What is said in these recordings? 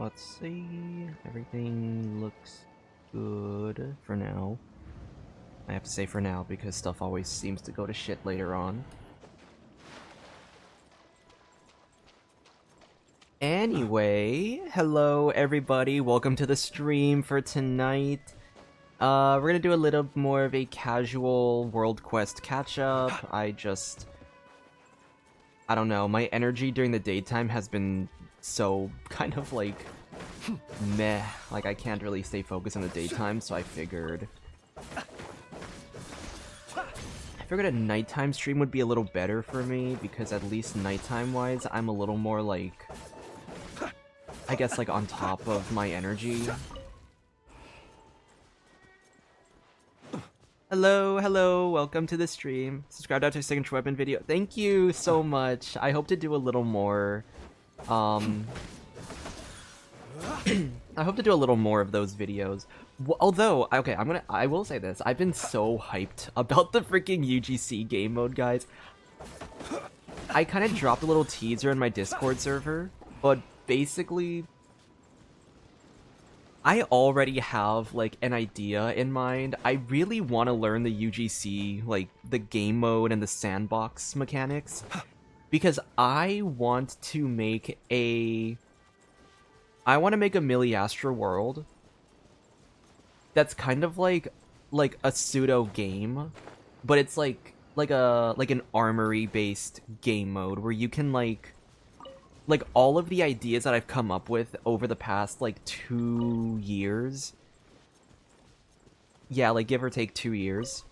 let's see. Everything looks good for now. I have to say for now because stuff always seems to go to shit later on. Anyway, hello everybody, welcome to the stream for tonight. We're gonna do a little more of a casual World Quest catch-up. I don't know, my energy during the daytime has been so kind of like meh. Like I can't really stay focused in the daytime, so I figured a nighttime stream would be a little better for me, because at least nighttime-wise, I'm a little more like, I guess, like on top of my energy. Hello, welcome to the stream. Subscribe to our signature weapon video. Thank you so much. I hope to do a little more, I hope to do a little more of those videos. Although, okay, I will say this. I've been so hyped about the freaking UGC game mode, guys. I kind of dropped a little teaser in my Discord server, but basically, I already have, like, an idea in mind. I really want to learn the UGC, like, the game mode and the sandbox mechanics, because I want to make a Miliastra world that's kind of like a pseudo game, but it's like an armory based game mode where you can like all of the ideas that I've come up with over the past like 2 years. Yeah, like give or take 2 years.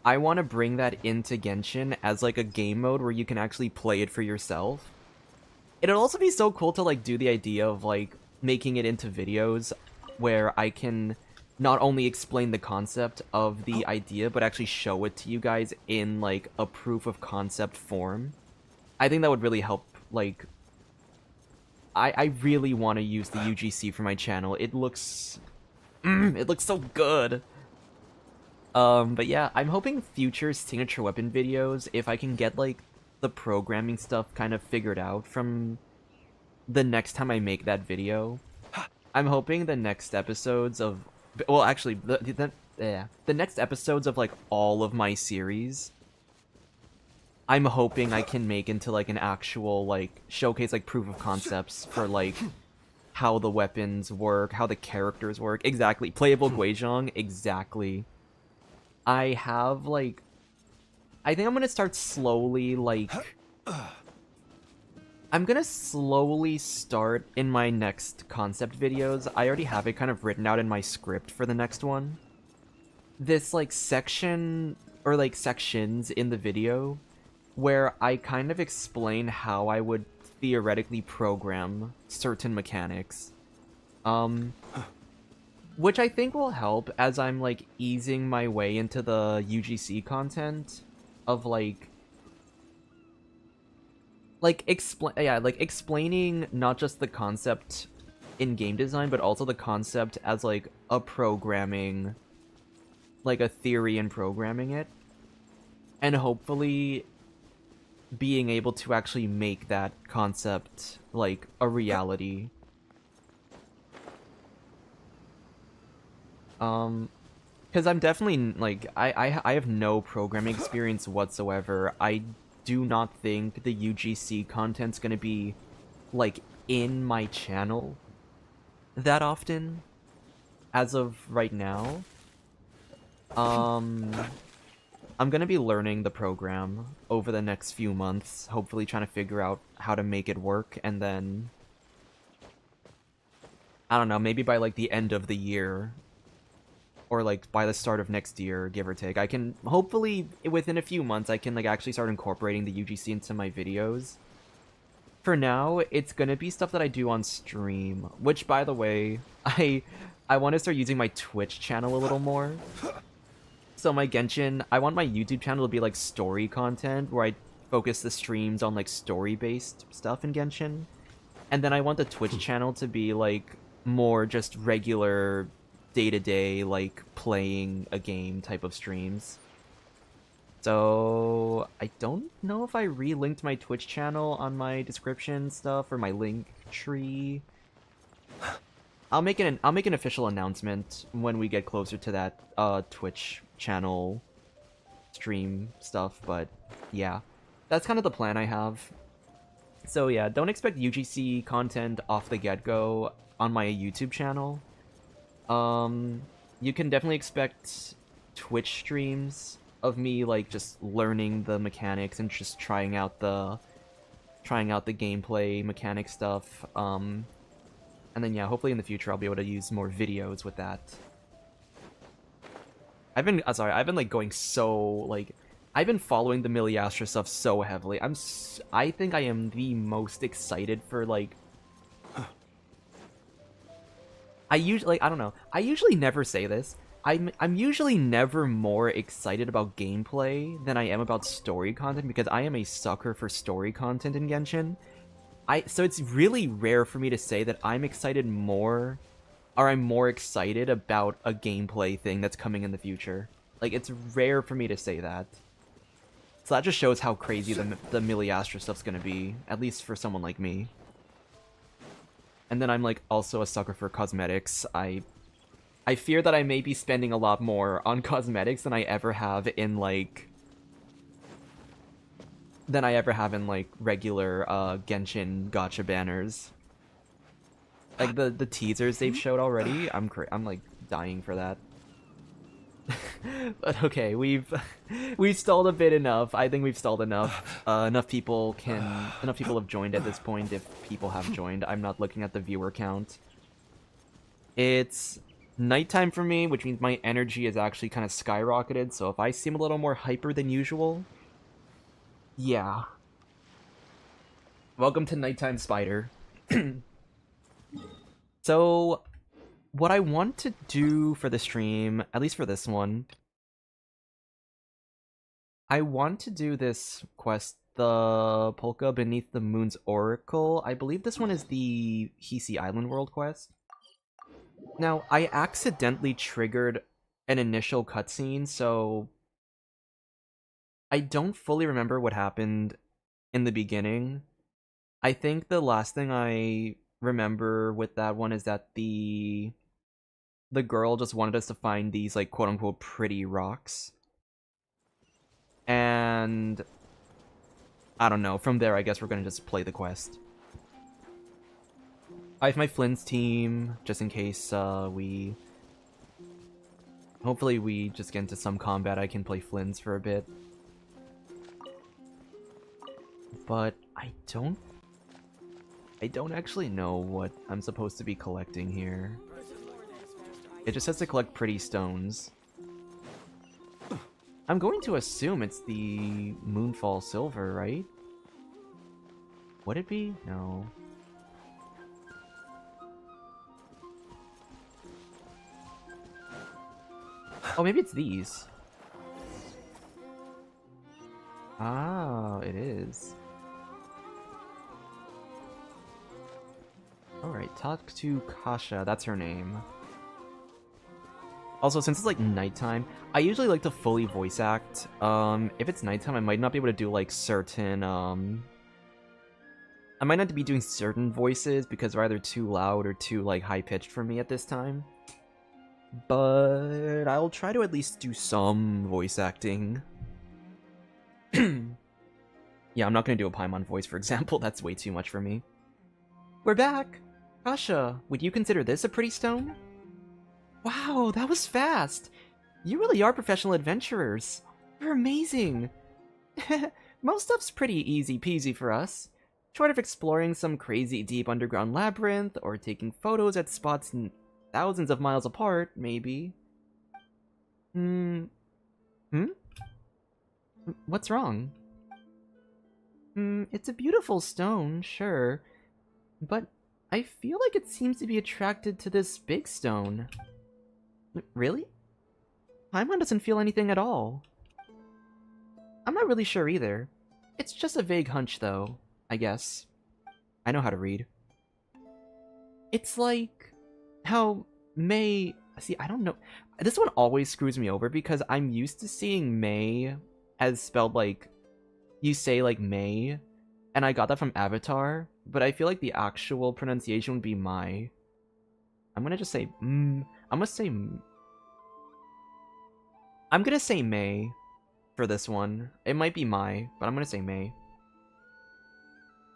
I want to bring that into Genshin as like a game mode where you can actually play it for yourself. It'd also be so cool to like do the idea of like making it into videos where I can not only explain the concept of the idea, but actually show it to you guys in like a proof of concept form. I think that would really help. Like, I really want to use the UGC for my channel. It looks so good. But yeah, I'm hoping future signature weapon videos, if I can get like the programming stuff kind of figured out from the next time I make that video. I'm hoping the next episodes of, well, actually, the next episodes of like all of my series, I'm hoping I can make into like an actual like showcase, like proof of concepts for like how the weapons work, how the characters work. Exactly, playable Guizhong. Exactly. I have like, I think I'm gonna start slowly like. I'm gonna slowly start in my next concept videos. I already have it kind of written out in my script for the next one. This like section, or like sections in the video, where I kind of explain how I would theoretically program certain mechanics. Which I think will help as I'm like easing my way into the UGC content of like explaining not just the concept in game design, but also the concept as like a programming, like a theory in programming it, and hopefully being able to actually make that concept like a reality. Because I'm definitely like I have no programming experience whatsoever. I do not think the UGC content's gonna be like in my channel that often as of right now. I'm gonna be learning the program over the next few months, hopefully trying to figure out how to make it work, and then I don't know, maybe by like the end of the year, or like by the start of next year, give or take, I can hopefully within a few months I can like actually start incorporating the UGC into my videos. For now, it's gonna be stuff that I do on stream, which by the way, I want to start using my Twitch channel a little more. So my Genshin, I want my YouTube channel to be like story content, where I focus the streams on like story-based stuff in Genshin. And then I want the Twitch channel to be like more just regular day-to-day, like playing a game type of streams. So I don't know if I re-linked my Twitch channel on my description stuff or my link tree. I'll make an official announcement when we get closer to that Twitch channel stream stuff, but yeah. That's kind of the plan I have. So yeah, don't expect UGC content off the get-go on my YouTube channel. You can definitely expect Twitch streams of me like just learning the mechanics and just trying out the gameplay mechanic stuff. And then yeah, hopefully in the future I'll be able to use more videos with that. I've been like going so like I've been following the Miliastra stuff so heavily. I think I am the most excited for like I don't know. I usually never say this. I'm usually never more excited about gameplay than I am about story content because I am a sucker for story content in Genshin. So it's really rare for me to say that I'm excited more or I'm more excited about a gameplay thing that's coming in the future. Like, it's rare for me to say that. So that just shows how crazy the Miliastra stuff's gonna be, at least for someone like me. And then I'm, like, also a sucker for cosmetics. I fear that I may be spending a lot more on cosmetics than I ever have in, like... regular, Genshin gacha banners. Like, the teasers they've showed already, I'm like, dying for that. But okay, we've stalled a bit enough. I think we've stalled enough. Enough people have joined at this point, if people have joined. I'm not looking at the viewer count. It's nighttime for me, which means my energy is actually kind of skyrocketed, so if I seem a little more hyper than usual... Yeah. Welcome to Nighttime Spider. So, what I want to do for the stream, at least for this one, I want to do this quest, the Polka Beneath the Moon's Oracle. I believe this one is the Hisi Island World quest. Now, I accidentally triggered an initial cutscene, so I don't fully remember what happened in the beginning. I think the last thing I remember with that one is that the girl just wanted us to find these, like, quote-unquote pretty rocks. And I don't know, from there I guess we're gonna just play the quest. I have my Flynn's team, just in case hopefully we just get into some combat. I can play Flynn's for a bit. But I don't actually know what I'm supposed to be collecting here. It just says to collect pretty stones. I'm going to assume it's the Moonfall Silver, right? Would it be? No. Oh, maybe it's these. Ah, it is. Alright, talk to Kasha, that's her name. Also, since it's like nighttime, I usually like to fully voice act. If it's nighttime, I might not be able to do like certain, I might not be doing certain voices because they're either too loud or too like high-pitched for me at this time. But I'll try to at least do some voice acting. Yeah, I'm not gonna do a Paimon voice, for example. That's way too much for me. We're back! Kasha, would you consider this a pretty stone? Wow, that was fast! You really are professional adventurers. You're amazing! Most stuff's pretty easy peasy for us. Short of exploring some crazy deep underground labyrinth, or taking photos at spots thousands of miles apart, maybe. What's wrong? It's a beautiful stone, sure. But I feel like it seems to be attracted to this big stone. Really? Paimon doesn't feel anything at all. I'm not really sure either. It's just a vague hunch, though, I guess. I know how to read. It's like how May... See, I don't know. This one always screws me over because I'm used to seeing May as spelled like you say like May, and I got that from Avatar, but I feel like the actual pronunciation would be Mai. I'm gonna just say I'm gonna say May for this one. It might be Mai, but I'm gonna say May.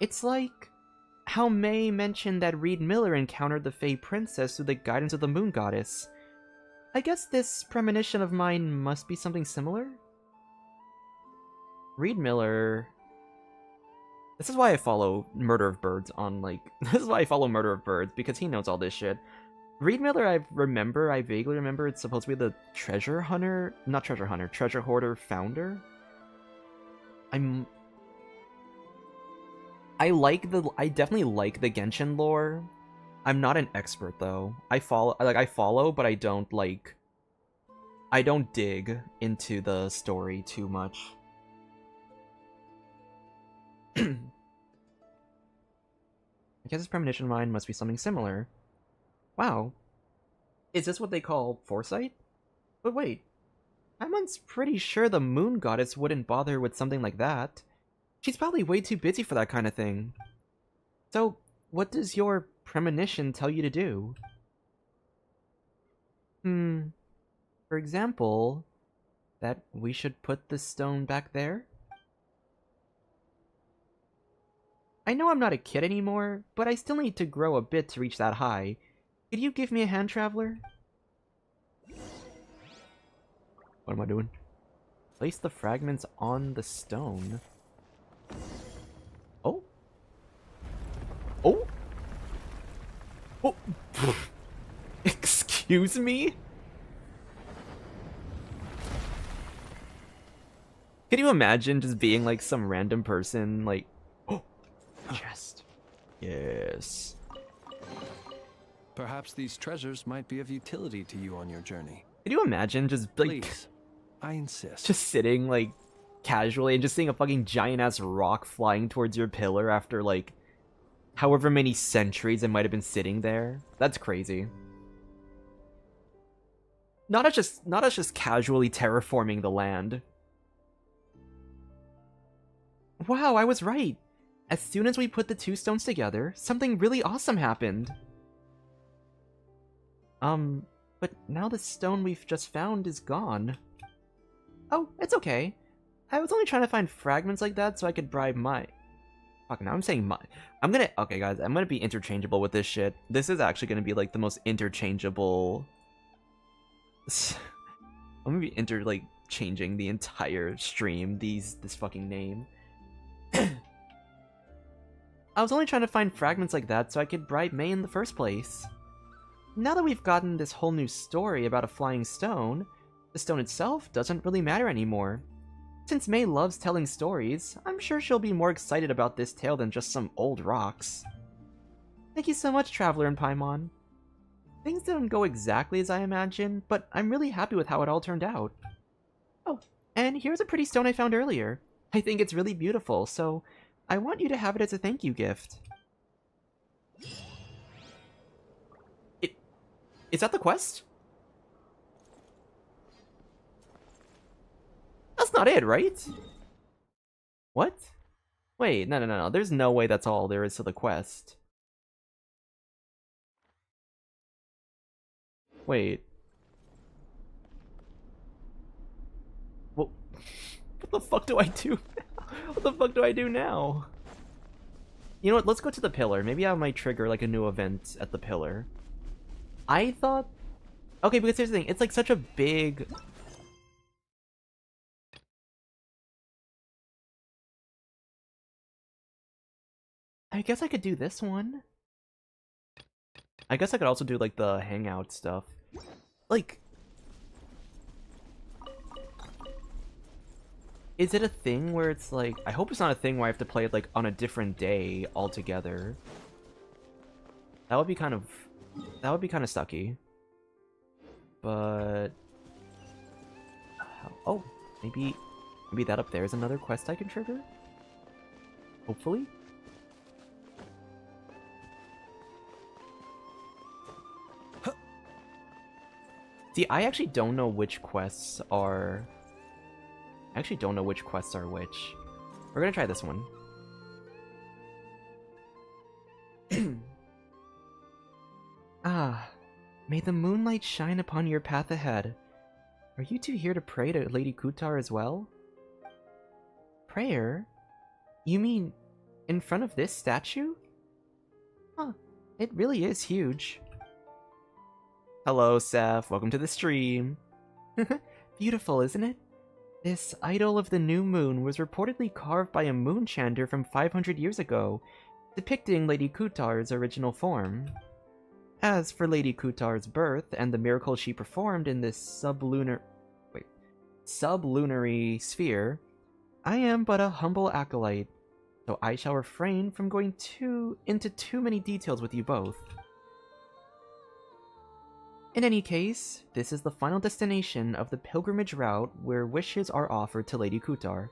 It's like how May mentioned that Reed Miller encountered the Fey Princess through the guidance of the Moon Goddess. I guess this premonition of mine must be something similar? Reed Miller... This is why I follow Murder of Birds on, like... This is why I follow Murder of Birds, because he knows all this shit. Reed Miller, I vaguely remember it's supposed to be the treasure hunter... Not treasure hunter, treasure hoarder founder? I definitely like the Genshin lore. I'm not an expert though. I follow, but I don't dig into the story too much. I guess this premonition of mine must be something similar. Wow. Is this what they call foresight? But wait, I'm pretty sure the Moon Goddess wouldn't bother with something like that. She's probably way too busy for that kind of thing. So, what does your premonition tell you to do? For example, that we should put the stone back there? I know I'm not a kid anymore, but I still need to grow a bit to reach that high. Could you give me a hand, Traveler? What am I doing? Place the fragments on the stone. Oh? Oh? Oh! Excuse me? Can you imagine just being like some random person, like... Oh! Chest. Yes. Perhaps these treasures might be of utility to you on your journey. Can you imagine just like... Please, I insist. Just sitting like casually and just seeing a fucking giant ass rock flying towards your pillar after like however many centuries it might have been sitting there? That's crazy. Not as just casually terraforming the land. Wow, I was right. As soon as we put the two stones together, something really awesome happened. But now the stone we've just found is gone. Oh, it's okay. I was only trying to find fragments like that so I could bribe my... Fuck, now I'm saying my... Okay, guys, I'm gonna be interchangeable with this shit. This is actually gonna be, like, the most interchangeable... I'm gonna be, changing the entire stream, this fucking name. I was only trying to find fragments like that so I could bribe May in the first place. Now that we've gotten this whole new story about a flying stone, the stone itself doesn't really matter anymore. Since May loves telling stories, I'm sure she'll be more excited about this tale than just some old rocks. Thank you so much, Traveler and Paimon. Things didn't go exactly as I imagined, but I'm really happy with how it all turned out. Oh, and here's a pretty stone I found earlier. I think it's really beautiful, so I want you to have it as a thank you gift. Is that the quest? That's not it, right? What? Wait, no. There's no way that's all there is to the quest. Wait. Well, what the fuck do I do? What the fuck do I do now? You know what? Let's go to the pillar. Maybe I might trigger like a new event at the pillar. I thought... Okay, because here's the thing. It's like such a big... I guess I could do this one. I guess I could also do like the hangout stuff. Like... Is it a thing where it's like... I hope it's not a thing where I have to play it like on a different day altogether. That would be kind of sucky. But... Oh, maybe that up there is another quest I can trigger? Hopefully? See, I actually don't know which quests are... I actually don't know which quests are which. We're gonna try this one. Ah, may the moonlight shine upon your path ahead. Are you two here to pray to Lady Kutar as well? Prayer? You mean in front of this statue? Huh, it really is huge. Hello, Seth. Welcome to the stream. Beautiful, isn't it? This idol of the new moon was reportedly carved by a moon chanter from 500 years ago, depicting Lady Kutar's original form. As for Lady Kutar's birth and the miracle she performed in this sublunary sphere, I am but a humble acolyte, so I shall refrain from going into too many details with you both. In any case, this is the final destination of the pilgrimage route where wishes are offered to Lady Kutar.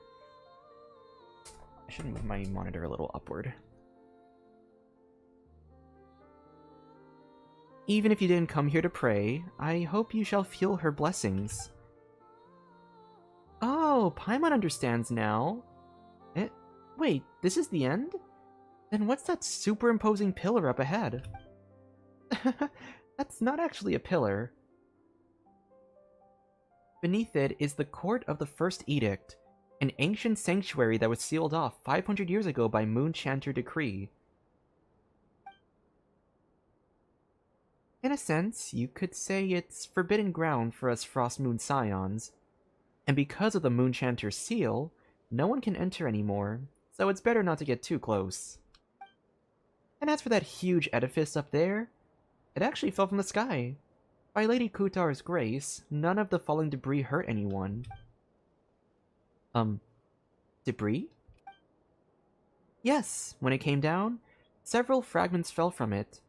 I should move my monitor a little upward. Even if you didn't come here to pray, I hope you shall feel her blessings. Oh, Paimon understands now. Wait, this is the end? Then what's that superimposing pillar up ahead? That's not actually a pillar. Beneath it is the Court of the First Edict, an ancient sanctuary that was sealed off 500 years ago by Moon Chanter decree. In a sense, you could say it's forbidden ground for us Frost Moon Scions, and because of the Moon Chanter's seal, no one can enter anymore, so it's better not to get too close. And as for that huge edifice up there, it actually fell from the sky. By Lady Kutar's grace, none of the falling debris hurt anyone. Debris? Yes, when it came down, several fragments fell from it.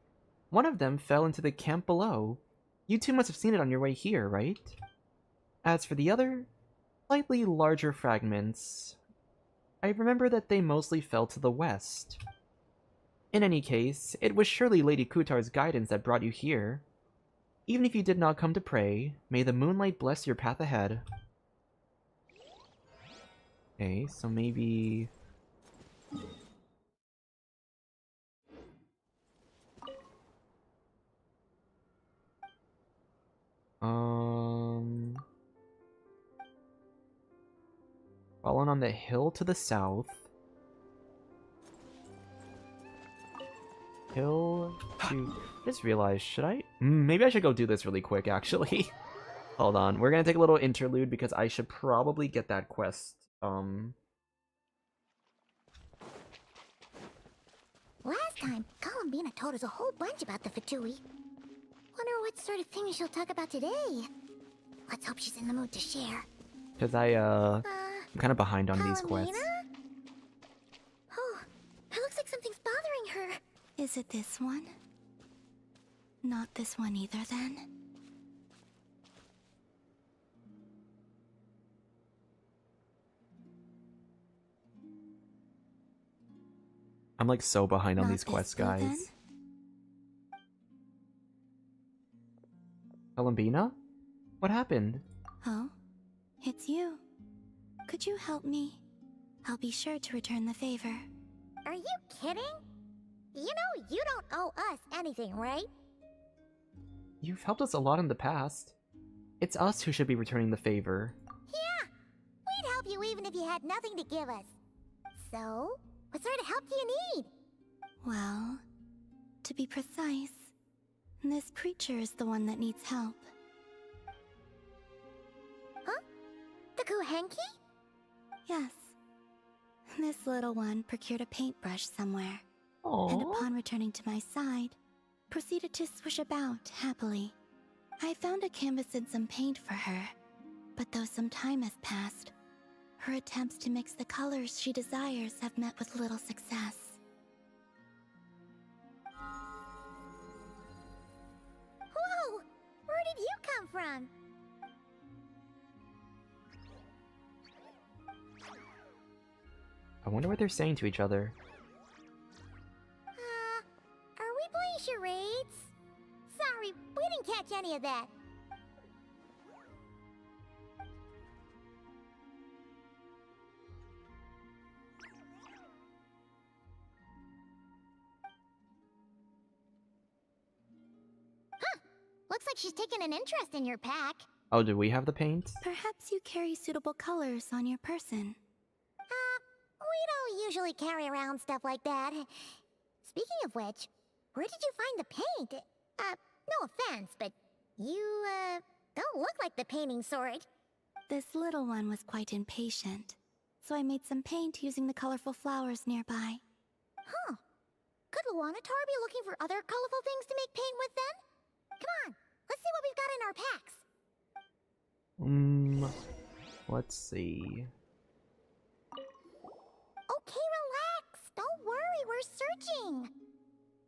One of them fell into the camp below. You two must have seen it on your way here, right? As for the other, slightly larger fragments, I remember that they mostly fell to the west. In any case, it was surely Lady Kutar's guidance that brought you here. Even if you did not come to pray, may the moonlight bless your path ahead. Okay, so maybe... Fallen on the hill to the south. Hill to... Just realized, should I? Maybe I should go do this really quick, actually. Hold on, we're gonna take a little interlude because I should probably get that quest. Last time, Columbina told us a whole bunch about the Fatui. Wonder what sort of things she'll talk about today. Let's hope she's in the mood to share. Because I'm kind of behind on these quests. Oh, it looks like something's bothering her. Is it this one? Not this one either, then? I'm like so behind on Not these quests, this one, guys. then? Columbina? What happened? Oh, it's you. Could you help me? I'll be sure to return the favor. Are you kidding? You know you don't owe us anything, right? You've helped us a lot in the past. It's us who should be returning the favor. Yeah, we'd help you even if you had nothing to give us. So, what sort of help do you need? Well, to be precise, this creature is the one that needs help. Huh? The Kuhenki? Yes. This little one procured a paintbrush somewhere, and Aww. upon returning to my side, proceeded to swish about happily. I found a canvas and some paint for her, but though some time has passed, her attempts to mix the colors she desires have met with little success. Whoa! Where did you come from? I wonder what they're saying to each other. Are we playing charades? Sorry, we didn't catch any of that. like she's taken an interest in your pack. Oh, do we have the paint? Perhaps you carry suitable colors on your person. We don't usually carry around stuff like that. Speaking of which, where did you find the paint? No offense, but you, don't look like the painting sort. This little one was quite impatient, so I made some paint using the colorful flowers nearby. Huh. Could Luanatar be looking for other colorful things to make paint with then? Come on, let's see what we've got in our packs. Let's see. Okay, relax. Don't worry, we're searching.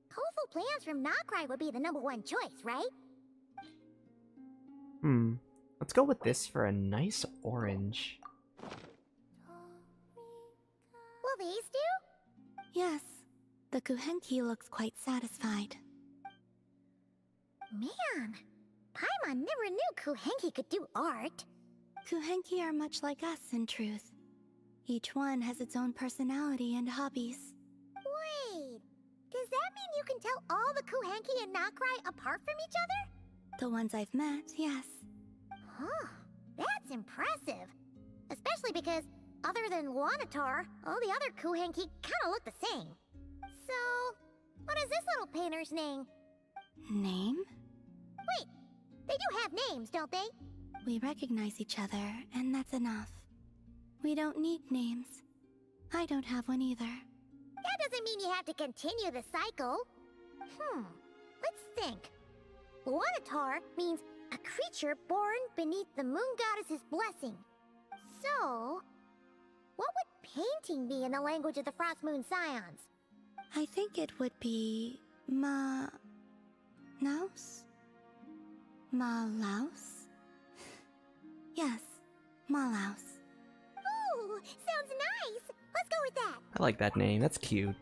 Colorful plants from Nod-Krai would be the #1 choice, right? Let's go with this for a nice orange. Will these do? Yes, the Kuhenki looks quite satisfied. Man, Paimon never knew Kuhenki could do art. Kuhenki are much like us, in truth. Each one has its own personality and hobbies. Wait, does that mean you can tell all the Kuhenki and Nod-Krai apart from each other? The ones I've met, yes. Huh, that's impressive. Especially because, other than Luanatar, all the other Kuhenki kinda look the same. So, what is this little painter's name? Name? Wait, they do have names, don't they? We recognize each other, and that's enough. We don't need names. I don't have one either. That doesn't mean you have to continue the cycle. Let's think. Luanatar means a creature born beneath the moon goddess's blessing. So, what would painting be in the language of the Frost Moon Scions? I think it would be Naus? Malaus? Yes, Malaus. Ooh, sounds nice. Let's go with that. I like that name, that's cute.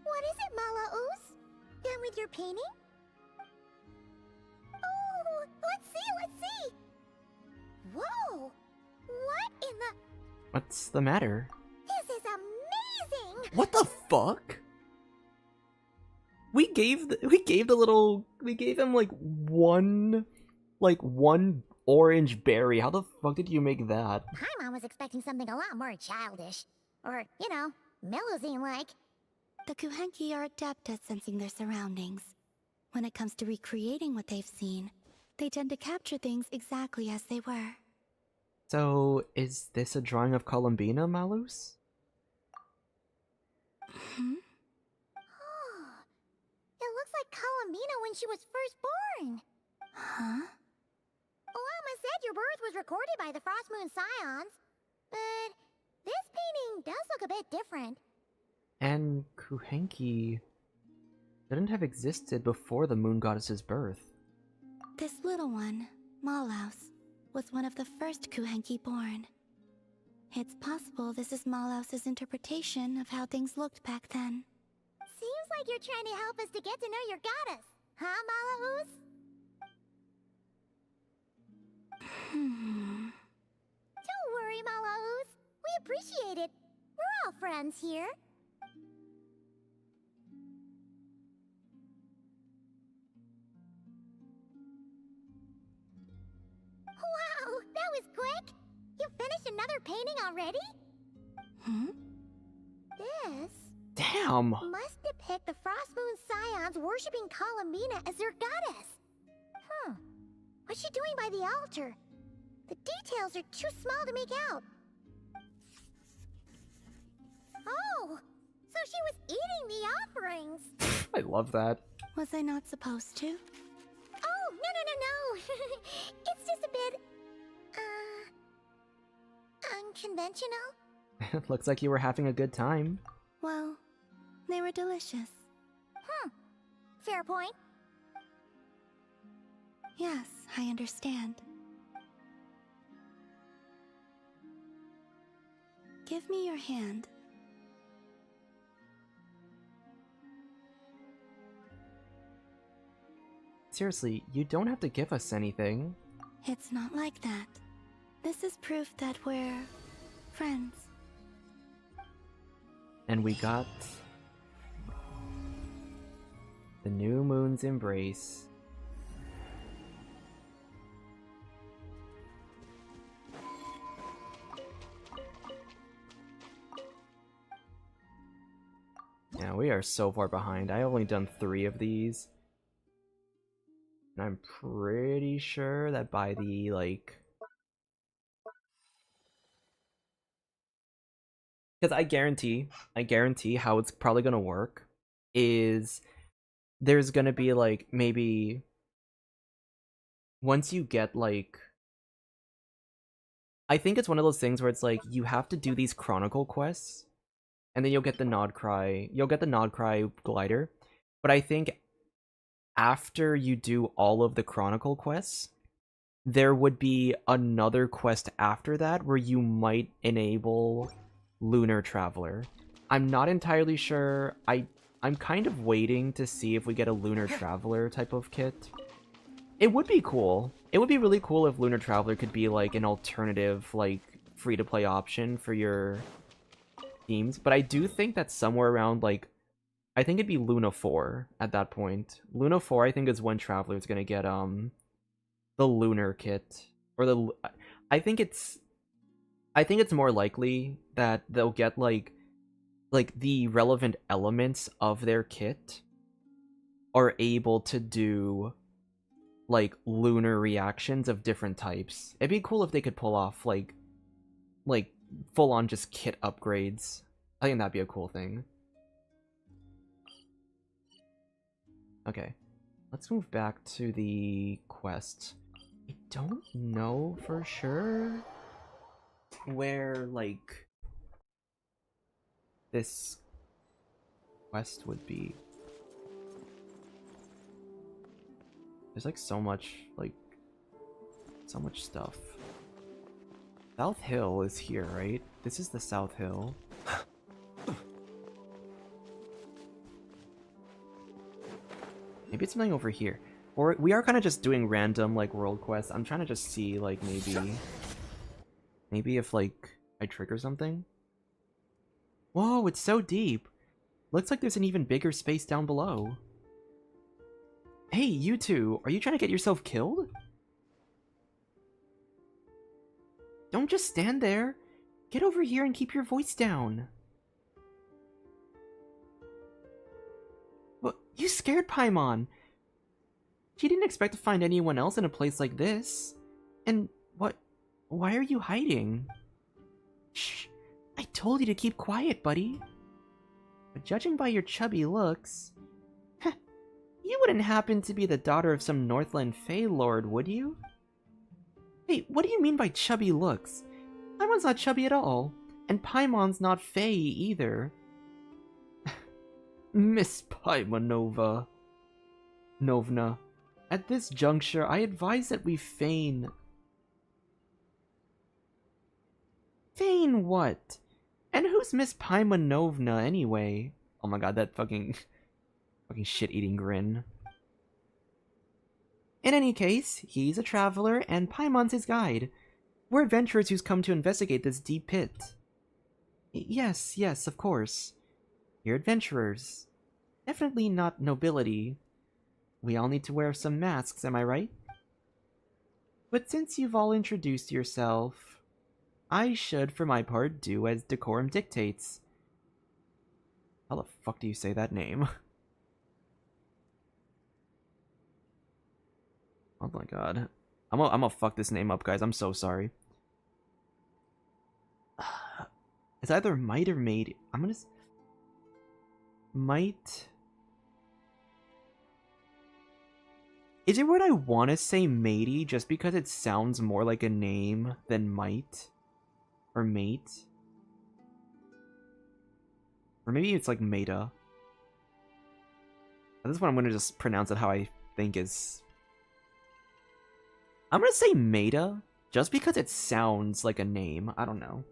What is it, Malaus? Done with your painting? Oh, let's see. Whoa! What in the... What's the matter? This is amazing! What the fuck? We gave him like one orange berry. How the fuck did you make that? Paimon was expecting something a lot more childish. Or, you know, Melusine-like. The Kuhenki are adept at sensing their surroundings. When it comes to recreating what they've seen, they tend to capture things exactly as they were. So, is this a drawing of Columbina, Malus? It looks like Columbina when she was first born. Huh? Olama said your birth was recorded by the Frost Moon Scions. But this painting does look a bit different. And Kuhenki didn't have existed before the moon goddess's birth. This little one, Malaus, was one of the first Kuhenki born. It's possible this is Malaus's interpretation of how things looked back then. Seems like you're trying to help us to get to know your goddess. Huh, Malaus? Don't worry, Malaus. We appreciate it. We're all friends here. Wow, that was quick! You finished another painting already? This Damn! must depict the Frost Moon Scions worshipping Columbina as their goddess. What's she doing by the altar? The details are too small to make out. Oh, so she was eating the offerings. I love that. Was I not supposed to? Oh, no. It's just a bit, unconventional. Looks like you were having a good time. Well, they were delicious. Fair point. Yes, I understand. Give me your hand. Seriously, you don't have to give us anything. It's not like that. This is proof that we're friends. And we got the New Moon's Embrace. Yeah, we are so far behind. I only done 3 of these. And I'm pretty sure that by the, like... Because I guarantee how it's probably gonna work is there's gonna be, like, maybe... Once you get, like... I think it's one of those things where it's like, you have to do these Chronicle quests, and then you'll get the Nod-Krai. You'll get the Nod-Krai glider. But I think after you do all of the Chronicle quests, there would be another quest after that where you might enable Lunar Traveler. I'm not entirely sure. I'm kind of waiting to see if we get a Lunar Traveler type of kit. It would be cool. It would be really cool if Lunar Traveler could be like an alternative, like, free-to-play option for your teams. But I do think that somewhere around, like, I think it'd be Luna 4 at that point. Luna 4, I think, is when Traveler's gonna get, the Lunar kit. Or the... I think it's more likely that they'll get, like, the relevant elements of their kit are able to do, like, lunar reactions of different types. It'd be cool if they could pull off, like full-on just kit upgrades. I think that'd be a cool thing. Okay. Let's move back to the quest. I don't know for sure where, like, this quest would be. There's, like, so much stuff. South Hill is here, right? This is the South Hill. Maybe it's something over here. Or we are kind of just doing random, like, world quests. I'm trying to just see, like, maybe if, like, I trigger something. Whoa, it's so deep. Looks like there's an even bigger space down below. Hey, you two, are you trying to get yourself killed? Don't just stand there. Get over here and keep your voice down. What? You scared Paimon. She didn't expect to find anyone else in a place like this. And what? Why are you hiding? Shh. I told you to keep quiet, buddy. But judging by your chubby looks... You wouldn't happen to be the daughter of some Northland Fey Lord, would you? Hey, what do you mean by chubby looks? Paimon's not chubby at all, and Paimon's not Fey either. Miss Paimonova. Novna. At this juncture, I advise that we feign... Feign what? And who's Miss Paimonova anyway? Oh my god, that fucking shit-eating grin. In any case, he's a traveler, and Paimon's his guide. We're adventurers who's come to investigate this deep pit. Yes, of course. You're adventurers. Definitely not nobility. We all need to wear some masks, am I right? But since you've all introduced yourself, I should, for my part, do as decorum dictates. How the fuck do you say that name? Oh my god. I'm gonna fuck this name up, guys. I'm so sorry. It's either might or made. I'm gonna... Might... Is it what I want to say matey just because it sounds more like a name than might? Or mate? Or maybe it's like Meta. At this point I'm gonna just pronounce it how I think is... I'm gonna say Meta, just because it sounds like a name. I don't know.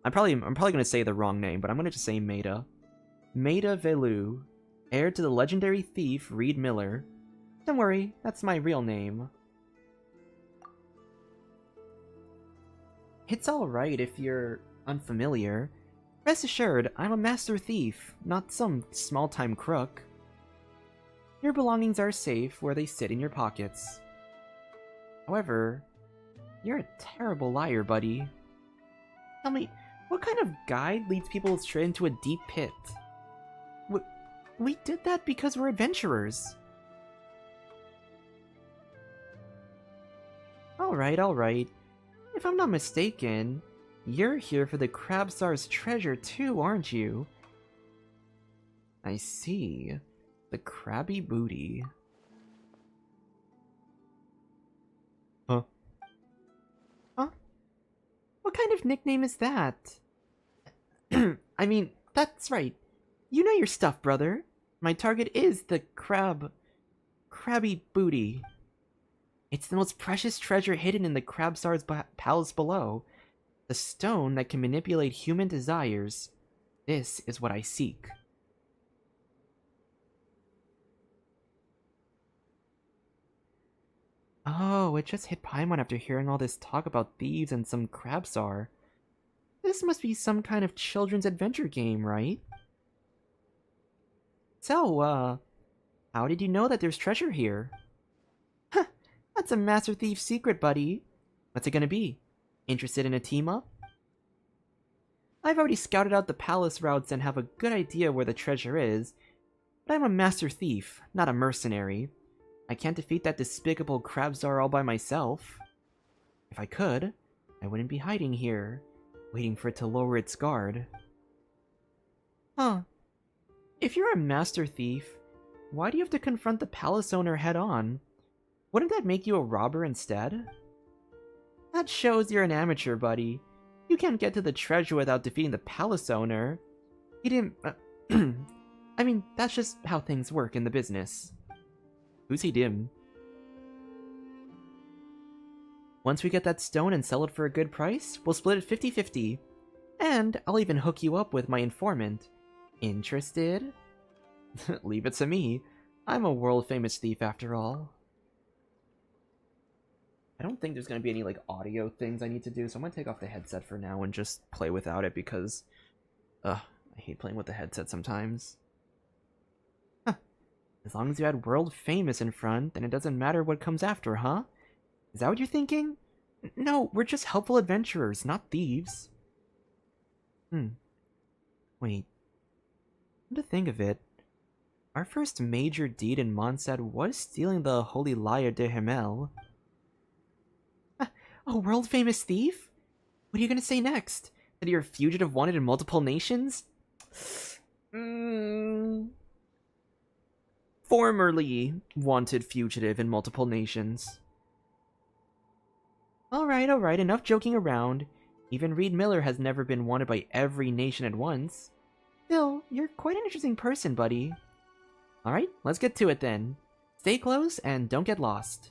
I'm probably gonna say the wrong name, but I'm gonna just say Meta. Meta Velu, heir to the legendary thief Reed Miller. Don't worry, that's my real name. It's alright if you're unfamiliar, rest assured I'm a master thief, not some small-time crook. Your belongings are safe where they sit in your pockets. However, you're a terrible liar, buddy. Tell me, what kind of guide leads people straight into a deep pit? We did that because we're adventurers. Alright. If I'm not mistaken, you're here for the Crabstar's treasure too, aren't you? I see. The crabby booty. Huh? What kind of nickname is that? I mean, that's right. You know your stuff, brother. My target is the crabby booty. It's the most precious treasure hidden in the Crabstar's palace below. The stone that can manipulate human desires. This is what I seek. Oh, it just hit Paimon after hearing all this talk about thieves and some Crabstar. This must be some kind of children's adventure game, right? So, how did you know that there's treasure here? Huh, that's a Master Thief's secret, buddy. What's it gonna be? Interested in a team-up? I've already scouted out the palace routes and have a good idea where the treasure is, but I'm a Master Thief, not a mercenary. I can't defeat that despicable Crabstar all by myself. If I could, I wouldn't be hiding here, waiting for it to lower its guard. Huh. If you're a Master Thief, why do you have to confront the palace owner head-on? Wouldn't that make you a robber instead? That shows you're an amateur, buddy. You can't get to the treasure without defeating the palace owner. He didn't... I mean, that's just how things work in the business. Who's he dim? Once we get that stone and sell it for a good price, we'll split it 50-50. And I'll even hook you up with my informant. Interested? Leave it to me. I'm a world-famous thief after all. I don't think there's going to be any, like, audio things I need to do, so I'm going to take off the headset for now and just play without it because... I hate playing with the headset sometimes. Huh. As long as you had world famous in front, then it doesn't matter what comes after, huh? Is that what you're thinking? No, we're just helpful adventurers, not thieves. Wait. Come to think of it, our first major deed in Mondstadt was stealing the Holy Lyre de Himmel. A world-famous thief? What are you gonna say next? That you're a fugitive wanted in multiple nations? Formerly wanted fugitive in multiple nations. Alright, enough joking around. Even Reed Miller has never been wanted by every nation at once. Still, you're quite an interesting person, buddy. Alright, let's get to it then. Stay close and don't get lost.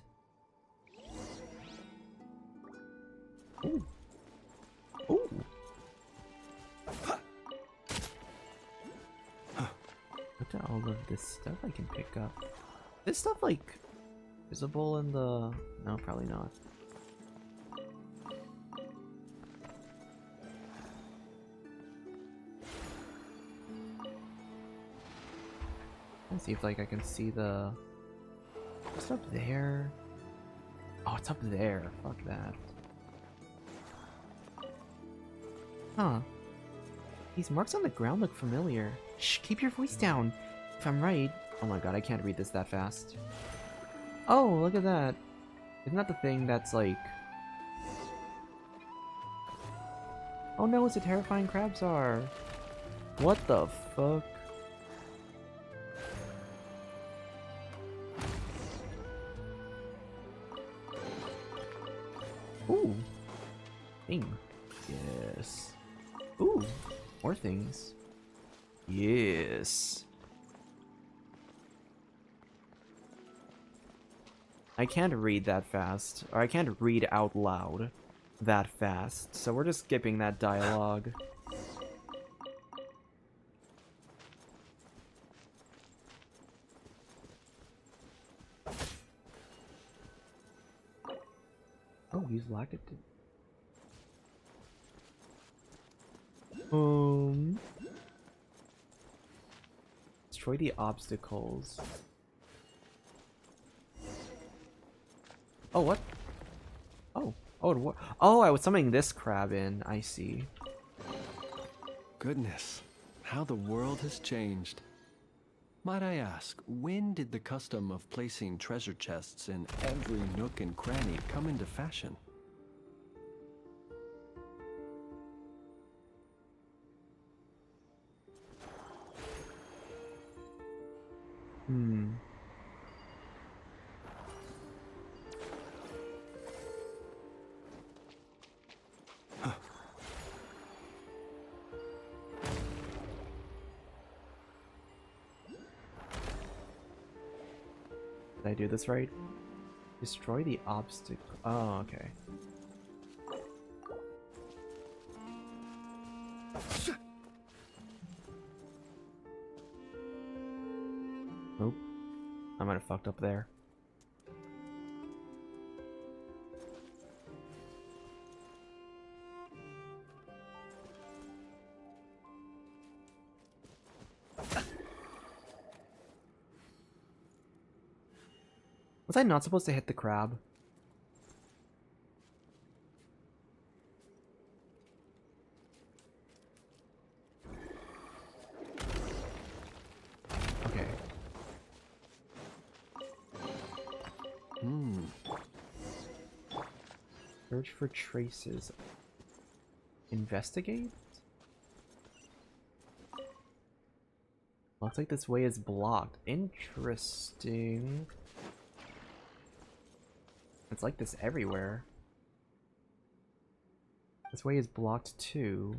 Ooh. Ooh. Look at all of this stuff I can pick up. This stuff, like, visible in the... No, probably not. Let's see if, like, I can see the... What's up there? Oh, it's up there. Fuck that. Huh. These marks on the ground look familiar. Shh, keep your voice down. If I'm right... Oh my god, I can't read this that fast. Oh, look at that. Isn't that the thing that's like... Oh no, it's a terrifying Crabstar. What the fuck? Ooh. Thing. Yes. Ooh. More things. Yes. I can't read that fast. Or I can't read out loud that fast. So we're just skipping that dialogue. Oh, use lactic. Destroy the obstacles. Oh, what? Oh. Oh, I was summoning this crab in. I see. Goodness, how the world has changed. Might I ask, when did the custom of placing treasure chests in every nook and cranny come into fashion? Did I do this right? Destroy the obstacle. Oh, okay. Nope. I might have fucked up there. Was I not supposed to hit the crab? Okay. Search for traces. Investigate? Looks like this way is blocked. Interesting. It's like this everywhere. This way is blocked too.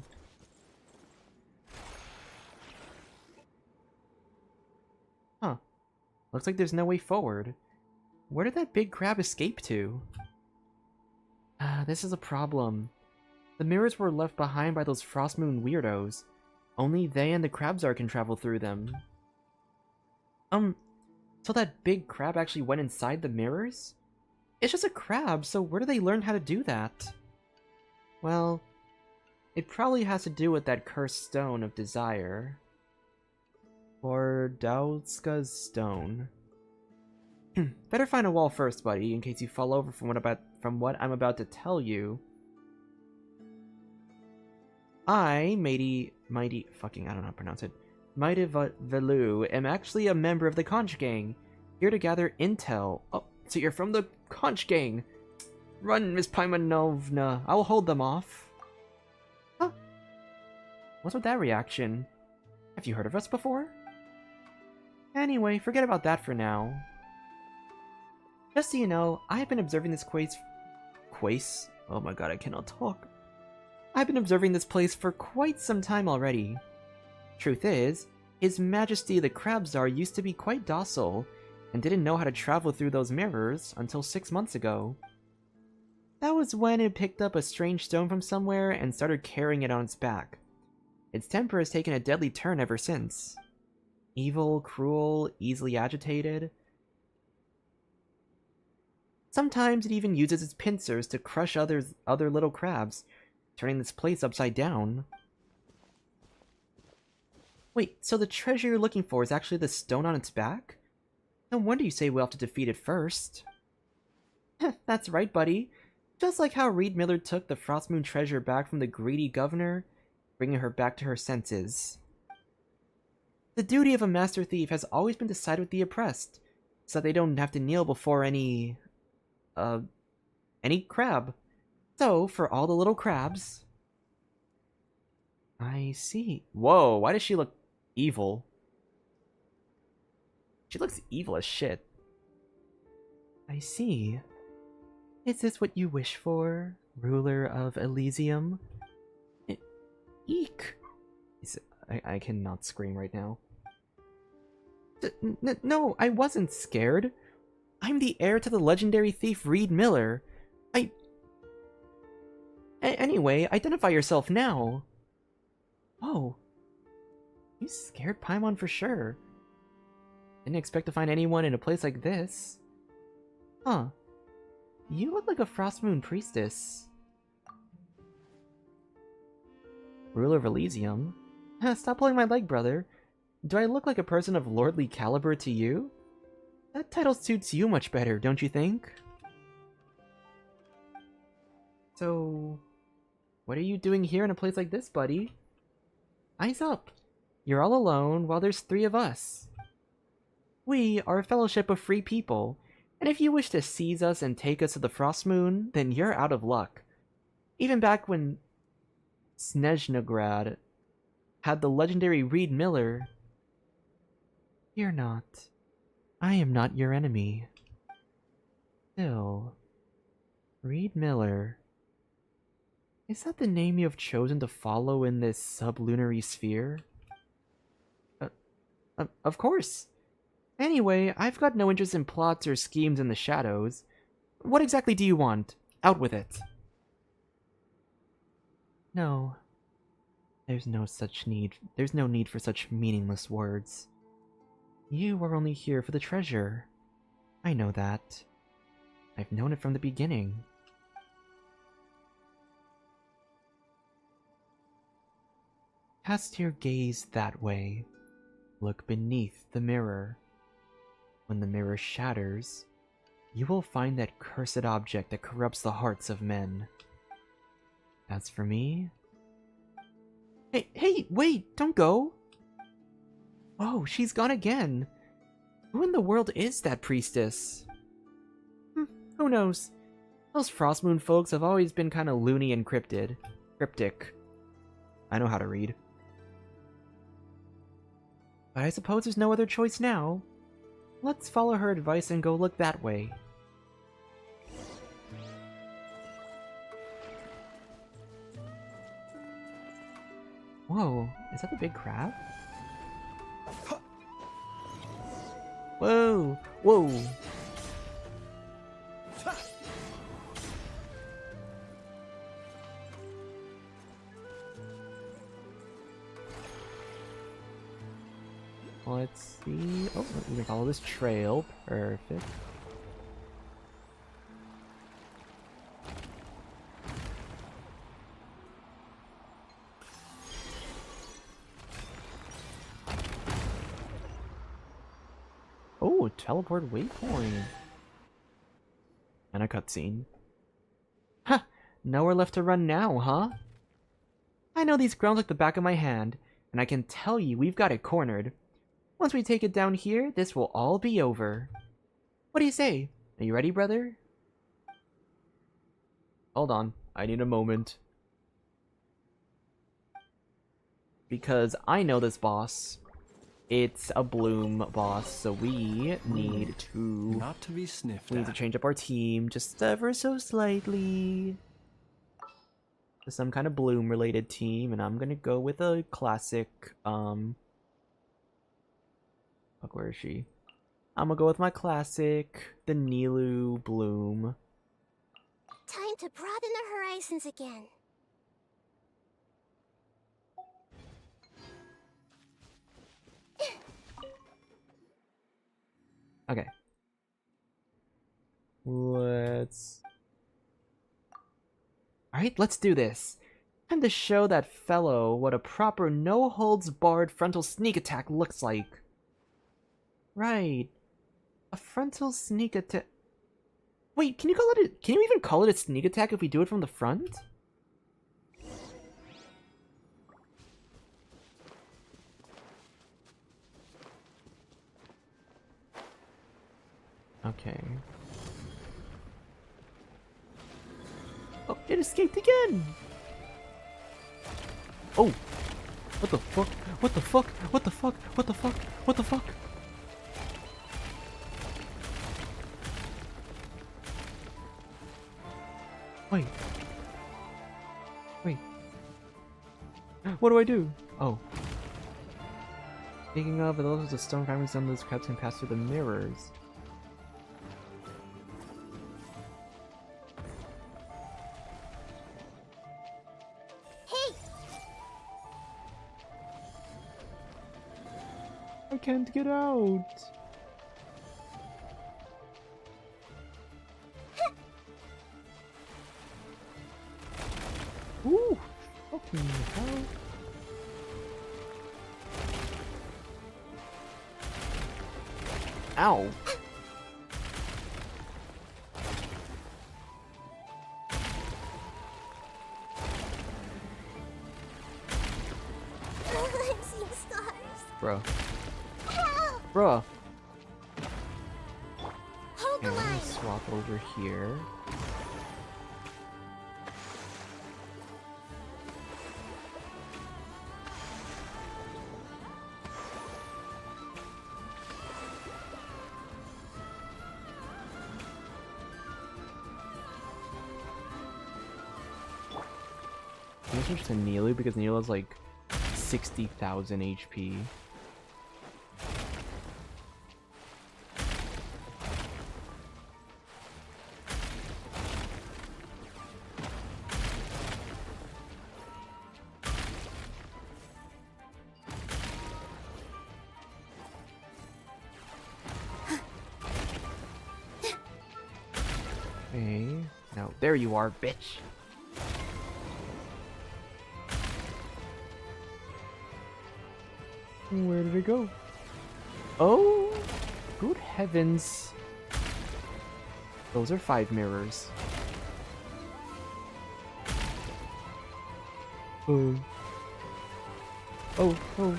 Huh. Looks like there's no way forward. Where did that big crab escape to? This is a problem. The mirrors were left behind by those Frost Moon weirdos. Only they and the Crabzar can travel through them. So that big crab actually went inside the mirrors? It's just a crab, so where do they learn how to do that? Well, it probably has to do with that cursed stone of desire. Or Dautska's stone. Better find a wall first, buddy, in case you fall over from what I'm about to tell you. I, mighty, I don't know how to pronounce it. Mighty Velu, am actually a member of the Conch Gang, here to gather intel. Oh, so you're from the Conch Gang. Run, Miss Paimanovna. I will hold them off. Huh? What's with that reaction? Have you heard of us before? Anyway, forget about that for now. Just so you know, I've been observing this Quace? Oh my god, I cannot talk. I've been observing this place for quite some time already. Truth is, His Majesty the Crabzar used to be quite docile, and didn't know how to travel through those mirrors until 6 months ago. That was when it picked up a strange stone from somewhere and started carrying it on its back. Its temper has taken a deadly turn ever since. Evil, cruel, easily agitated. Sometimes it even uses its pincers to crush other little crabs, turning this place upside down. Wait, so the treasure you're looking for is actually the stone on its back? No wonder you say we'll have to defeat it first. That's right, buddy. Just like how Reed Miller took the Frostmoon treasure back from the greedy governor, bringing her back to her senses. The duty of a master thief has always been to side with the oppressed, so they don't have to kneel before any crab. So, for all the little crabs... I see. Whoa, why does she look evil? She looks evil as shit. I see. Is this what you wish for, ruler of Elysium? Eek! I cannot scream right now. No, I wasn't scared. I'm the heir to the legendary thief Reed Miller. Anyway, identify yourself now. Whoa. You scared Paimon for sure. Didn't expect to find anyone in a place like this. Huh. You look like a Frostmoon priestess. Ruler of Elysium? Stop pulling my leg, brother. Do I look like a person of lordly caliber to you? That title suits you much better, don't you think? So, what are you doing here in a place like this, buddy? Eyes up! You're all alone while there's 3 of us. We are a fellowship of free people, and if you wish to seize us and take us to the Frost Moon, then you're out of luck. Even back when Snezhnograd had the legendary Reed Miller... Fear not. I am not your enemy. Still... Reed Miller... Is that the name you have chosen to follow in this sublunary sphere? Of course! Anyway, I've got no interest in plots or schemes in the shadows. What exactly do you want? Out with it! No. There's no need for such meaningless words. You are only here for the treasure. I know that. I've known it from the beginning. Cast your gaze that way. Look beneath the mirror. When the mirror shatters, you will find that cursed object that corrupts the hearts of men. As for me... Hey, wait, don't go! Oh, she's gone again. Who in the world is that priestess? Who knows? Those Frostmoon folks have always been kind of loony and cryptic. I know how to read. But I suppose there's no other choice now. Let's follow her advice and go look that way. Whoa, is that the big crab? Whoa, whoa. Let's see. Oh, we can follow this trail. Perfect. Oh, teleport waypoint. And a cutscene. Ha! Nowhere left to run now, huh? I know these grounds like the back of my hand, and I can tell you we've got it cornered. Once we take it down here, this will all be over. What do you say? Are you ready, brother? Hold on, I need a moment. Because I know this boss. It's a Bloom boss, so we need to... Not to be sniffed We need to change up our team just ever so slightly. To some kind of Bloom-related team, and I'm gonna go with a classic, Fuck, where is she? I'm gonna go with my classic, the Nilou Bloom. Time to broaden the horizons again. Okay. Alright, let's do this. Time to show that fellow what a proper no-holds-barred frontal sneak attack looks like. Right. A frontal sneak attack... Wait, can you even call it a sneak attack if we do it from the front? Okay. Oh, it escaped again! Oh! What the fuck? What the fuck? What the fuck? What the fuck? What the fuck? Wait. Wait. What do I do? Oh. Speaking of, it looks like the stone fragments on those crabs can pass through the mirrors. Hey! I can't get out! Ooh! Fucking hell. Ow. I'm seeing stars. Bruh. Help! Bruh. Hold Okay, the I'm gonna line. swap over here. I'm gonna switch to Nilu because Nilu has like 60,000 HP. Okay, now there you are, bitch. Where did it go? Oh, good heavens. Those are 5 mirrors. Oh. Oh, oh.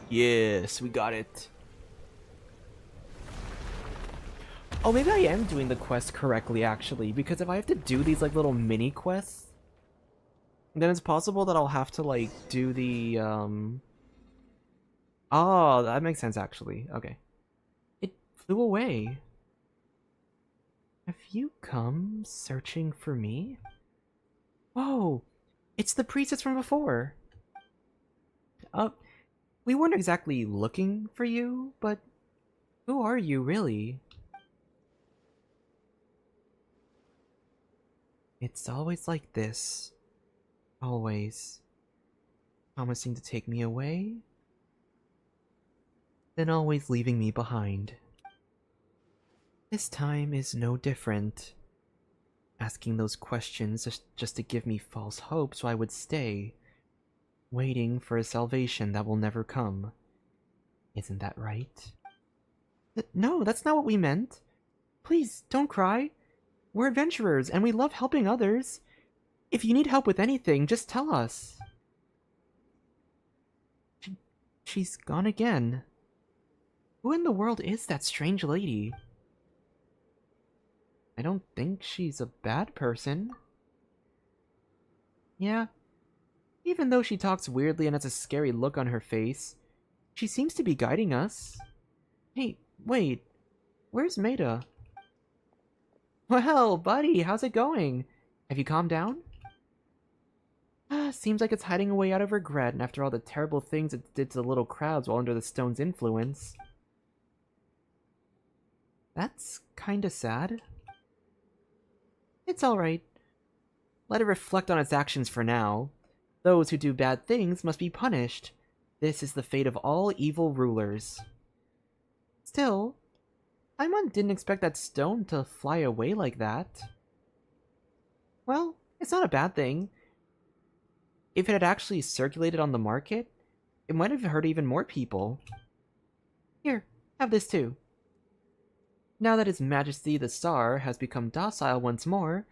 Yes, we got it. Oh, maybe I am doing the quest correctly, actually, because if I have to do these, like, little mini-quests, then it's possible that I'll have to, like, do the, Oh, that makes sense, actually. Okay. It flew away. Have you come searching for me? Whoa! It's the priestess from before! We weren't exactly looking for you, but who are you, really? It's always like this. Always. Promising to take me away, then always leaving me behind. This time is no different. Asking those questions just to give me false hope so I would stay, waiting for a salvation that will never come. Isn't that right? No, that's not what we meant. Please, don't cry. We're adventurers, and we love helping others. If you need help with anything, just tell us. She's gone again. Who in the world is that strange lady? I don't think she's a bad person. Yeah. Even though she talks weirdly and has a scary look on her face, she seems to be guiding us. Hey, wait. Where's Maida? Well, buddy, how's it going? Have you calmed down? Seems like it's hiding away out of regret and after all the terrible things it did to the little crowds while under the stone's influence. That's kinda sad. It's alright. Let it reflect on its actions for now. Those who do bad things must be punished. This is the fate of all evil rulers. Still, Paimon didn't expect that stone to fly away like that. Well, it's not a bad thing. If it had actually circulated on the market, it might have hurt even more people. Here, have this too. Now that His Majesty the Tsar has become docile once more,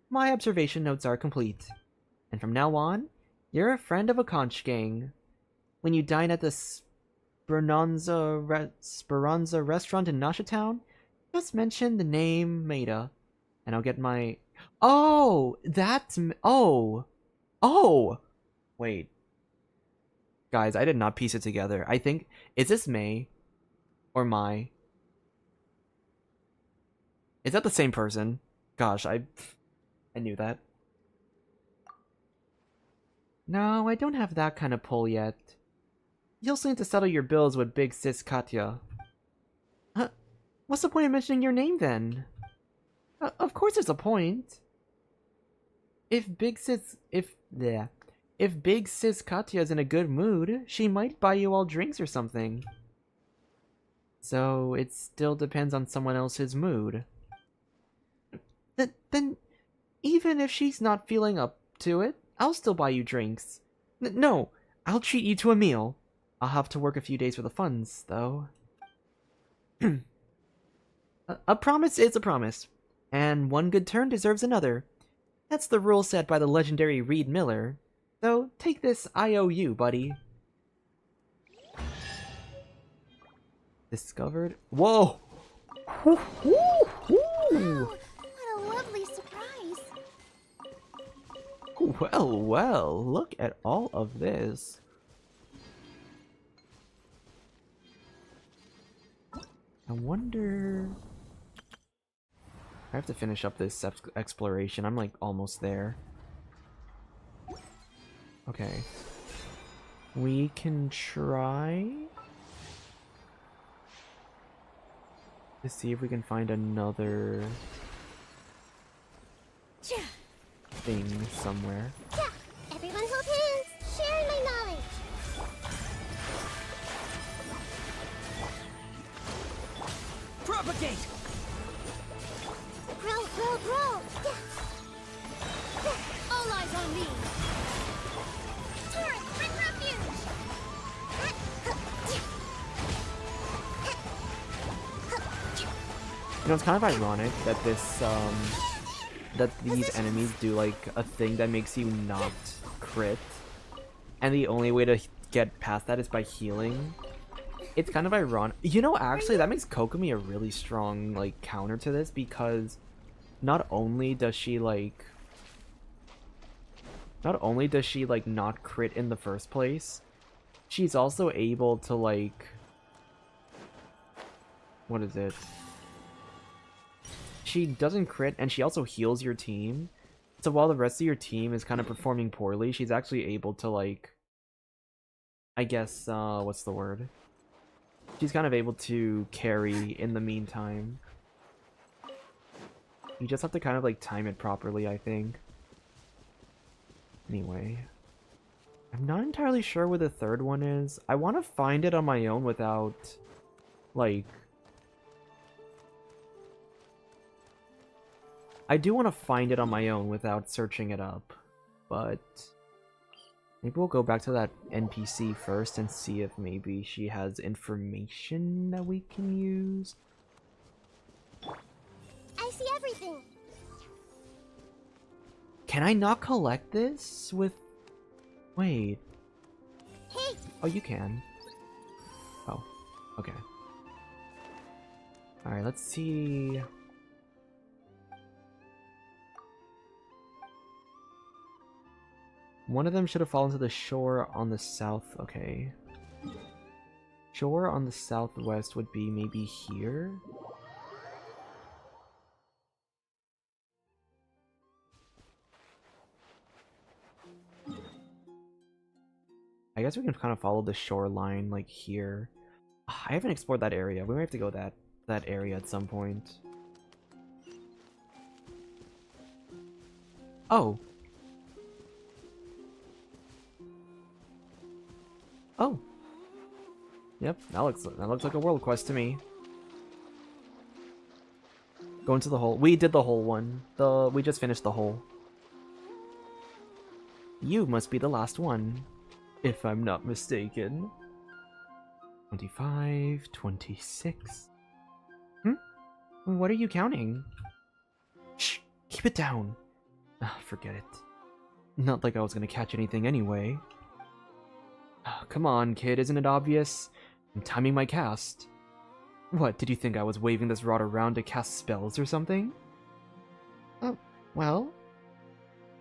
my observation notes are complete. And from now on, you're a friend of a conch gang. When you dine at the Speranza restaurant in Nasha Town, just mention the name Maida, and I'll get my... Oh! That's... Oh! Oh! Wait. Guys, I did not piece it together. I think... Is this May? Or Mai? Is that the same person? Gosh, I knew that. No, I don't have that kind of pull yet. You'll still need to settle your bills with Big Sis Katya. Huh? What's the point of mentioning your name, then? Of course there's a point. If Big Sis Katya's in a good mood, she might buy you all drinks or something. So, it still depends on someone else's mood. Then Even if she's not feeling up to it, I'll still buy you drinks. No, I'll treat you to a meal. I'll have to work a few days for the funds, though. A promise is a promise, and one good turn deserves another. That's the rule set by the legendary Reed Miller. So take this IOU, buddy. Discovered. Whoa! Wow, what a lovely surprise. Well, well, look at all of this. I wonder... I have to finish up this exploration. I'm like almost there. Okay. We can try to see if we can find another thing somewhere. Yeah, everyone hold hands, sharing my knowledge. Propagate! Grow, grow, grow. Yeah. All eyes on me! Turret, bring refuge. You know, it's kind of ironic that these enemies do like a thing that makes you not crit, and the only way to get past that is by healing. It's kind of ironic. You know, actually, that makes Kokomi a really strong like counter to this, because not only does she like not crit in the first place, she's also able to like, what is it? She doesn't crit, and she also heals your team. So while the rest of your team is kind of performing poorly, she's actually able to like, I guess, what's the word? She's kind of able to carry in the meantime. You just have to kind of like time it properly, I think. Anyway. I'm not entirely sure where the third one is. I want to find it on my own without, like... I do want to find it on my own without searching it up, but maybe we'll go back to that NPC first and see if maybe she has information that we can use. I see everything. Can I not collect this with... Wait. Hey, Oh, you can. Oh, okay. Alright, let's see... One of them should have fallen to the shore on the south. Okay. Shore on the southwest would be maybe here? I guess we can kind of follow the shoreline like here. I haven't explored that area. We might have to go that area at some point. Oh. Oh. Yep, that looks like a world quest to me. Go into the hole. We did the whole one. We just finished the hole. You must be the last one, if I'm not mistaken. 25, 26. What are you counting? Shh, keep it down. Forget it. Not like I was gonna catch anything anyway. Come on, kid, isn't it obvious? I'm timing my cast. What, did you think I was waving this rod around to cast spells or something? Oh, well...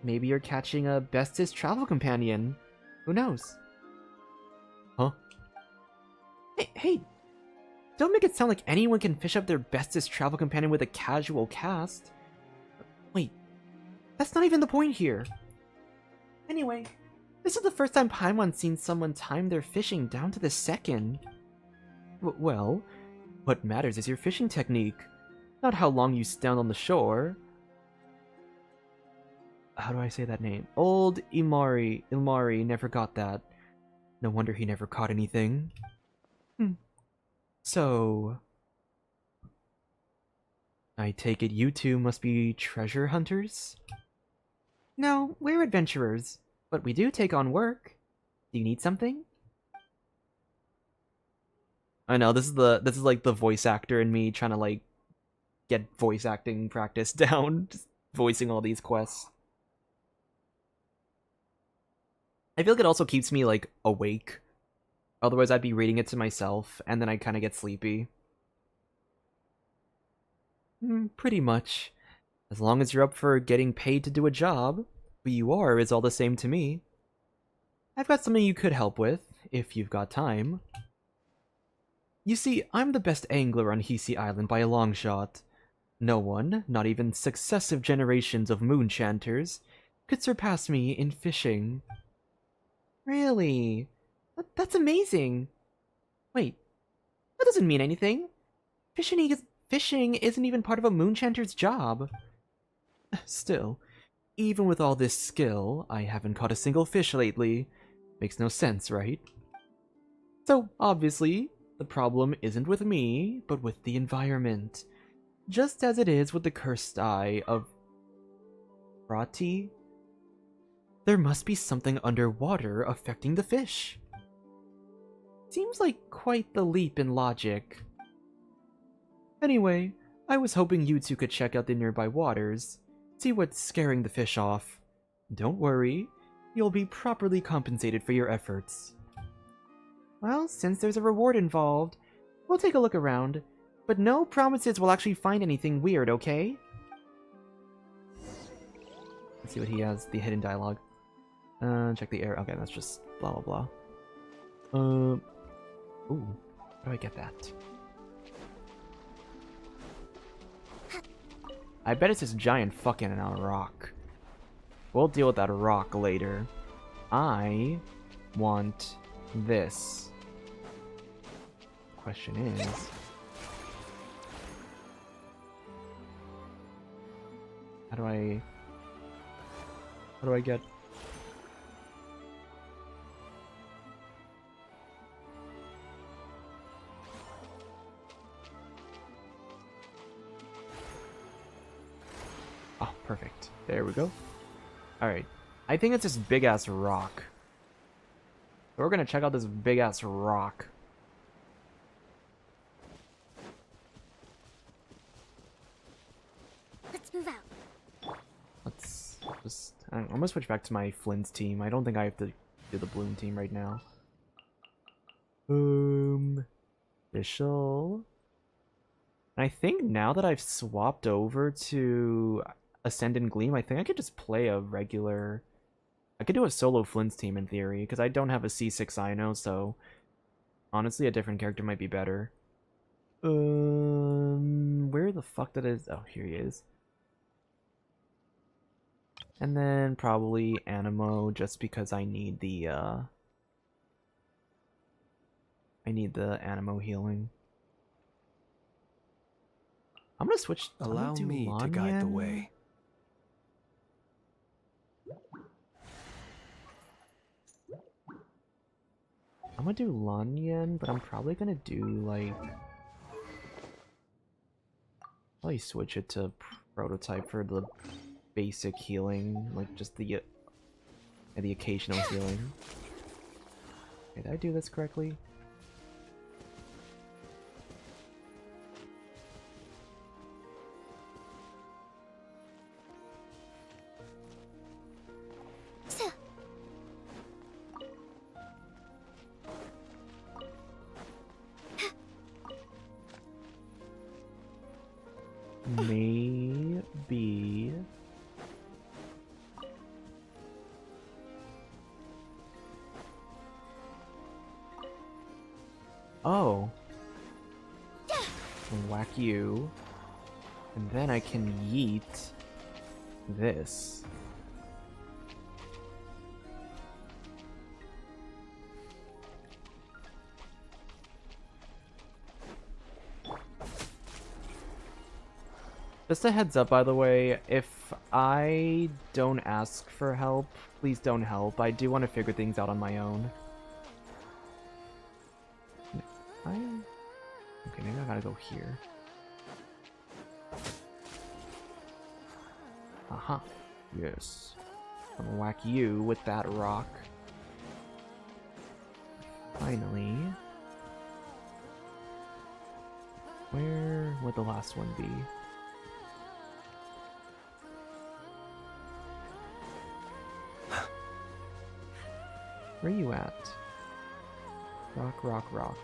Maybe you're catching a bestest travel companion. Who knows? Huh? Hey! Don't make it sound like anyone can fish up their bestest travel companion with a casual cast. Wait, that's not even the point here. Anyway... This is the first time Paimon's seen someone time their fishing down to the second. Well, what matters is your fishing technique, not how long you stand on the shore. How do I say that name? Old Ilmari never got that. No wonder he never caught anything. So... I take it you two must be treasure hunters? No, we're adventurers, but we do take on work. Do you need something? I know, this is like the voice actor in me trying to like get voice acting practice down, just voicing all these quests. I feel like it also keeps me like awake. Otherwise I'd be reading it to myself and then I'd kind of get sleepy. Pretty much. As long as you're up for getting paid to do a job, who you are is all the same to me. I've got something you could help with, if you've got time. You see, I'm the best angler on Hisi Island by a long shot. No one, not even successive generations of moonchanters, could surpass me in fishing. Really? That's amazing. Wait, that doesn't mean anything. Fishing isn't even part of a moonchanter's job. Still, even with all this skill, I haven't caught a single fish lately. Makes no sense, right? So, obviously, the problem isn't with me, but with the environment. Just as it is with the cursed eye of Rati. There must be something underwater affecting the fish. Seems like quite the leap in logic. Anyway, I was hoping you two could check out the nearby waters, see what's scaring the fish off. Don't worry, you'll be properly compensated for your efforts. Well, since there's a reward involved, we'll take a look around, but no promises we'll actually find anything weird, okay? Let's see what he has, the hidden dialogue. Check the air. Okay, that's just blah blah blah. Ooh, how do I get that? I bet it's this giant fucking rock. We'll deal with that rock later. I want this. Question is... How do I get... Oh, perfect. There we go. Alright. I think it's this big-ass rock. So we're gonna check out this big-ass rock. Let's move out. Let's just... I'm gonna switch back to my Flynn's team. I don't think I have to do the Bloom team right now. Official. And I think now that I've swapped over to Ascendant Gleam, I think I could just play a regular... I could do a solo Flynn's team in theory, because I don't have a C6 Ino, so... Honestly, a different character might be better. Where the fuck that is? Oh, here he is. And then probably Animo, just because I need the Animo healing. I'm gonna switch. Allow me to guide the way. I'm gonna do Lanyan, but I'm probably gonna do like... Probably switch it to Prototype for the basic healing, like just the occasional healing. Okay, did I do this correctly? Maybe... Oh. Whack you. And then I can yeet this. Just a heads up, by the way, if I don't ask for help, please don't help. I do want to figure things out on my own. Okay, maybe I gotta go here. Aha. Yes. I'm gonna whack you with that rock. Finally. Where would the last one be? Where are you at? Rock, rock, rock.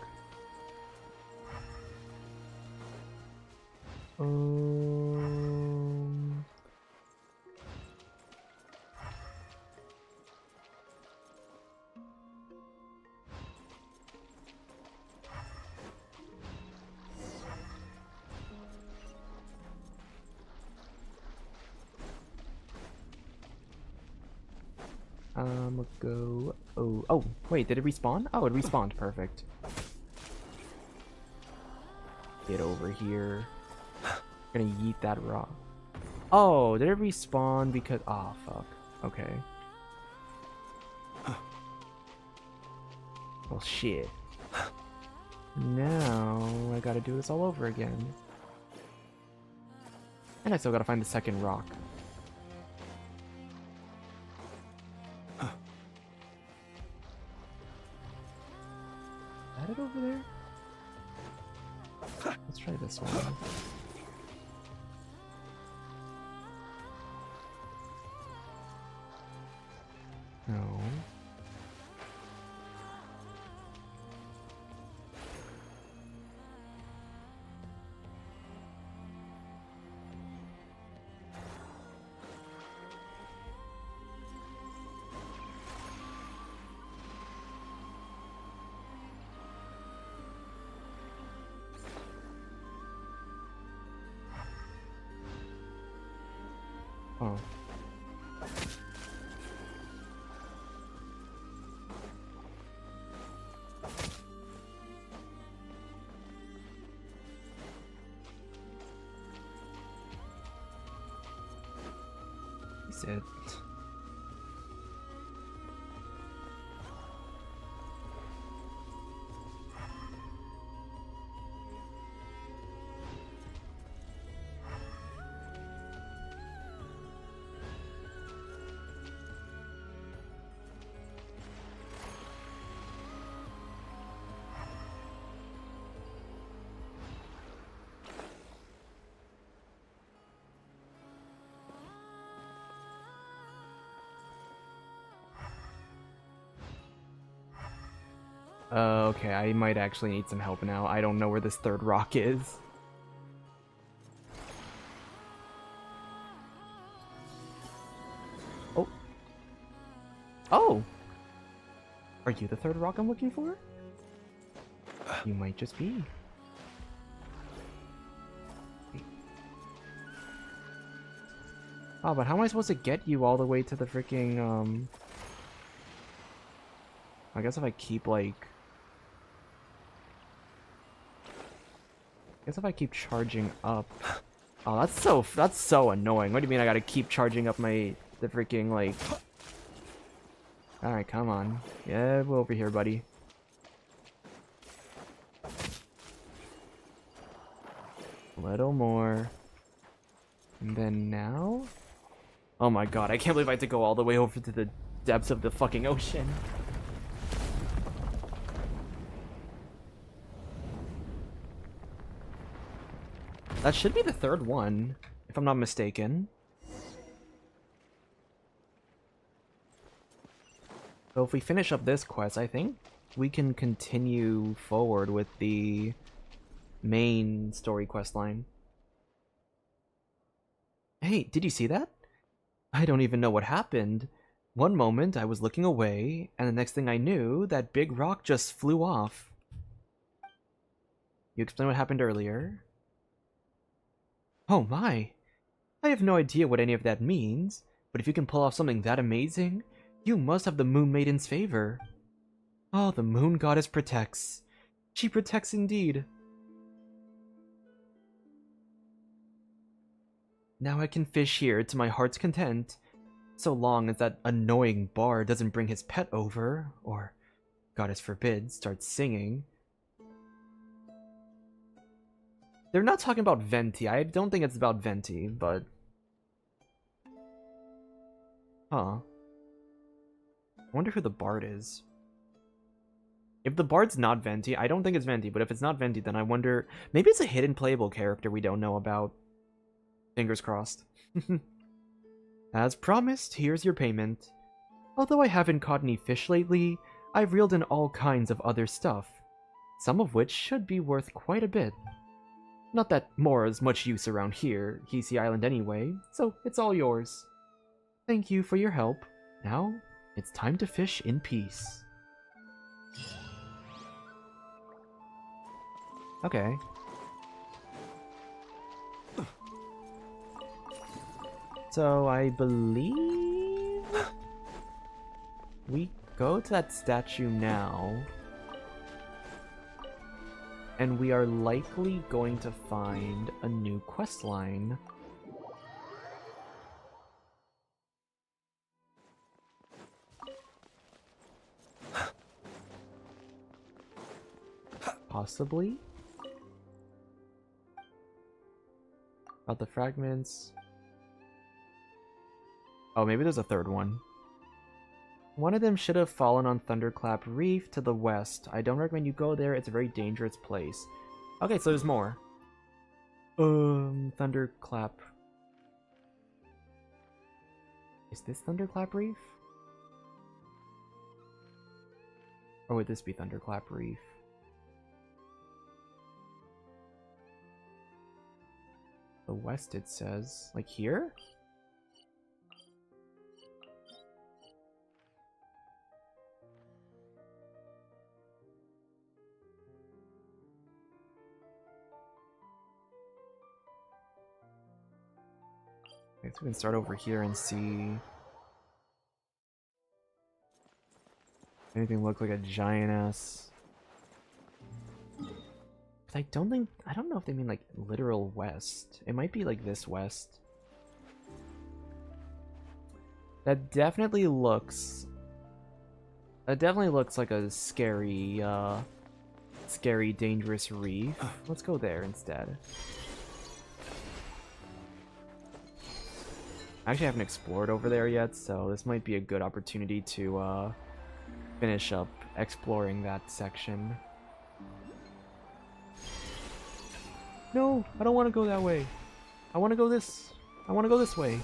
I'm gonna go. Oh, wait, did it respawn? Oh, it respawned. Perfect. Get over here. Gonna yeet that rock. Oh, did it respawn because. Oh, fuck. Okay. Well, shit. Now I gotta do this all over again. And I still gotta find the second rock. Is that it over there? Let's try this one. No. Oh. He said. Okay, I might actually need some help now. I don't know where this third rock is. Oh. Oh! Are you the third rock I'm looking for? You might just be. Oh, but how am I supposed to get you all the way to the freaking, I guess if I keep, like... I guess if I keep charging up... Oh, that's so annoying. What do you mean I gotta keep charging up the freaking, like... Alright, come on. Yeah, we're over here, buddy. A little more. And then now? Oh my god, I can't believe I had to go all the way over to the depths of the fucking ocean. That should be the third one, if I'm not mistaken. So if we finish up this quest, I think we can continue forward with the main story quest line. Hey, did you see that? I don't even know what happened. One moment I was looking away, and the next thing I knew, that big rock just flew off. You explain what happened earlier? Oh my! I have no idea what any of that means, but if you can pull off something that amazing, you must have the Moon Maiden's favor. Oh, the Moon Goddess protects. She protects indeed. Now I can fish here to my heart's content, so long as that annoying bard doesn't bring his pet over, or, goddess forbid, start singing. They're not talking about Venti. I don't think it's about Venti, but... Huh. I wonder who the bard is. If the bard's not Venti, I don't think it's Venti, but if it's not Venti, then I wonder... Maybe it's a hidden playable character we don't know about. Fingers crossed. As promised, here's your payment. Although I haven't caught any fish lately, I've reeled in all kinds of other stuff. Some of which should be worth quite a bit. Not that more is much use around here, Kisi Island anyway, so it's all yours. Thank you for your help. Now, it's time to fish in peace. Okay. So, I believe... we go to that statue now. And we are likely going to find a new quest line. Possibly? About the fragments. Oh, maybe there's a third one. One of them should have fallen on Thunderclap Reef to the west. I don't recommend you go there. It's a very dangerous place. Okay, so there's more. Thunderclap. Is this Thunderclap Reef? Or would this be Thunderclap Reef? The west, it says. Like here? Okay, so we can start over here and see... anything look like a giant-ass... But I don't know if they mean like literal west. It might be like this west. That definitely looks like a scary, dangerous reef. Let's go there instead. I actually haven't explored over there yet, so this might be a good opportunity to finish up exploring that section. No, I don't want to go that way. I want to go this. I want to go this way.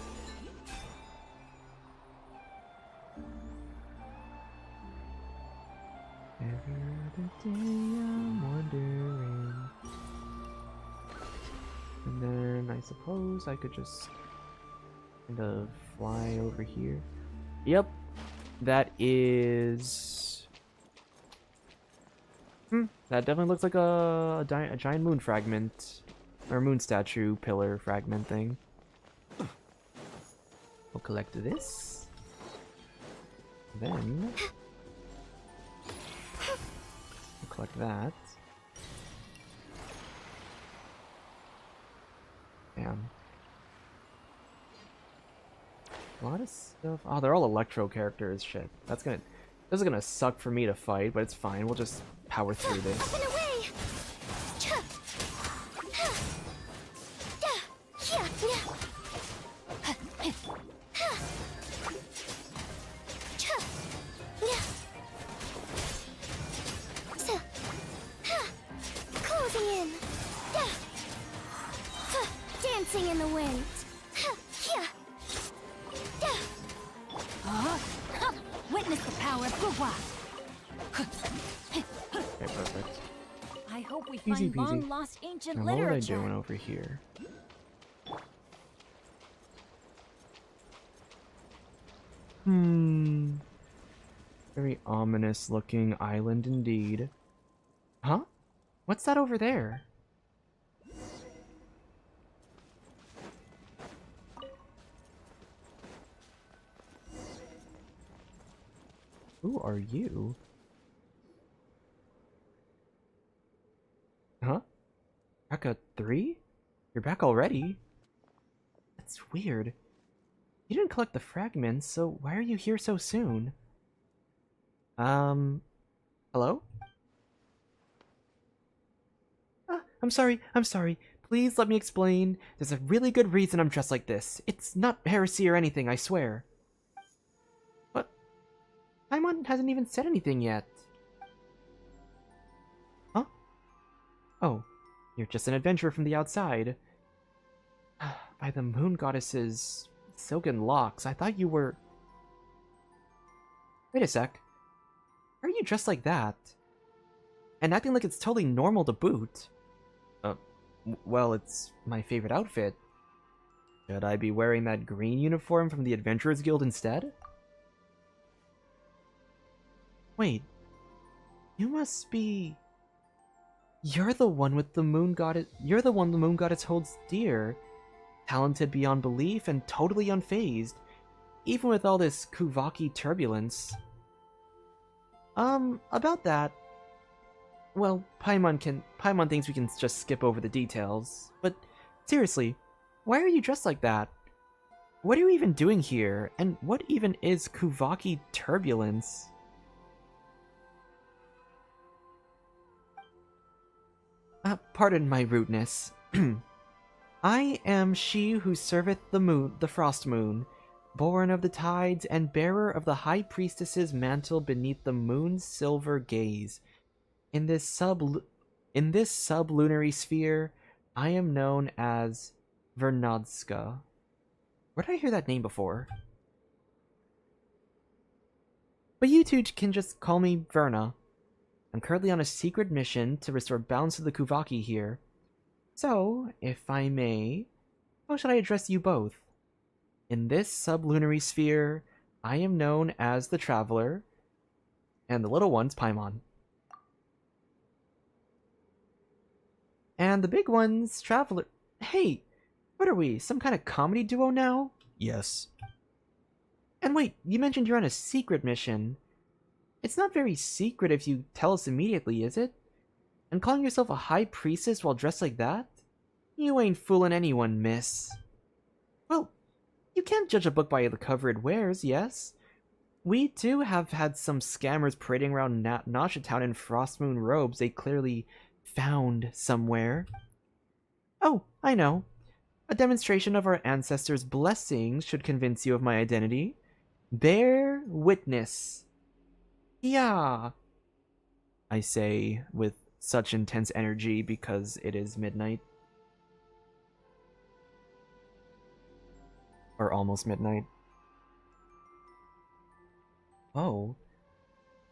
Every day I'm wondering. And then I suppose I could just kind of fly over here. Yep, that is... that definitely looks like a giant moon fragment. Or moon statue pillar fragment thing. We'll collect this. Then... we'll collect that. Damn. A lot of stuff. Oh, they're all electro characters. Shit. This is gonna suck for me to fight, but it's fine. We'll just power through this. Up and away! Closing in. Dancing in the wind. Witness the power of Gugwa. Okay, perfect. I hope we Easy find peasy. long-lost ancient Now, what was I literature. doing over here? Very ominous looking island indeed. Huh? What's that over there? Who are you? Huh? Varka 3? You're back already? That's weird. You didn't collect the fragments, so why are you here so soon? Hello? I'm sorry. Please let me explain. There's a really good reason I'm dressed like this. It's not heresy or anything, I swear. What? Paimon hasn't even said anything yet. Huh? Oh, you're just an adventurer from the outside. By the moon goddess's silken locks, I thought you were... Wait a sec. Why are you dressed like that? And acting like it's totally normal to boot. Well, it's my favorite outfit. Should I be wearing that green uniform from the Adventurers Guild instead? Wait. You must be... You're the one with the moon goddess... You're the one the moon goddess holds dear. Talented beyond belief and totally unfazed. Even with all this Kuvaki turbulence. About that... Well, Paimon thinks we can just skip over the details. But, seriously, why are you dressed like that? What are you even doing here? And what even is Kuvaki turbulence? Pardon my rudeness. I am she who serveth the moon, the frost moon, born of the tides and bearer of the high priestess's mantle beneath the moon's silver gaze. In this sublunary sphere, I am known as Vernadska. Where did I hear that name before? But you two can just call me Verna. I'm currently on a secret mission to restore balance to the Kuvaki here. So, if I may, how should I address you both? In this sublunary sphere, I am known as the Traveler, and the little one's Paimon. And the big one's Traveler. Hey, what are we, some kind of comedy duo now? Yes. And wait, you mentioned you're on a secret mission. It's not very secret if you tell us immediately, is it? And calling yourself a high priestess while dressed like that? You ain't fooling anyone, miss. Well, you can't judge a book by the cover it wears, yes? We too have had some scammers parading around Nasha Town in Frost Moon robes they clearly found somewhere. Oh, I know. A demonstration of our ancestors' blessings should convince you of my identity. Bear witness. Yeah, I say with such intense energy because it is midnight. Or almost midnight. Oh,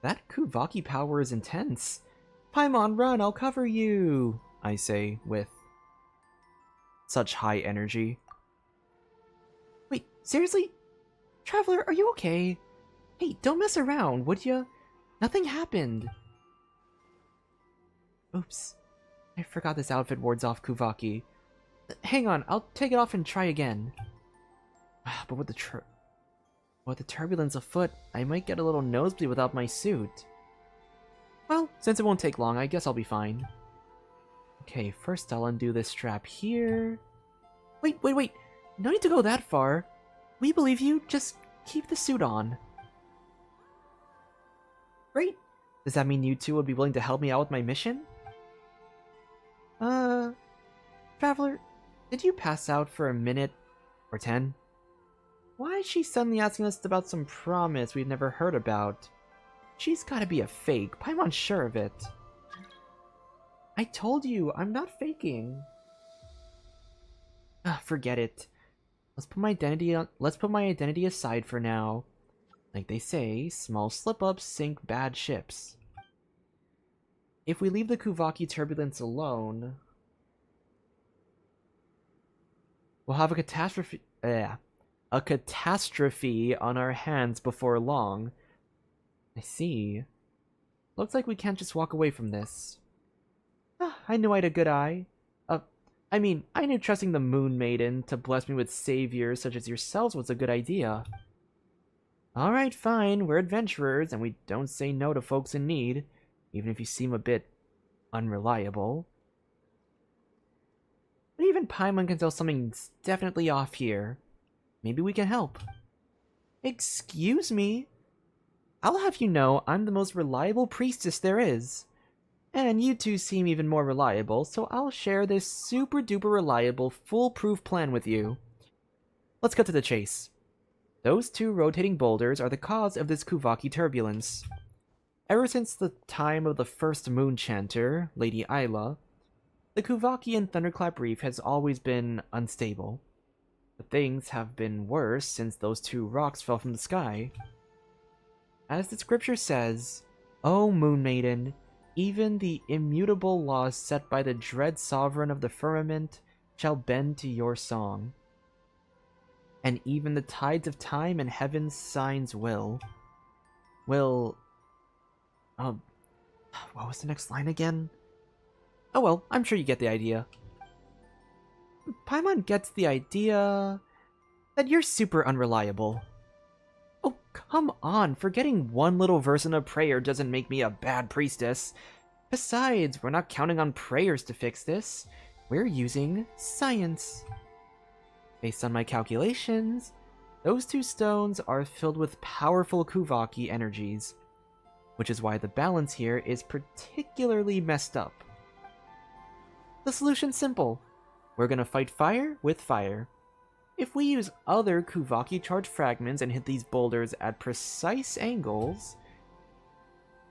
that Kuvaki power is intense. Paimon, run, I'll cover you, I say with such high energy. Wait, seriously? Traveler, are you okay? Hey, don't mess around, would ya? Nothing happened. Oops. I forgot this outfit wards off Kuvaki. Hang on, I'll take it off and try again. But with the turbulence afoot, I might get a little nosebleed without my suit. Well, since it won't take long, I guess I'll be fine. Okay, first I'll undo this strap here. Wait. No need to go that far. We believe you, just keep the suit on. Great. Does that mean you two would be willing to help me out with my mission? Traveler, did you pass out for a minute or 10? Why is she suddenly asking us about some promise we've never heard about? She's gotta be a fake. Paimon's sure of it. I told you, I'm not faking. Forget it. Let's put my identity aside for now. Like they say, small slip-ups sink bad ships. If we leave the Kuvaki turbulence alone, we'll have a catastrophe on our hands before long. I see. Looks like we can't just walk away from this. I knew I had a good eye. I knew trusting the Moon Maiden to bless me with saviors such as yourselves was a good idea. Alright, fine, we're adventurers, and we don't say no to folks in need, even if you seem a bit unreliable. But even Paimon can tell something's definitely off here. Maybe we can help. Excuse me? I'll have you know I'm the most reliable priestess there is. And you two seem even more reliable, so I'll share this super duper reliable, foolproof plan with you. Let's cut to the chase. Those two rotating boulders are the cause of this Kuvaki turbulence. Ever since the time of the first moon chanter, Lady Isla, the Kuvaki in Thunderclap Reef has always been unstable. But things have been worse since those two rocks fell from the sky. As the scripture says, "O Moon Maiden, even the immutable laws set by the dread sovereign of the firmament shall bend to your song. And even the tides of time and heaven's signs will... what was the next line again? Oh well, I'm sure you get the idea. Paimon gets the idea that you're super unreliable. Oh, come on, forgetting one little verse in a prayer doesn't make me a bad priestess. Besides, we're not counting on prayers to fix this. We're using science. Based on my calculations, those two stones are filled with powerful Kuvaki energies, which is why the balance here is particularly messed up. The solution's simple. We're gonna fight fire with fire. If we use other Kuvaki charged fragments and hit these boulders at precise angles,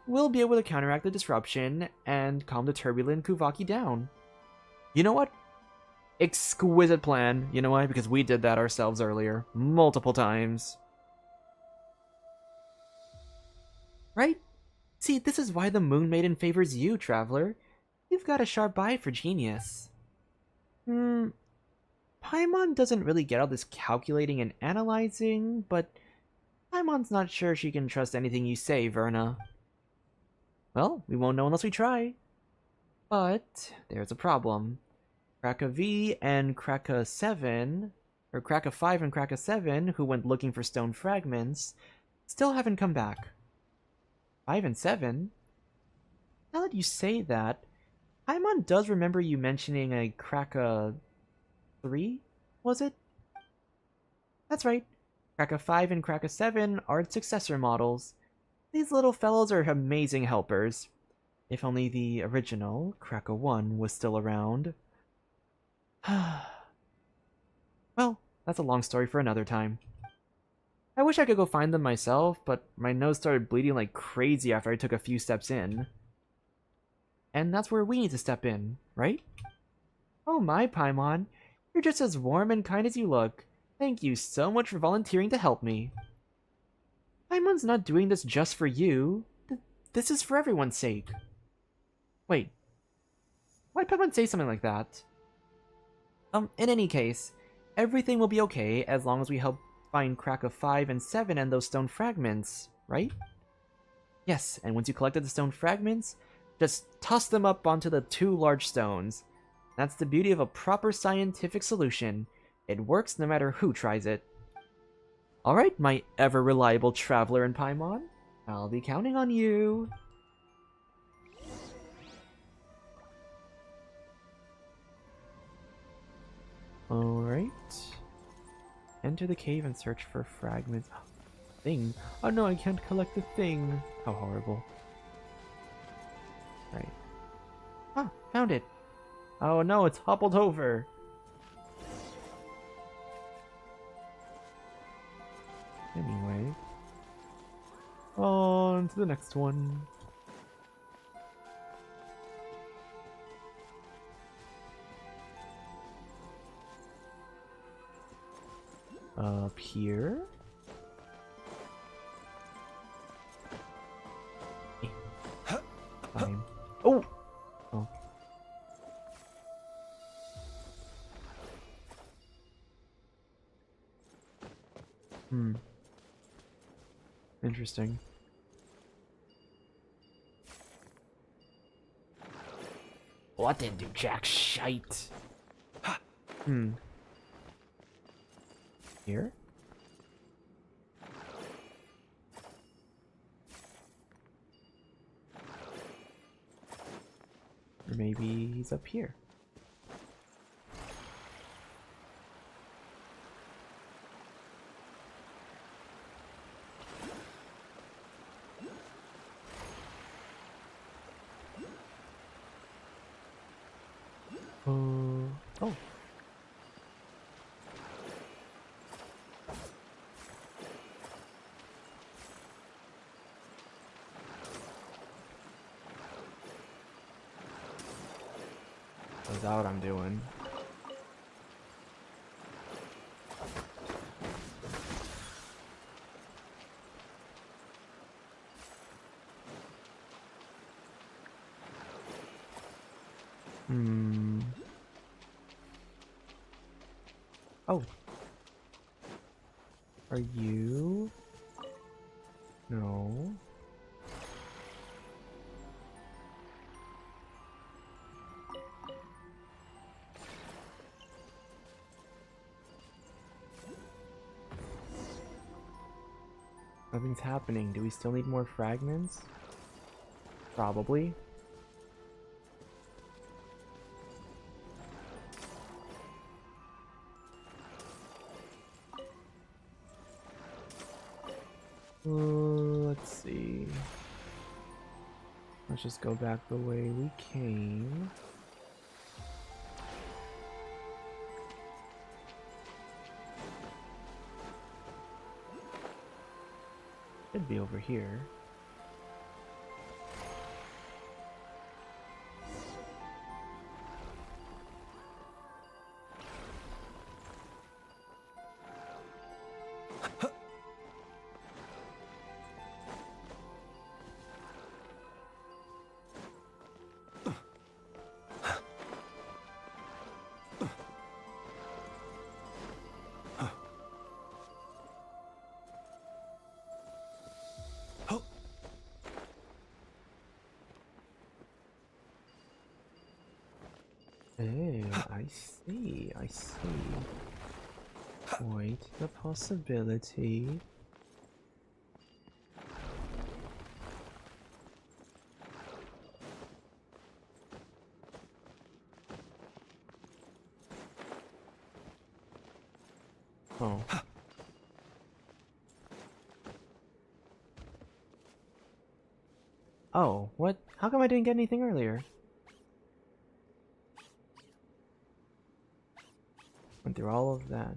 we'll be able to counteract the disruption and calm the turbulent Kuvaki down. You know what? Exquisite plan. You know why? Because we did that ourselves earlier. Multiple times. Right? See, this is why the Moon Maiden favors you, Traveler. You've got a sharp eye for genius. Paimon doesn't really get all this calculating and analyzing, but Paimon's not sure she can trust anything you say, Verna. Well, we won't know unless we try. But there's a problem. Kraka V and Kraka 7, or Kraka 5 and Kraka 7, who went looking for stone fragments, still haven't come back. 5 and 7? Now that you say that, Paimon does remember you mentioning a Kraka 3, was it? That's right. Kraka 5 and Kraka 7 are its successor models. These little fellows are amazing helpers. If only the original, Kraka 1, was still around. Well, that's a long story for another time. I wish I could go find them myself, but my nose started bleeding like crazy after I took a few steps in. And that's where we need to step in, right? Oh my, Paimon. You're just as warm and kind as you look. Thank you so much for volunteering to help me. Paimon's not doing this just for you. This is for everyone's sake. Wait. Why'd Paimon say something like that? In any case, everything will be okay as long as we help find Kraka 5 and 7 and those stone fragments, right? Yes, and once you collected the stone fragments, just toss them up onto the two large stones. That's the beauty of a proper scientific solution. It works no matter who tries it. Alright, my ever-reliable traveler in Paimon. I'll be counting on you. Alright. Enter the cave and search for fragments. Thing. Oh no, I can't collect the thing. How horrible. Right. Ah, found it. Oh no, it's hobbled over. Anyway. On to the next one. Up here. Fine. Oh! Oh. Interesting. Well, that didn't do jack shite. Here? Or maybe he's up here. Oh. that what I'm doing? Oh. Are you? No. Nothing's happening. Do we still need more fragments? Probably. Let's see. Let's just go back the way we came. Should be over here. Oh, I see, I see. Quite the possibility. Oh. Oh, what? How come I didn't get anything earlier? Went through all of that.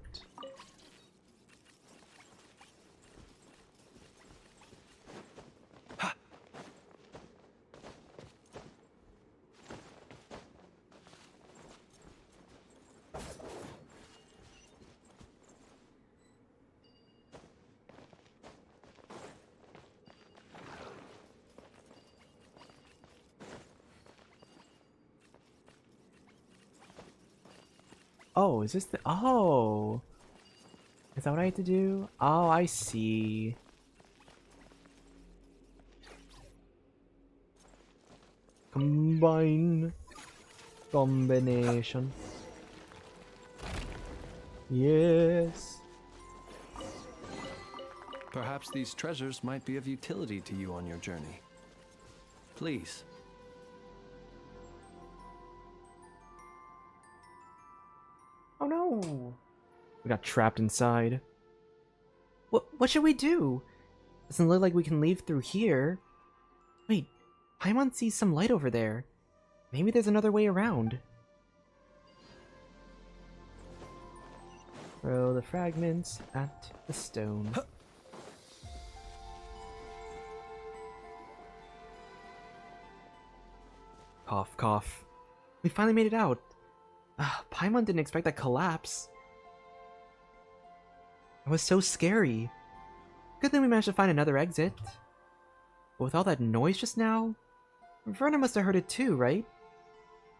Oh, is this the— oh! Is that what I have to do? Oh, I see. Combine. Combination. Yes. Perhaps these treasures might be of utility to you on your journey. Please. Oh no! We got trapped inside. What should we do? Doesn't look like we can leave through here. Wait, Paimon sees some light over there. Maybe there's another way around. Throw the fragments at the stone. Cough, cough. We finally made it out. Paimon didn't expect that collapse. It was so scary. Good thing we managed to find another exit. But with all that noise just now, Verna must have heard it too, right?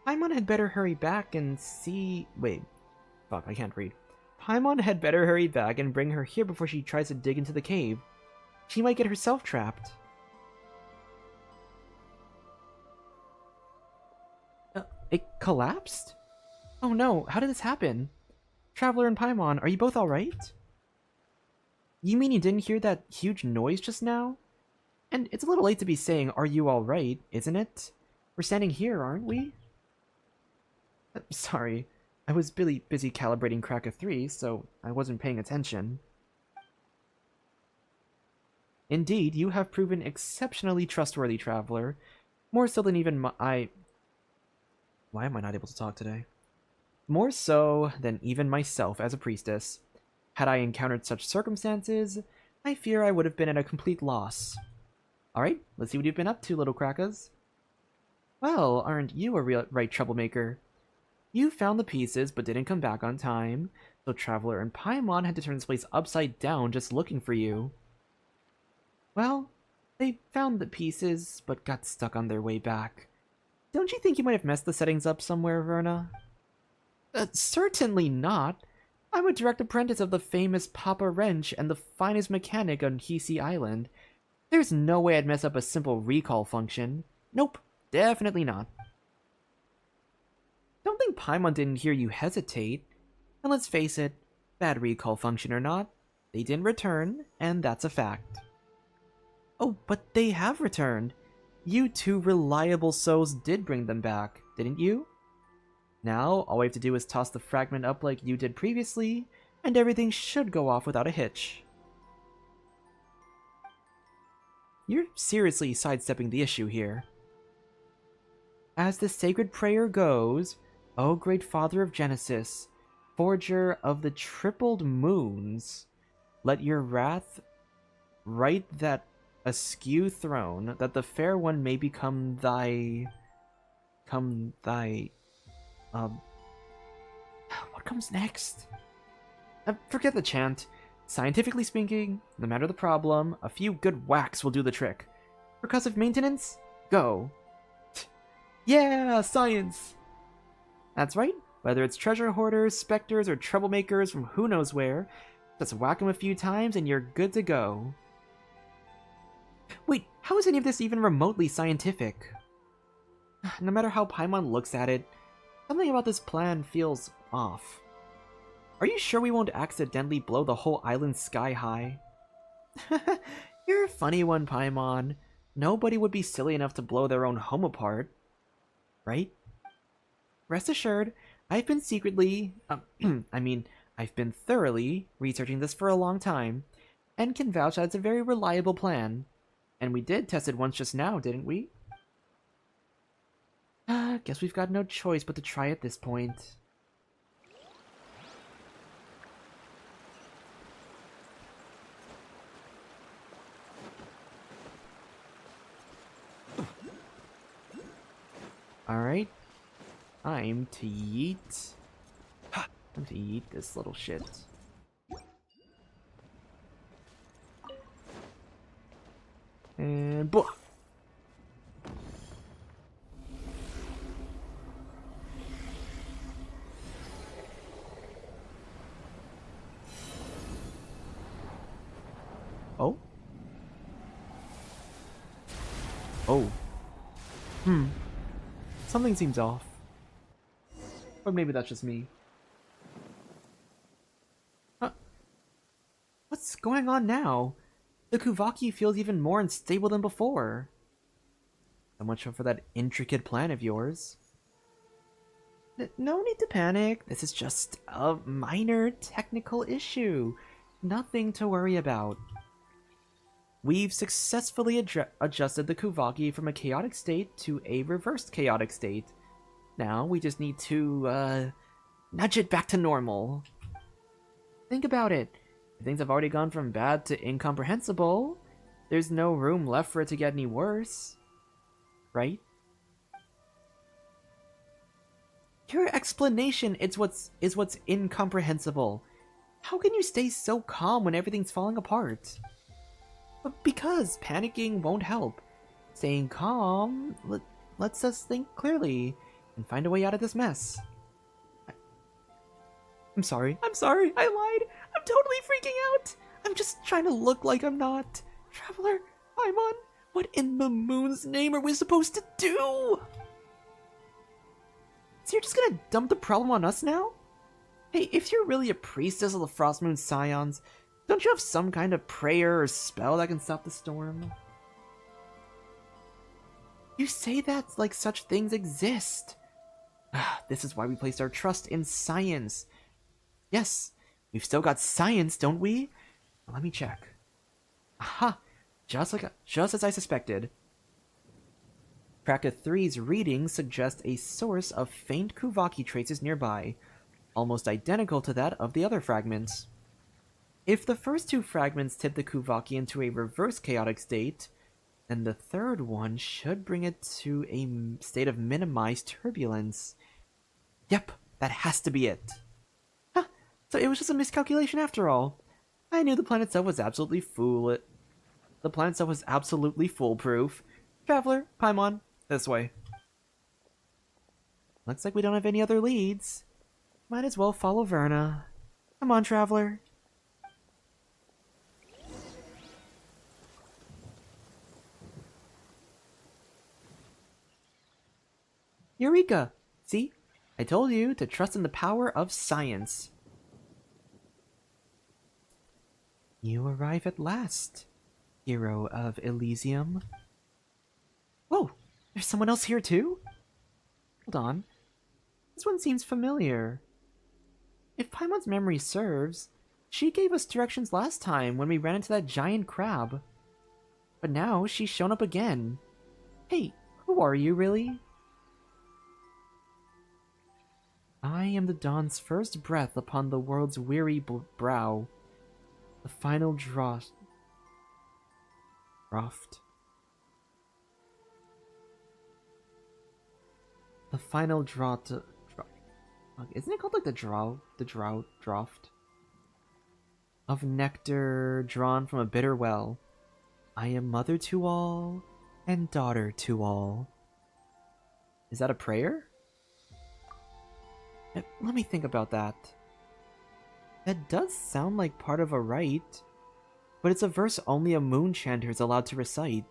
Paimon had better hurry back and see— wait. Fuck, I can't read. Paimon had better hurry back and bring her here before she tries to dig into the cave. She might get herself trapped. It collapsed? Oh no, how did this happen? Traveler and Paimon, are you both alright? You mean you didn't hear that huge noise just now? And it's a little late to be saying, are you alright, isn't it? We're standing here, aren't we? Sorry, I was busy calibrating Kraka 3, so I wasn't paying attention. Indeed, you have proven exceptionally trustworthy, Traveler. More so than even Why am I not able to talk today? More so than even myself as a priestess. Had I encountered such circumstances, I fear I would have been at a complete loss. Alright, let's see what you've been up to, little Krakas. Well, aren't you a right troublemaker? You found the pieces, but didn't come back on time, so Traveler and Paimon had to turn this place upside down just looking for you. Well, they found the pieces, but got stuck on their way back. Don't you think you might have messed the settings up somewhere, Verna? Certainly not. I'm a direct apprentice of the famous Papa Wrench and the finest mechanic on Hisi Island. There's no way I'd mess up a simple recall function. Nope, definitely not. Don't think Paimon didn't hear you hesitate. And let's face it, bad recall function or not, they didn't return, and that's a fact. Oh, but they have returned. You two reliable souls did bring them back, didn't you? Now, all we have to do is toss the fragment up like you did previously, and everything should go off without a hitch. You're seriously sidestepping the issue here. As the sacred prayer goes, O great father of Genesis, forger of the tripled moons, let your wrath right that askew throne, that the fair one may become thy... What comes next? Forget the chant. Scientifically speaking, no matter the problem, a few good whacks will do the trick. Percussive maintenance? Go. Yeah, science! That's right. Whether it's treasure hoarders, specters, or troublemakers from who knows where, just whack them a few times and you're good to go. Wait, how is any of this even remotely scientific? No matter how Paimon looks at it, something about this plan feels off. Are you sure we won't accidentally blow the whole island sky high? You're a funny one, Paimon. Nobody would be silly enough to blow their own home apart. Right? Rest assured, I've been I've been thoroughly researching this for a long time, and can vouch that it's a very reliable plan. And we did test it once just now, didn't we? Guess we've got no choice but to try at this point. Alright. Time to yeet. Time to yeet this little shit. And boom! Oh? Oh. Something seems off. Or maybe that's just me. Huh? What's going on now? The Kuvaki feels even more unstable than before. So much for that intricate plan of yours. No need to panic. This is just a minor technical issue. Nothing to worry about. We've successfully adjusted the Kuvaki from a chaotic state to a reversed chaotic state. Now we just need to, nudge it back to normal. Think about it. If things have already gone from bad to incomprehensible, there's no room left for it to get any worse. Right? Your explanation is what's incomprehensible. How can you stay so calm when everything's falling apart? Because panicking won't help. Staying calm lets us think clearly and find a way out of this mess. I'm sorry, I lied. I'm totally freaking out. I'm just trying to look like I'm not. Traveler, Paimon, what in the moon's name are we supposed to do? So you're just gonna dump the problem on us now? Hey, if you're really a priestess of the Frostmoon Scions, don't you have some kind of prayer or spell that can stop the storm? You say that like such things exist. This is why we placed our trust in science. Yes, we've still got science, don't we? Let me check. Aha! Just as I suspected. Kraka 3's readings suggest a source of faint Kuvaki traces nearby, almost identical to that of the other fragments. If the first two fragments tip the Kuvaki into a reverse chaotic state, then the third one should bring it to a state of minimized turbulence. Yep, That has to be it. Huh, so it was just a miscalculation after all. I knew the planet itself was absolutely foolproof. Traveler, Paimon, this way. Looks like we don't have any other leads. Might as well follow Verna. Come on, Traveler. Eureka! See? I told you to trust in the power of science. You arrive at last, hero of Elysium. Whoa! There's someone else here too? Hold on. This one seems familiar. If Paimon's memory serves, she gave us directions last time when we ran into that giant crab. But now she's shown up again. Hey, who are you really? I am the dawn's first breath upon the world's weary brow. The final draught. The final draught. Isn't it called like the draught of nectar drawn from a bitter well? I am mother to all and daughter to all. Is that a prayer? Let me think about that. That does sound like part of a rite, but it's a verse only a moon chanter is allowed to recite.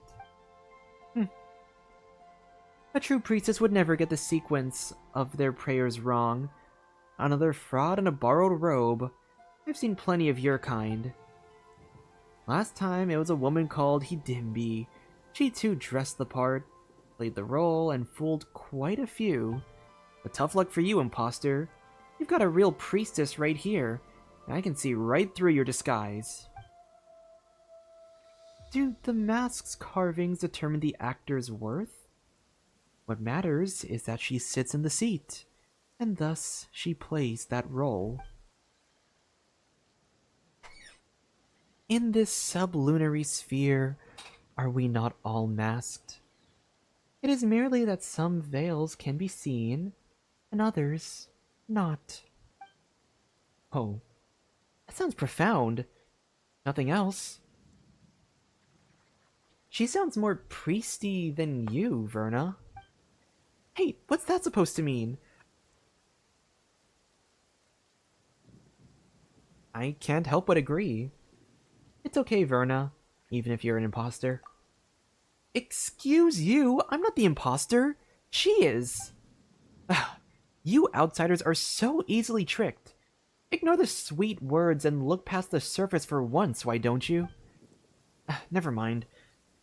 A true priestess would never get the sequence of their prayers wrong. Another fraud in a borrowed robe. I've seen plenty of your kind. Last time it was a woman called Hidimbi. She too dressed the part, played the role, and fooled quite a few. But tough luck for you, imposter. You've got a real priestess right here, and I can see right through your disguise. Do the mask's carvings determine the actor's worth? What matters is that she sits in the seat, and thus she plays that role. In this sublunary sphere, are we not all masked? It is merely that some veils can be seen, and others not. Oh, that sounds profound. Nothing else. She sounds more priesty than you, Verna. Hey, what's that supposed to mean? I can't help but agree. It's okay, Verna, even if you're an imposter. Excuse you, I'm not the imposter. She is. You outsiders are so easily tricked. Ignore the sweet words and look past the surface for once, why don't you? Never mind.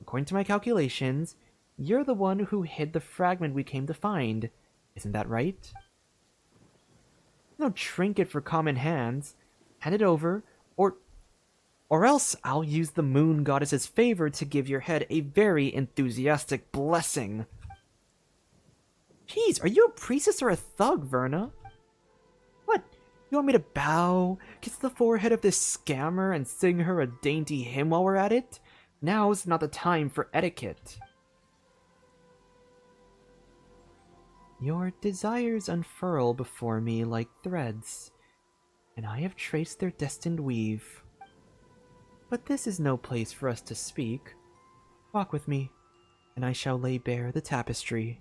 According to my calculations, you're the one who hid the fragment we came to find. Isn't that right? No trinket for common hands. Hand it over, or else I'll use the moon goddess's favor to give your head a very enthusiastic blessing. Jeez, are you a priestess or a thug, Verna? What? You want me to bow, kiss the forehead of this scammer, and sing her a dainty hymn while we're at it? Now's not the time for etiquette. Your desires unfurl before me like threads, and I have traced their destined weave. But this is no place for us to speak. Walk with me, and I shall lay bare the tapestry.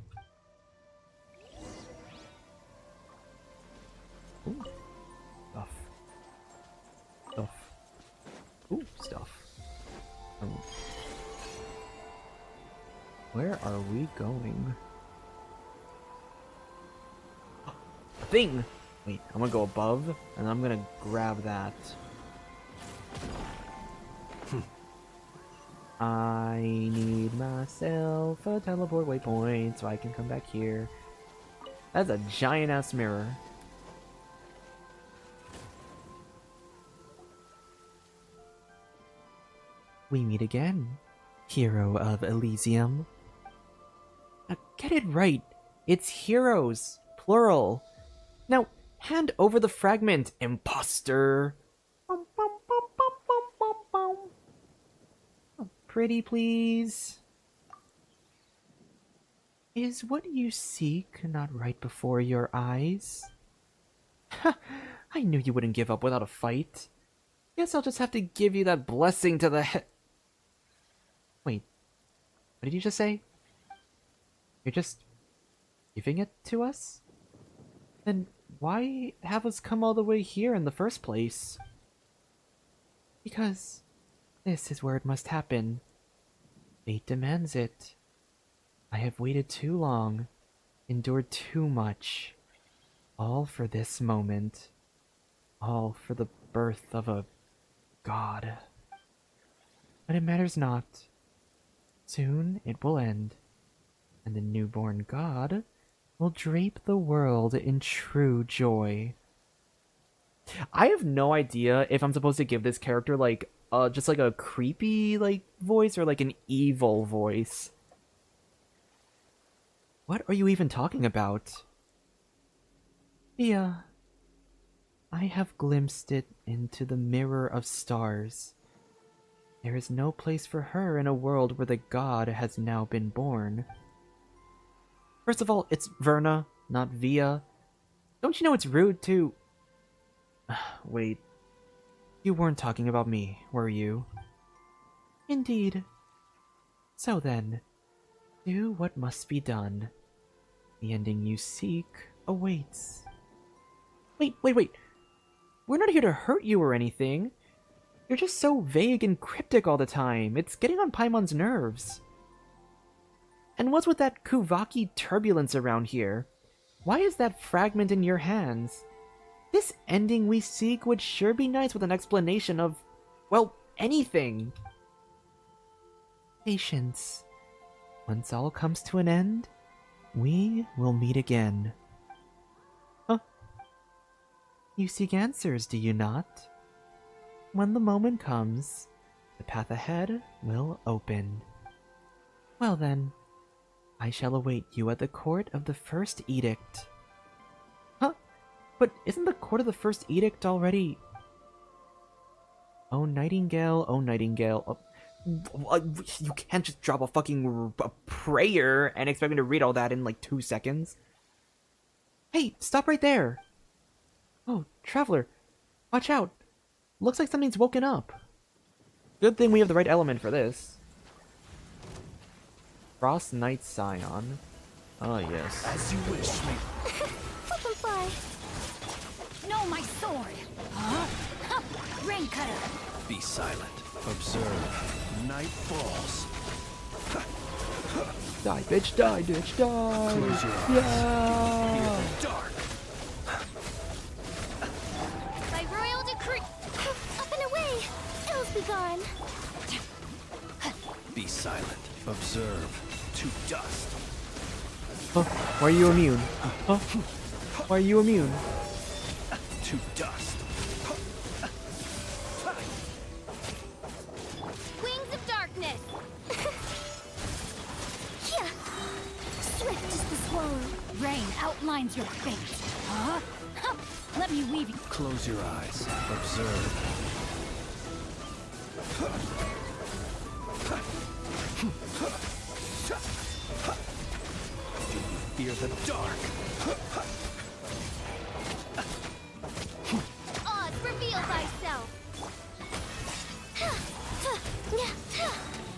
Ooh. Stuff. Ooh, stuff. Oh. Where are we going? A thing! Wait, I'm gonna go above, and I'm gonna grab that. I need myself a teleport waypoint so I can come back here. That's a giant-ass mirror. We meet again, hero of Elysium. Now get it right. It's heroes, plural. Now hand over the fragment, imposter. Bum, bum, bum, bum, bum, bum, bum. Oh, pretty, please. Is what you seek not right before your eyes? I knew you wouldn't give up without a fight. Guess I'll just have to give you that blessing to the head. Wait, what did you just say? You're just giving it to us? Then why have us come all the way here in the first place? Because this is where it must happen. Fate demands it. I have waited too long, endured too much, all for this moment, all for the birth of a god. But it matters not. Soon it will end, and the newborn god will drape the world in true joy. I have no idea if I'm supposed to give this character like just like a creepy like voice or like an evil voice. What are you even talking about? Yeah, I have glimpsed it into the mirror of stars. There is no place for her in a world where the god has now been born. First of all, it's Verna, not Via. Don't you know it's rude to... Wait. You weren't talking about me, were you? Indeed. So then, do what must be done. The ending you seek awaits. Wait. We're not here to hurt you or anything. You're just so vague and cryptic all the time. It's getting on Paimon's nerves. And what's with that Kuvaki turbulence around here? Why is that fragment in your hands? This ending we seek would sure be nice with an explanation of, well, anything. Patience. Once all comes to an end, we will meet again. Huh? You seek answers, do you not? When the moment comes, the path ahead will open. Well then, I shall await you at the court of the First Edict. Huh? But isn't the court of the First Edict already... Oh, Nightingale, oh, Nightingale... Oh, you can't just drop a fucking prayer and expect me to read all that in like 2 seconds. Hey, stop right there! Oh, Traveler, watch out! Looks like something's woken up. Good thing we have the right element for this. Frost Knight Scion. Oh, yes. As you wish, sweet. Let them fly. No, my sword! Huh? Huh. Rain cutter! Be silent. Observe. Night falls. Die, bitch, die, bitch, die! Close your eyes. Yeah! Fear the dark. By royal decree. Up and away. Ills be gone. Be silent. Observe. To dust. Huh? Why are you immune? Huh? Why are you immune? To dust. Wings of darkness. Yeah. Swift is the swallow. Rain outlines your fate. Huh? Huh. Let me weave you. Close your eyes. Observe. Do you fear the dark? Oz, reveal thyself.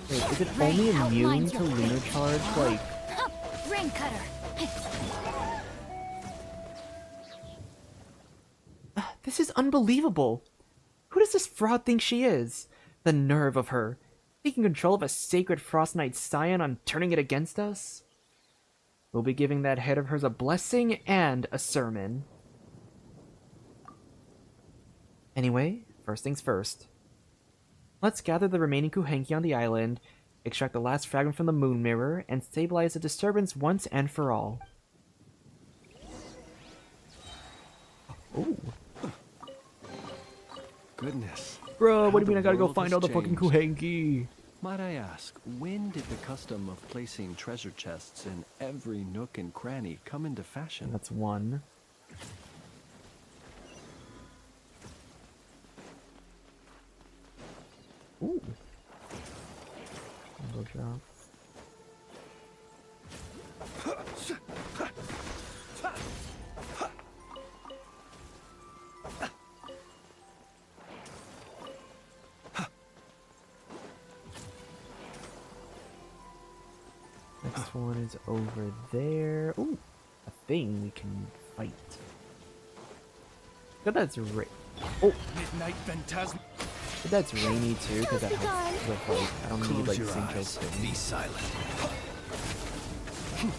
Wait, is it Rain only immune outlines to your Lunar fate. Charge? Like, Huh. Rain cutter! this is unbelievable! Who does this fraud think she is? The nerve of her! Taking control of a sacred Frost Knight Scion on turning it against us? We'll be giving that head of hers a blessing and a sermon. Anyway, first things first. Let's gather the remaining Kuhenki on the island, extract the last fragment from the moon mirror, and stabilize the disturbance once and for all. Ooh. Goodness. Bro, How what do you mean the I gotta go world find has all the fucking changed. Kuhenki? Might I ask, when did the custom of placing treasure chests in every nook and cranny come into fashion? That's one. Ooh. Combo drop. one is over there. Ooh, a thing we can fight. But that's oh, Midnight Phantasm. but that's rainy too, because that helps with like I don't need like Close your Synchro eyes. spin. Be silent.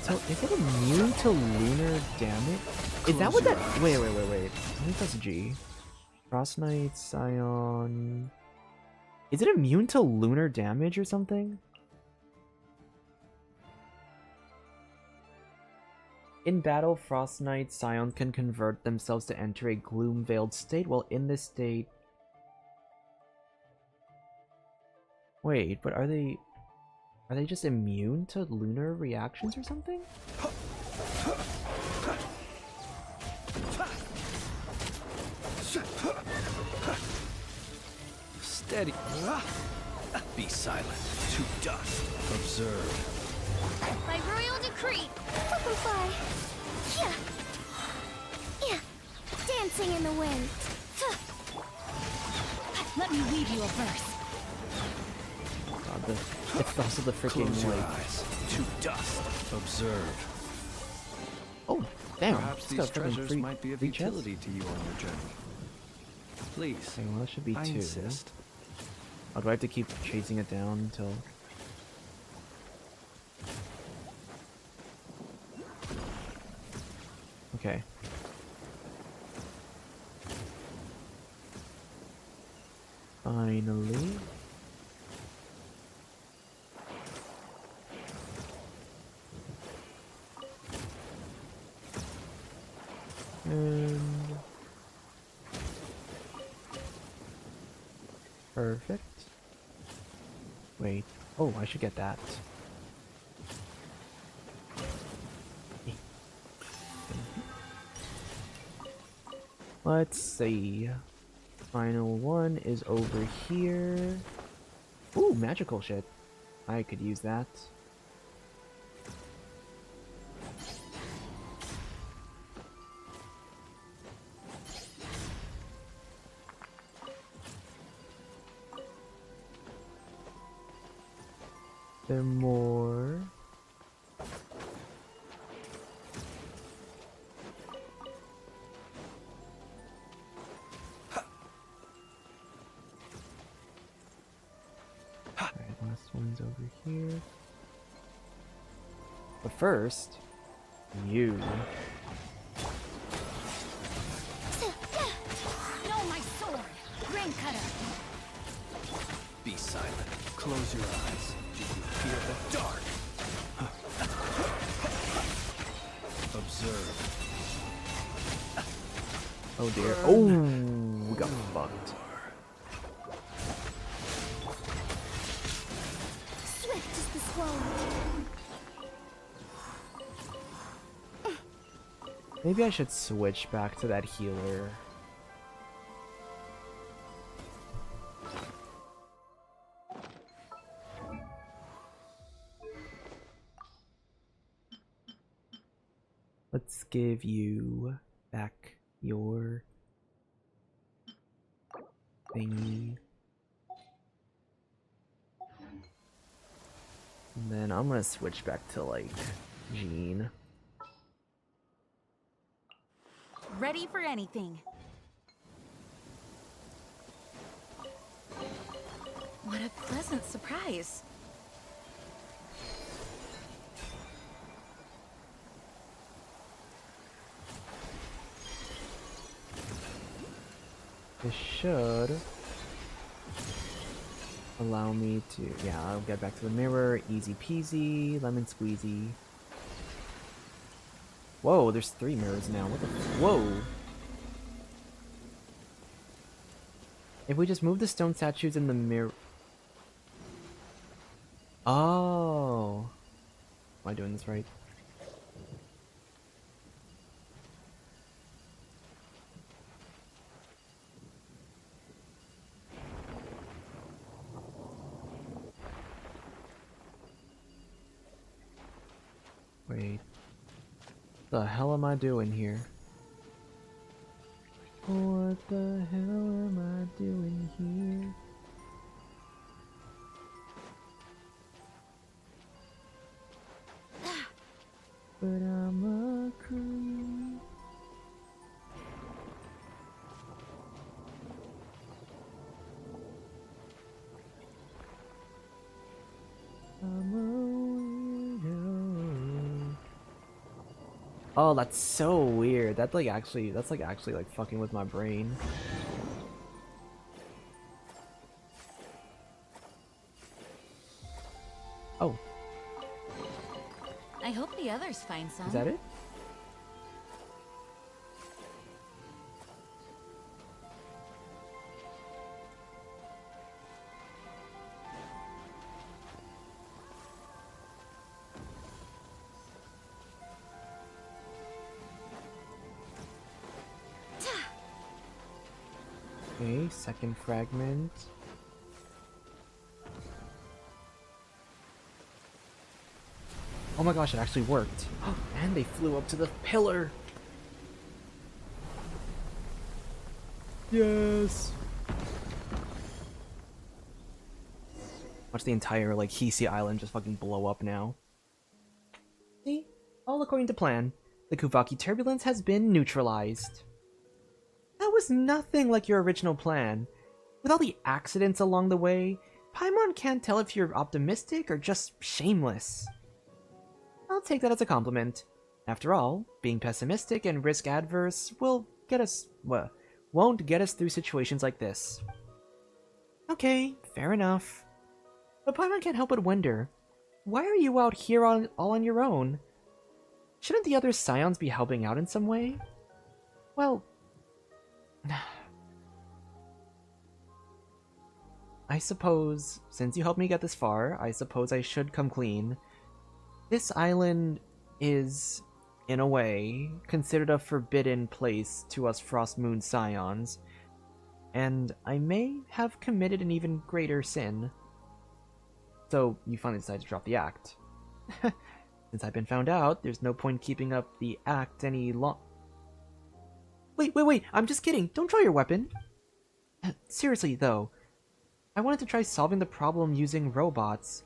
So is it immune to lunar damage? Is that what Close your that? eyes. Wait. I think that's G. Frost Knight, Scion. Is it immune to lunar damage or something? In battle, Frost Knight, Scion can convert themselves to enter a gloom-veiled state. While in this state, wait, but are they just immune to lunar reactions or something? Steady. Be silent. To dust. Observe. By royal decree. Butterfly. Yeah. Yeah. Dancing in the wind. Let me weave you a verse. God, it's also the freaking Close your like. eyes. To dust. Observe. Oh, damn! Perhaps Just got these a freaking treasures might be of free chest. utility to you on your journey. Please. Okay, well, that should be I 2. insist. Oh, do I have to keep chasing it down until? Okay. Finally. And perfect. Wait. Oh, I should get that. Let's see. Final one is over here. Ooh, magical shit. I could use that. There more. Alright, last one's over here. But first, you. No, my sword. Grain cutter. Be silent. Close your eyes. Do you fear the dark? Observe. Oh dear. Oh, we got fucked. Swift is the swallow. Maybe I should switch back to that healer. Let's give you back your thingy. And then I'm gonna switch back to like Jean. Ready for anything. What a pleasant surprise. This should allow me to, yeah, I'll get back to the mirror, easy peasy, lemon squeezy. Whoa, there's 3 mirrors now, what the, whoa! If we just move the stone statues in the mirror. Oh. Am I doing this right? Wait. The hell am I doing here? What the hell am I doing here? But I'm a creep. I'm a weirdo. Oh, that's so weird. That's like actually like fucking with my brain. Oh, I hope the others find some. is that it? Okay, second fragment. Oh my gosh, it actually worked. And they flew up to the pillar. Yes. Watch the entire like Hisi Island just fucking blow up now. See? All according to plan. The Kuvaki turbulence has been neutralized. That was nothing like your original plan. With all the accidents along the way, Paimon can't tell if you're optimistic or just shameless. I'll take that as a compliment. After all, being pessimistic and risk adverse won't get us through situations like this. Okay, fair enough. But Paimon can't help but wonder, why are you out here all on your own? Shouldn't the other Scions be helping out in some way? Well, I suppose, since you helped me get this far, I suppose I should come clean. This island is, in a way, considered a forbidden place to us Frost Moon Scions, and I may have committed an even greater sin. So, you finally decided to drop the act. Since I've been found out, there's no point keeping up the act any Wait, I'm just kidding. Don't draw your weapon. Seriously, though, I wanted to try solving the problem using robots.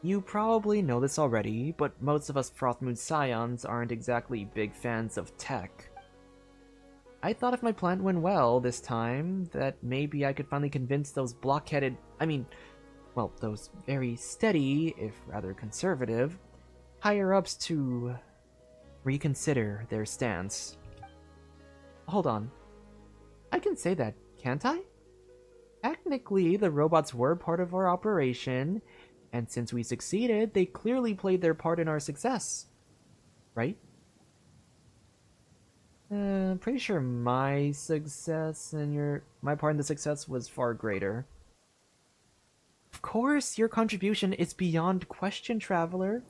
You probably know this already, but most of us Frostmoon Scions aren't exactly big fans of tech. I thought if my plan went well this time, that maybe I could finally convince those those very steady, if rather conservative, higher-ups to reconsider their stance. Hold on. I can say that, can't I? Technically, the robots were part of our operation, and since we succeeded, they clearly played their part in our success. Right? Pretty sure my success and my part in the success was far greater. Of course, your contribution is beyond question, Traveler.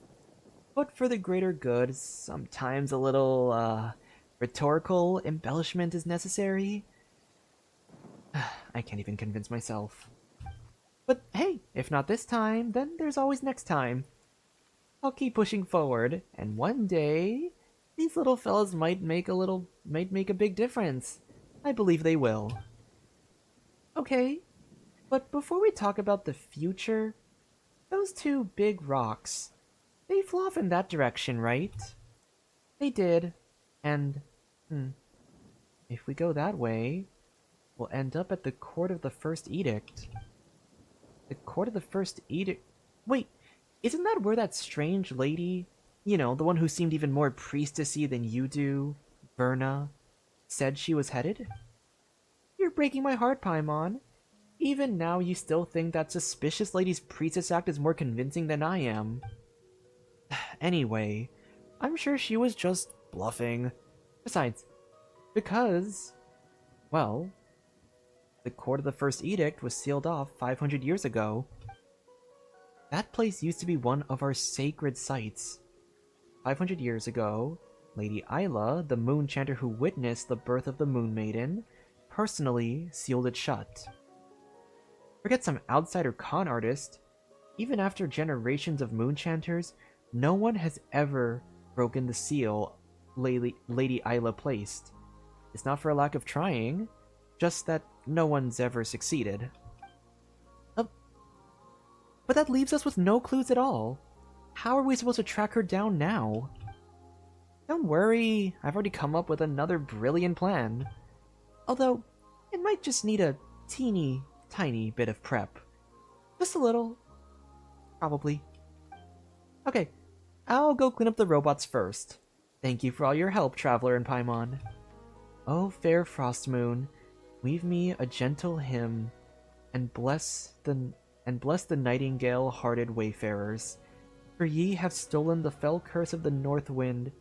But for the greater good, sometimes a little, rhetorical embellishment is necessary. I can't even convince myself. But hey, if not this time, then there's always next time. I'll keep pushing forward, and one day, these little fellas might make a big difference. I believe they will. Okay, but before we talk about the future, those two big rocks, they flew off in that direction, right? They did, and, if we go that way, we'll end up at the Court of the First Edict. The Court of the First Edict? Wait, isn't that where that strange lady, you know, the one who seemed even more priestessy than you do, Verna, said she was headed? You're breaking my heart, Paimon. Even now you still think that suspicious lady's priestess act is more convincing than I am. Anyway, I'm sure she was just bluffing. Besides, because, well, the Court of the First Edict was sealed off 500 years ago. That place used to be one of our sacred sites. 500 years ago, Lady Isla, the moon chanter who witnessed the birth of the Moon Maiden, personally sealed it shut. Forget some outsider con artist. Even after generations of moon chanters, no one has ever broken the seal Lady Isla placed. It's not for a lack of trying, just that no one's ever succeeded. But that leaves us with no clues at all. How are we supposed to track her down now? Don't worry, I've already come up with another brilliant plan. Although, it might just need a teeny, tiny bit of prep. Just a little. Probably. Okay, I'll go clean up the robots first. Thank you for all your help, Traveler and Paimon. Oh, fair frost moon, weave me a gentle hymn, and bless the nightingale-hearted wayfarers. For ye have stolen the fell curse of the north wind,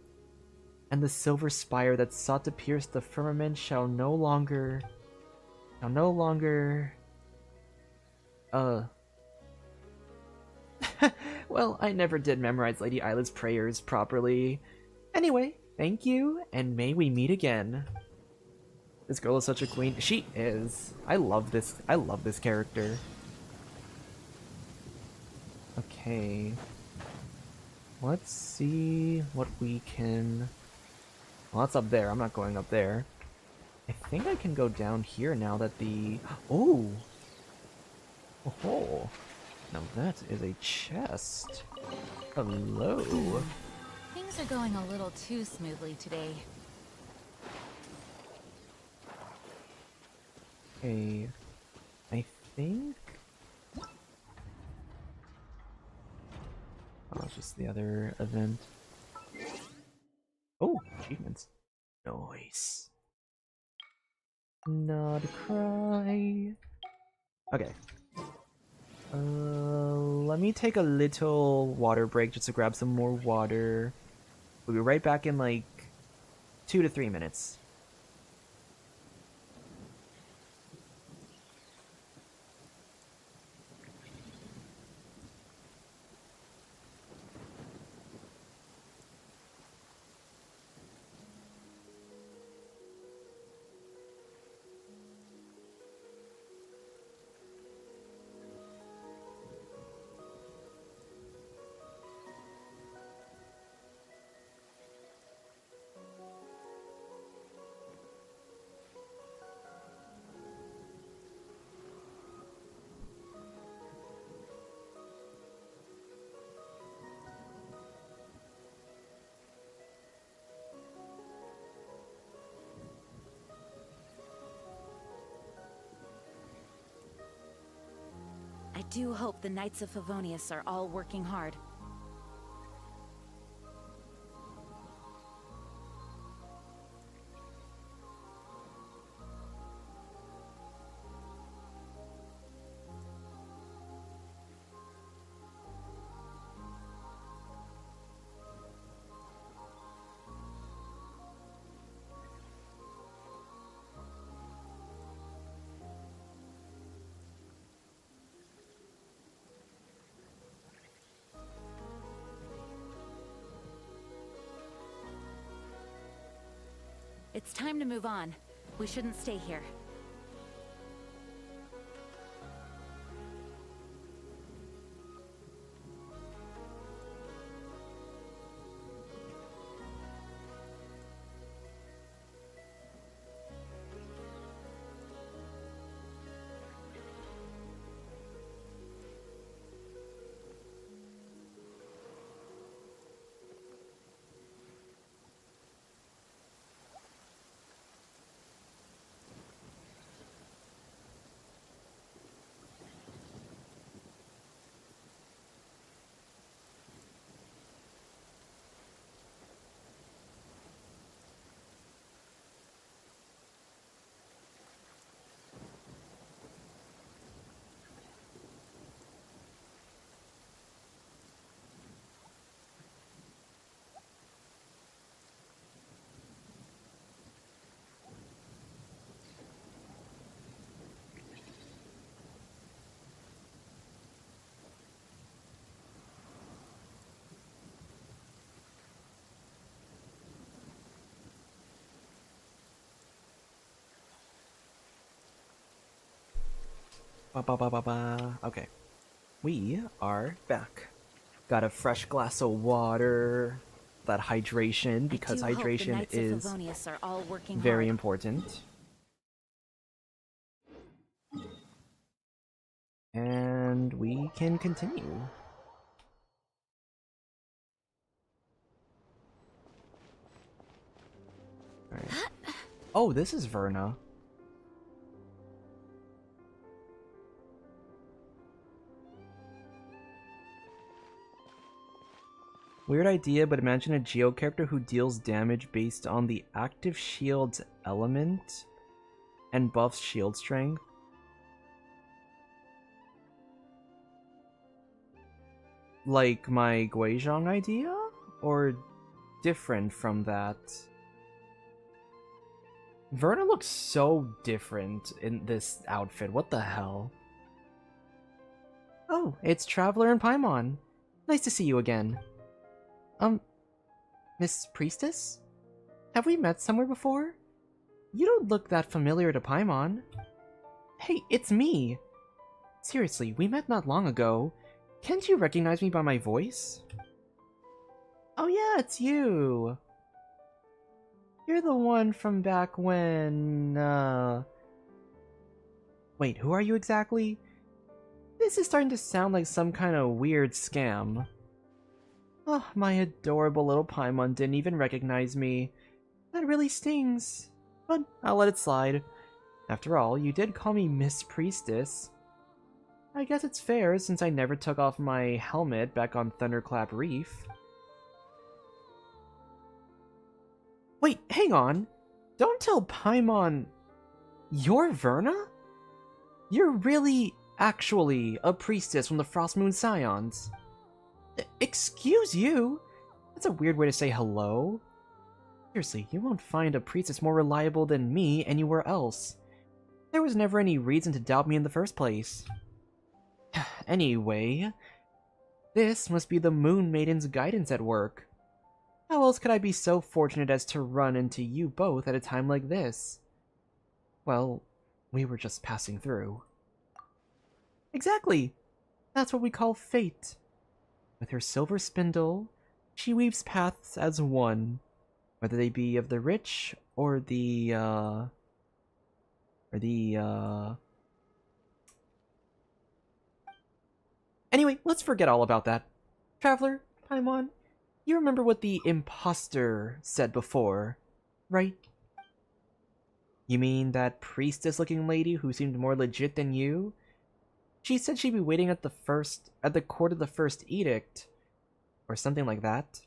and the silver spire that sought to pierce the firmament shall no longer... Well, I never did memorize Lady Isla's prayers properly. Anyway, thank you, and may we meet again. This girl is such a queen. She is. I love this character. Okay. Let's see what we can... Well, that's up there. I'm not going up there. I think I can go down here now that the... Oh! Oh! Now that is a chest. Hello. Things are going a little too smoothly today. Okay. I think... Oh, it's just the other event. Oh, achievements. Nice. Nod-Krai. Okay. Let me take a little water break just to grab some more water. We'll be right back in like 2 to 3 minutes. I do hope the Knights of Favonius are all working hard. It's time to move on. We shouldn't stay here. Okay. We are back. Got a fresh glass of water. That hydration, because I do hope the hydration Knights of is Favonius are all working very hard. important. And we can continue. Oh, this is Verna. Weird idea, but imagine a Geo character who deals damage based on the active shield's element and buffs shield strength. Like my Guizhong idea? Or different from that? Verna looks so different in this outfit. What the hell? Oh, it's Traveler and Paimon. Nice to see you again. Miss Priestess? Have we met somewhere before? You don't look that familiar to Paimon. Hey, it's me! Seriously, we met not long ago. Can't you recognize me by my voice? Oh yeah, it's you! You're the one from back when, Wait, who are you exactly? This is starting to sound like some kind of weird scam. Oh, my adorable little Paimon didn't even recognize me. That really stings. But I'll let it slide. After all, you did call me Miss Priestess. I guess it's fair since I never took off my helmet back on Thunderclap Reef. Wait, hang on. Don't tell Paimon... You're Verna? You're really, actually, a priestess from the Frost Moon Scions. Excuse you? That's a weird way to say hello. Seriously, you won't find a priestess more reliable than me anywhere else. There was never any reason to doubt me in the first place. Anyway, this must be the Moon Maiden's guidance at work. How else could I be so fortunate as to run into you both at a time like this? Well, we were just passing through. Exactly! That's what we call fate. With her silver spindle, she weaves paths as one, whether they be of the rich or the Anyway, let's forget all about that. Traveler, Paimon, you remember what the imposter said before, right? You mean that priestess-looking lady who seemed more legit than you? She said she'd be waiting at the court of the first edict, or something like that.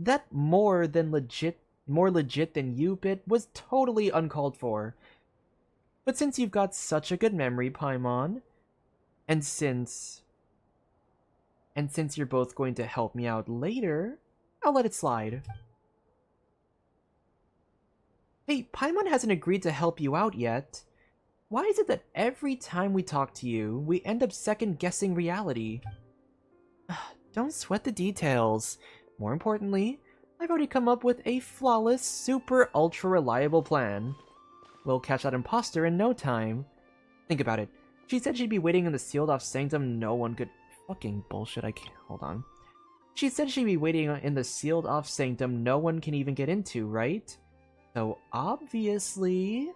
That more legit than you bit was totally uncalled for. But since you've got such a good memory, Paimon, and since you're both going to help me out later, I'll let it slide. Hey, Paimon hasn't agreed to help you out yet. Why is it that every time we talk to you, we end up second-guessing reality? Don't sweat the details. More importantly, I've already come up with a flawless, super ultra reliable plan. We'll catch that imposter in no time. Think about it. She said she'd be waiting in the sealed-off sanctum no one could... Fucking bullshit, I can't... Hold on. She said she'd be waiting in the sealed-off sanctum no one can even get into, right? So obviously...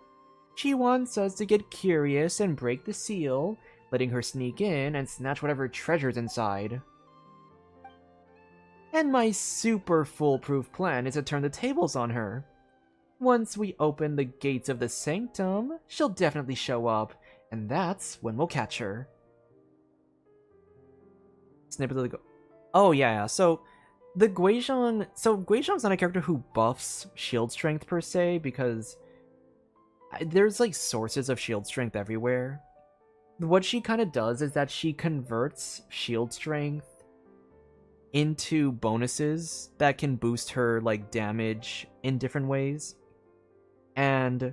she wants us to get curious and break the seal, letting her sneak in and snatch whatever treasure's inside. And my super foolproof plan is to turn the tables on her. Once we open the gates of the sanctum, she'll definitely show up, and that's when we'll catch her. Snippet of the Oh yeah, so the Guizhong... So Guizhong's not a character who buffs shield strength per se, because there's like sources of shield strength everywhere. What she kind of does is that she converts shield strength into bonuses that can boost her like damage in different ways. And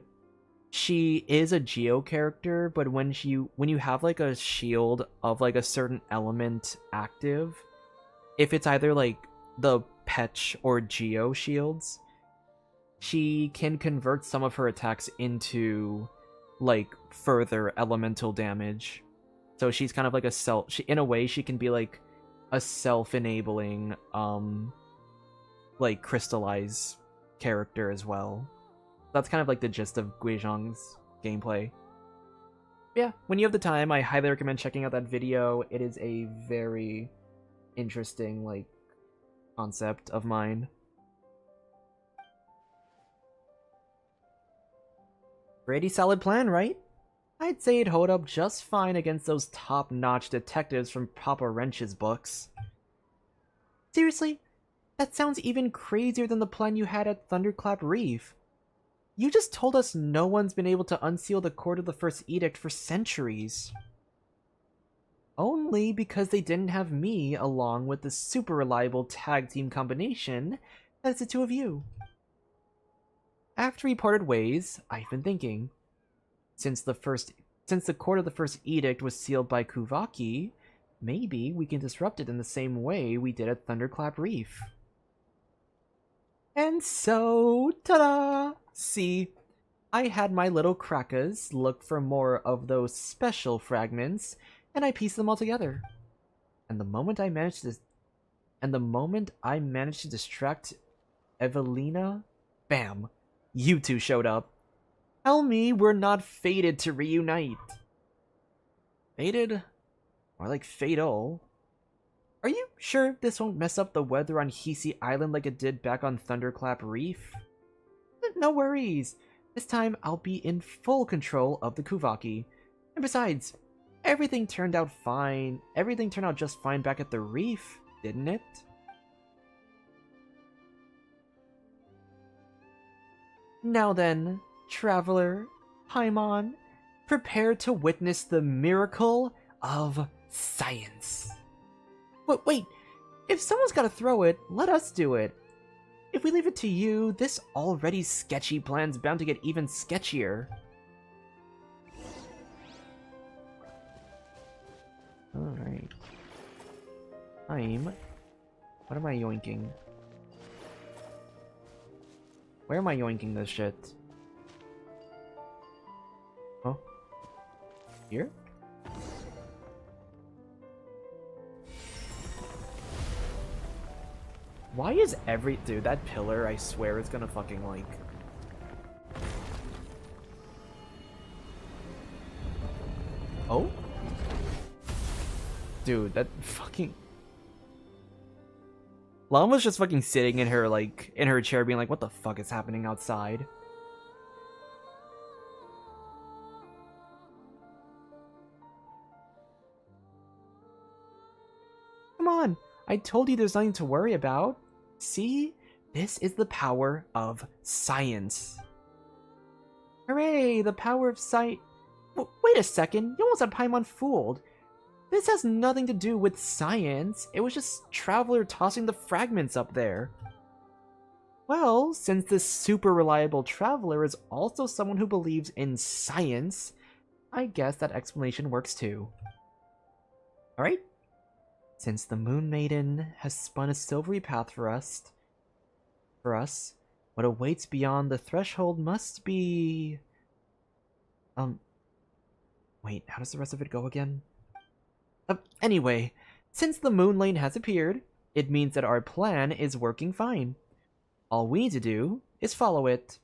she is a Geo character, but when you have like a shield of like a certain element active, if it's either like the Petch or Geo shields, she can convert some of her attacks into like further elemental damage. So she's kind of like in a way she can be like a self-enabling like crystallize character as well. That's kind of like the gist of Guizhong's gameplay. Yeah, when you have the time, I highly recommend checking out that video. It is a very interesting like concept of mine. Pretty solid plan, right? I'd say it'd hold up just fine against those top-notch detectives from Papa Wrench's books. Seriously? That sounds even crazier than the plan you had at Thunderclap Reef. You just told us no one's been able to unseal the Court of the First Edict for centuries. Only because they didn't have me along with the super reliable tag team combination that's the two of you. After we parted ways, I've been thinking. Since the Court of the First Edict was sealed by Kuvaki, maybe we can disrupt it in the same way we did at Thunderclap Reef. And so, ta-da! See, I had my little crackers look for more of those special fragments, and I pieced them all together. And the moment I managed to distract Evelina, bam, you two showed up. Tell me we're not fated to reunite. Fated? More like fatal. Are you sure this won't mess up the weather on Hisi Island like it did back on Thunderclap Reef? No worries. This time I'll be in full control of the Kuvaki. And besides, everything turned out fine. Everything turned out just fine back at the reef, didn't it? Now then, traveler, Paimon, prepare to witness the miracle of science. Wait, if someone's gotta throw it, let us do it. If we leave it to you, this already sketchy plan's bound to get even sketchier. Alright. What am I yoinking? Where am I yoinking this shit? Oh? Here? Why is dude, that pillar, I swear, is gonna fucking, like... Oh? Dude, that fucking... Llama's just fucking sitting in her, like, in her chair being like, what the fuck is happening outside? Come on! I told you there's nothing to worry about. See? This is the power of science. Hooray! The power of sight. Wait a second, you almost had Paimon fooled. This has nothing to do with science. It was just Traveler tossing the fragments up there. Well, since this super reliable Traveler is also someone who believes in science, I guess that explanation works too. Alright? Since the Moon Maiden has spun a silvery path for us, what awaits beyond the threshold must be... Wait, how does the rest of it go again? Anyway, since the Moon Lane has appeared, it means that our plan is working fine. All we need to do is follow it.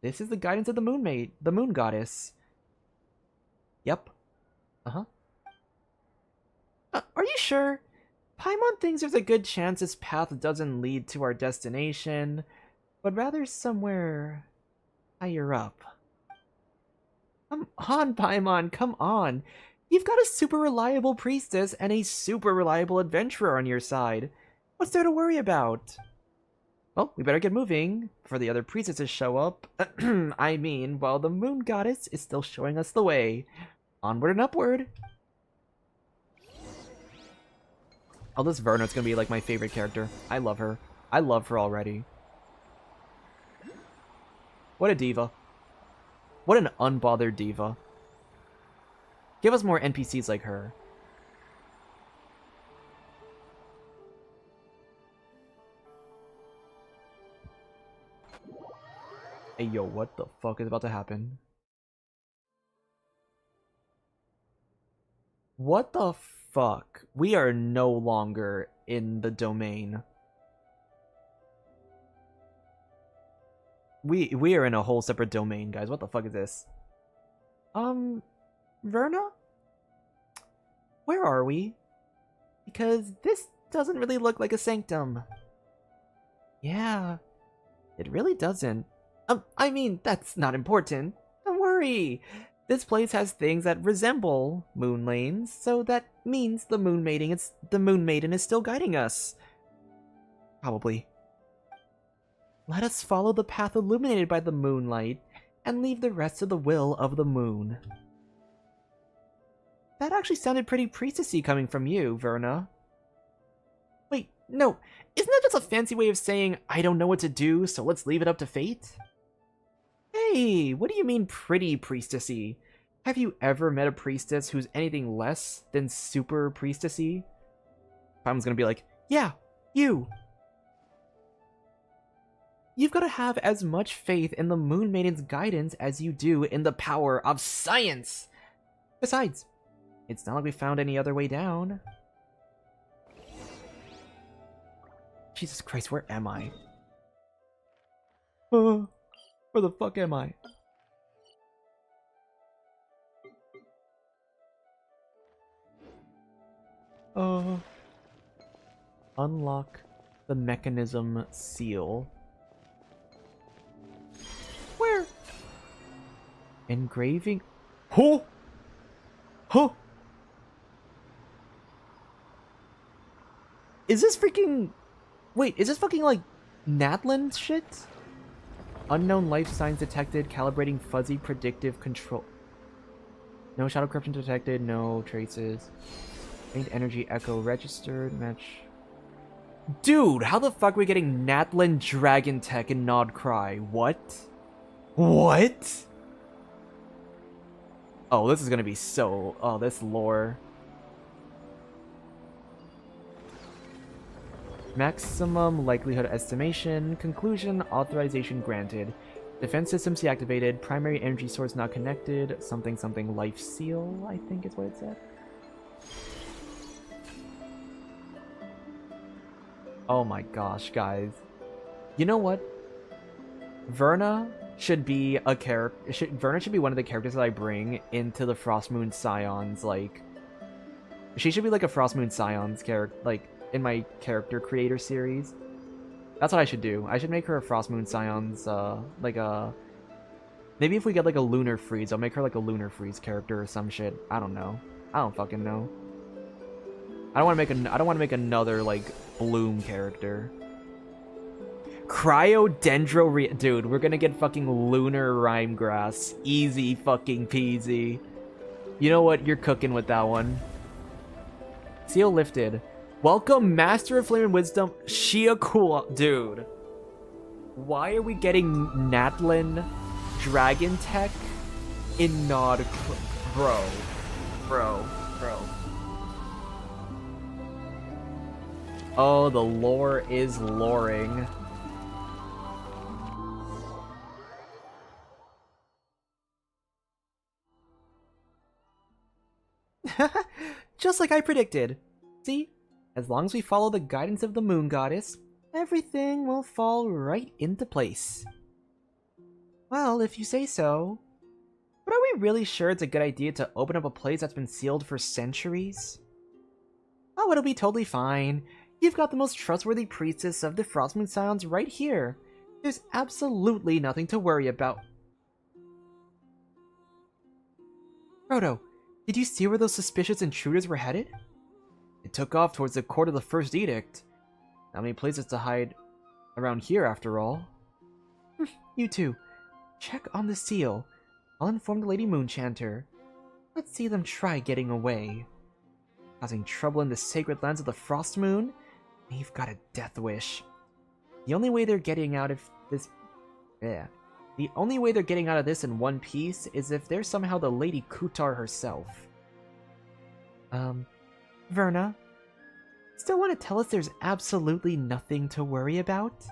This is the guidance of the Moon Goddess. Yep. Uh-huh. Are you sure? Paimon thinks there's a good chance this path doesn't lead to our destination, but rather somewhere higher up. Come on, Paimon, come on. You've got a super reliable priestess and a super reliable adventurer on your side. What's there to worry about? Well, we better get moving before the other priestesses show up. I mean, while the Moon Goddess is still showing us the way. Onward and upward. Oh, this Verna's gonna be like my favorite character. I love her. I love her already. What a diva. What an unbothered diva. Give us more NPCs like her. Hey yo, what the fuck is about to happen? What the fuck? We are no longer in the domain. We are in a whole separate domain, guys. What the fuck is this? Verna? Where are we? Because this doesn't really look like a sanctum. Yeah, it really doesn't. I mean, that's not important. Don't worry. worry! This place has things that resemble moon lanes, so that means the moon maiden is still guiding us. Probably. Let us follow the path illuminated by the moonlight, and leave the rest to the will of the moon. That actually sounded pretty priestessy coming from you, Verna. Wait, no, isn't that just a fancy way of saying, I don't know what to do, so let's leave it up to fate? Hey, what do you mean pretty priestessy? Have you ever met a priestess who's anything less than super priestessy? Paimon's gonna be like, yeah, you. You've got to have as much faith in the Moon Maiden's guidance as you do in the power of science! Besides, it's not like we found any other way down. Jesus Christ, where am I? Where the fuck am I? Unlock the mechanism seal. Where? Engraving? Huh? Huh? Is this freaking... Wait, is this fucking like Natlan shit? Unknown life signs detected, calibrating fuzzy predictive control. No shadow corruption detected, no traces. Faint energy echo registered, match. Dude, how the fuck are we getting Natlan Dragon Tech in Nod-Krai? What? What? Oh, this is gonna be so... Oh, this lore. Maximum likelihood estimation. Conclusion. Authorization granted. Defense systems deactivated. Primary energy source not connected. Something something life seal, I think is what it said. Oh my gosh, guys. You know what? Verna should be a character. Verna should be one of the characters that I bring into the Frost Moon Scions. Like, she should be like a Frost Moon Scions character, like in my character creator series. That's what I should do. I should make her a Frost Moon Scions, like a. Maybe if we get like a Lunar Freeze, I'll make her like a Lunar Freeze character or some shit. I don't know. I don't fucking know. I don't want to make another like Bloom character. Dude, we're gonna get fucking Lunar Rhymegrass. Easy fucking peasy. You know what? You're cooking with that one. Seal lifted. Welcome, Master of Flame and Wisdom, Shia Cool. Dude. Why are we getting Natlan Dragon Tech in Nod... Bro. Oh, the lore is loring. Just like I predicted. See? As long as we follow the guidance of the Moon Goddess, everything will fall right into place. Well, if you say so. But are we really sure it's a good idea to open up a place that's been sealed for centuries? Oh, it'll be totally fine. You've got the most trustworthy priestess of the Frostmoon Scions right here. There's absolutely nothing to worry about. Frodo, did you see where those suspicious intruders were headed? They took off towards the court of the First Edict. Not many places to hide around here, after all. You two, check on the seal. I'll inform the Lady Moonchanter. Let's see them try getting away. Causing trouble in the sacred lands of the Frost Moon? They've got a death wish. The only way they're getting out of this... The only way they're getting out of this in one piece is if they're somehow the Lady Kutar herself. Verna? Still want to tell us there's absolutely nothing to worry about?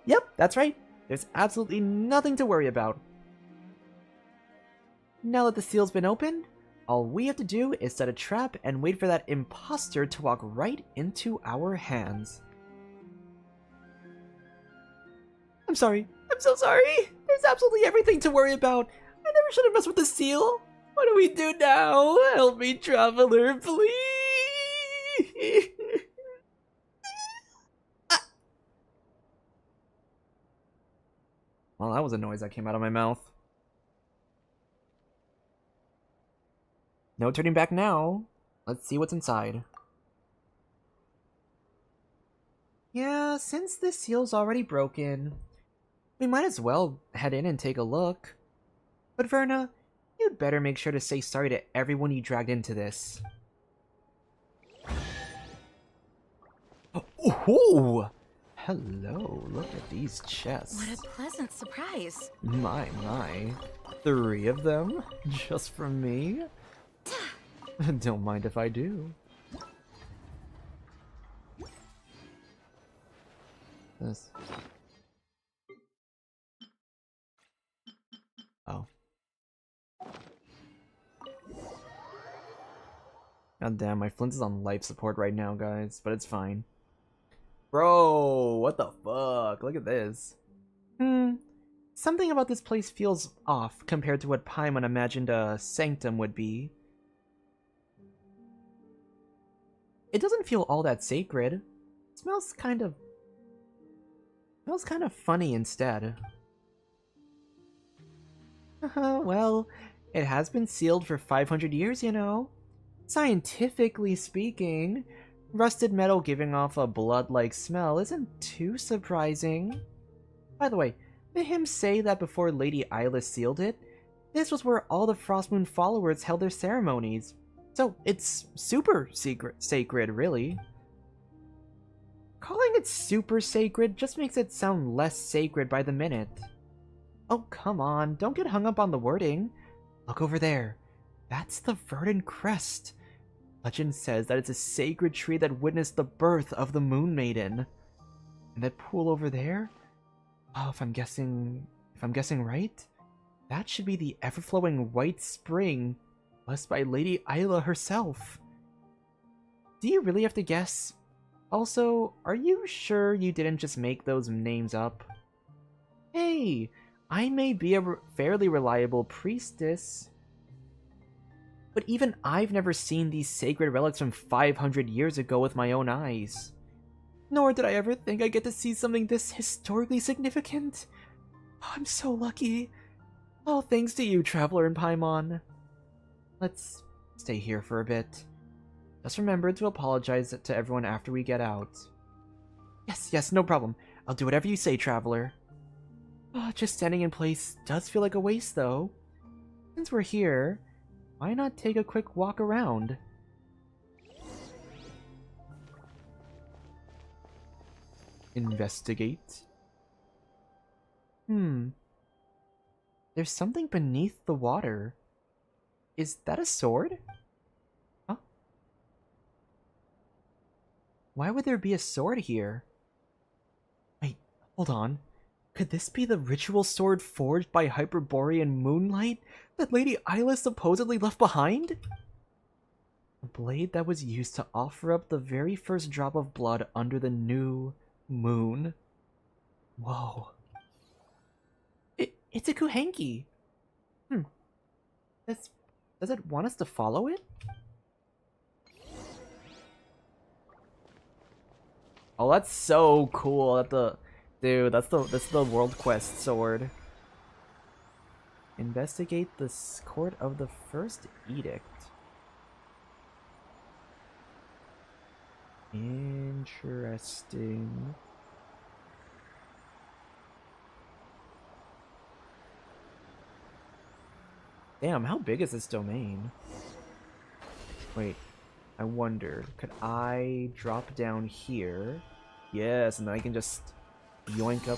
Yep, that's right. There's absolutely nothing to worry about. Now that the seal's been opened, all we have to do is set a trap and wait for that imposter to walk right into our hands. I'm sorry. I'm so sorry. There's absolutely everything to worry about. I never should have messed with the seal. What do we do now? Help me, traveler, please. Well, that was a noise that came out of my mouth. No turning back now. Let's see what's inside. Yeah, since this seal's already broken, we might as well head in and take a look. But Verna, you'd better make sure to say sorry to everyone you dragged into this. Oh! Hello, look at these chests. What a pleasant surprise. My. 3 of them? Just from me? Don't mind if I do. This. Oh. God damn, my Flint is on life support right now, guys, but it's fine. Bro, what the fuck? Look at this. Something about this place feels off compared to what Paimon imagined a sanctum would be. It doesn't feel all that sacred. It smells kind of funny instead. Well, it has been sealed for 500 years, you know. Scientifically speaking, rusted metal giving off a blood-like smell isn't too surprising. By the way, the hymns say that before Lady Isla sealed it, this was where all the Frostmoon followers held their ceremonies. So it's super sacred, really. Calling it super sacred just makes it sound less sacred by the minute. Oh, come on, don't get hung up on the wording. Look over there. That's the verdant crest. Legend says that it's a sacred tree that witnessed the birth of the Moon Maiden. And that pool over there? Oh, if I'm guessing right, that should be the ever-flowing white spring blessed by Lady Isla herself. Do you really have to guess? Also, are you sure you didn't just make those names up? Hey, I may be a fairly reliable priestess, but even I've never seen these sacred relics from 500 years ago with my own eyes. Nor did I ever think I'd get to see something this historically significant. Oh, I'm so lucky. All thanks to you, Traveler and Paimon. Let's stay here for a bit. Just remember to apologize to everyone after we get out. Yes, no problem. I'll do whatever you say, Traveler. Just standing in place does feel like a waste, though. Since we're here, why not take a quick walk around? Investigate. There's something beneath the water. Is that a sword? Huh? Why would there be a sword here? Wait, hold on. Could this be the ritual sword forged by Hyperborean moonlight that Lady Isla supposedly left behind? The blade that was used to offer up the very first drop of blood under the new moon. Whoa. It's a Kuhenki. Does it want us to follow it? Oh, that's so cool. Dude, that's the World Quest sword. Investigate the court of the first edict. Interesting. Damn, how big is this domain? Wait, I wonder, could I drop down here? Yes, and then I can just yoink up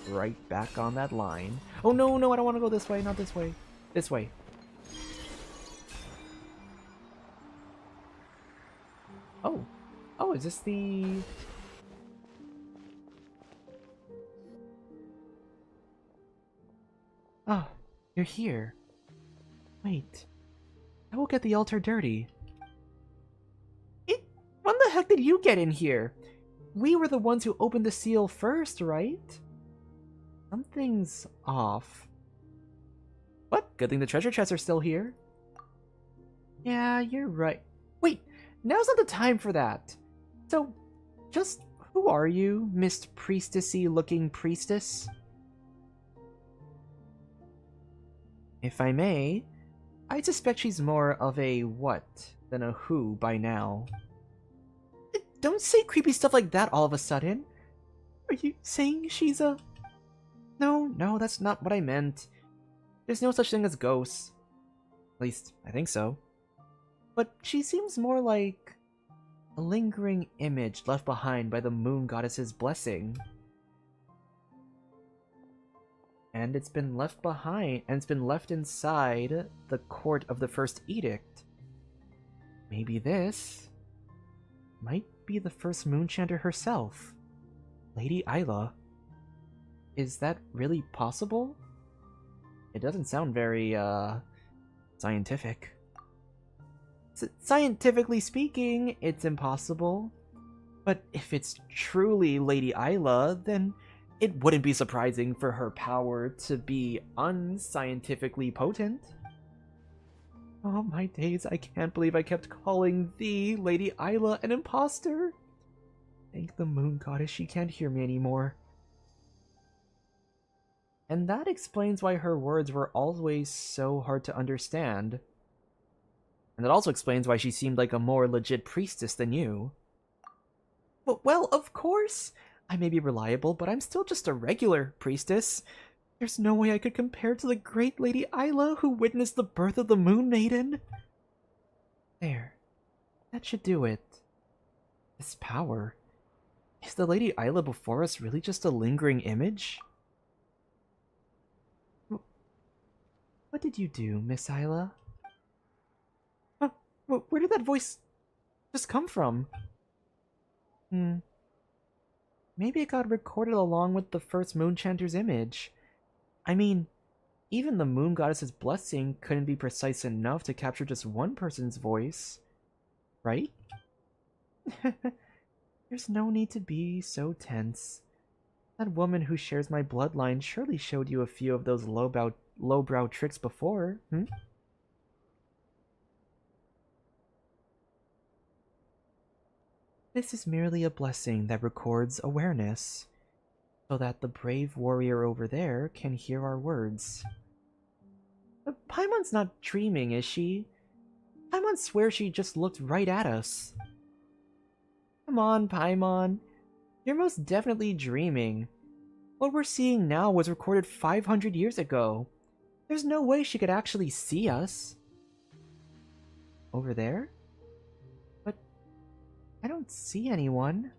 right back on that line. Oh no, I don't want to go this way, not this way. This way. Oh, is this the... Oh, you're here. Wait, I will get the altar dirty. When the heck did you get in here? We were the ones who opened the seal first, right? Something's off. What? Good thing the treasure chests are still here. Yeah, you're right. Wait, now's not the time for that. So, just who are you, Miss Priestessy looking priestess? If I may, I suspect she's more of a what than a who by now. Don't say creepy stuff like that all of a sudden. Are you saying she's a... No, that's not what I meant. There's no such thing as ghosts. At least, I think so. But she seems more like a lingering image left behind by the moon goddess's blessing. And it's been left behind, and it's been left inside the court of the first edict. Maybe this might be the first Moonchanter herself, Lady Isla. Is that really possible? It doesn't sound very, scientific. Scientifically speaking, it's impossible. But if it's truly Lady Isla, then it wouldn't be surprising for her power to be unscientifically potent. Oh my days, I can't believe I kept calling the Lady Isla an imposter. Thank the moon goddess she can't hear me anymore. And that explains why her words were always so hard to understand. And that also explains why she seemed like a more legit priestess than you. Well, of course! I may be reliable, but I'm still just a regular priestess. There's no way I could compare to the great Lady Isla who witnessed the birth of the Moon Maiden. There. That should do it. This power. Is the Lady Isla before us really just a lingering image? What did you do, Miss Isla? Huh? Where did that voice just come from? Maybe it got recorded along with the first Moonchanter's image. I mean, even the moon goddess's blessing couldn't be precise enough to capture just one person's voice, right? There's no need to be so tense. That woman who shares my bloodline surely showed you a few of those lowbrow tricks before, This is merely a blessing that records awareness, so that the brave warrior over there can hear our words. But Paimon's not dreaming, is she? Paimon swears she just looked right at us. Come on, Paimon. You're most definitely dreaming. What we're seeing now was recorded 500 years ago. There's no way she could actually see us. Over there? But I don't see anyone.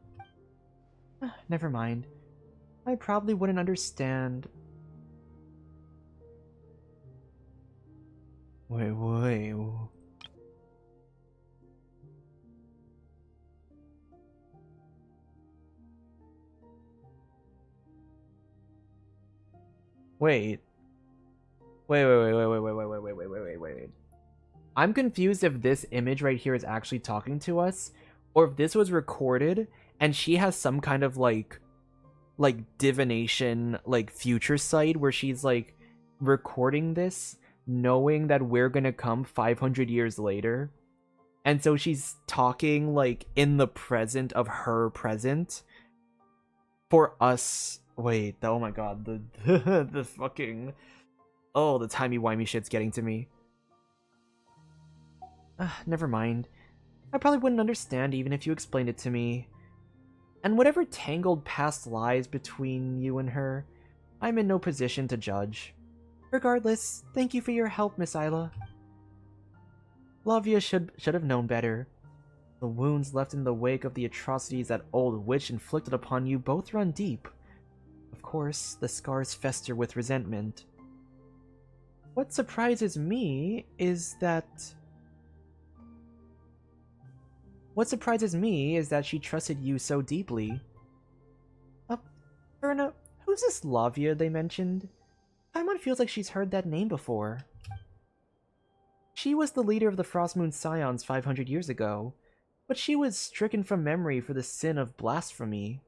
Never mind. I probably wouldn't understand. Wait. Wait. I'm confused if this image right here is actually talking to us, or if this was recorded and she has some kind of like divination, like future sight where she's like recording this knowing that we're gonna come 500 years later. And so she's talking like in the present of her present for us. Wait, oh my god, the fucking... Oh, the timey-wimey shit's getting to me. Never mind. I probably wouldn't understand even if you explained it to me. And whatever tangled past lies between you and her, I'm in no position to judge. Regardless, thank you for your help, Miss Isla. Lavia should have known better. The wounds left in the wake of the atrocities that old witch inflicted upon you both run deep. Of course, the scars fester with resentment. What surprises me is that she trusted you so deeply. Verna, who's this Lavia they mentioned? Paimon feels like she's heard that name before. She was the leader of the Frostmoon Scions 500 years ago, but she was stricken from memory for the sin of blasphemy.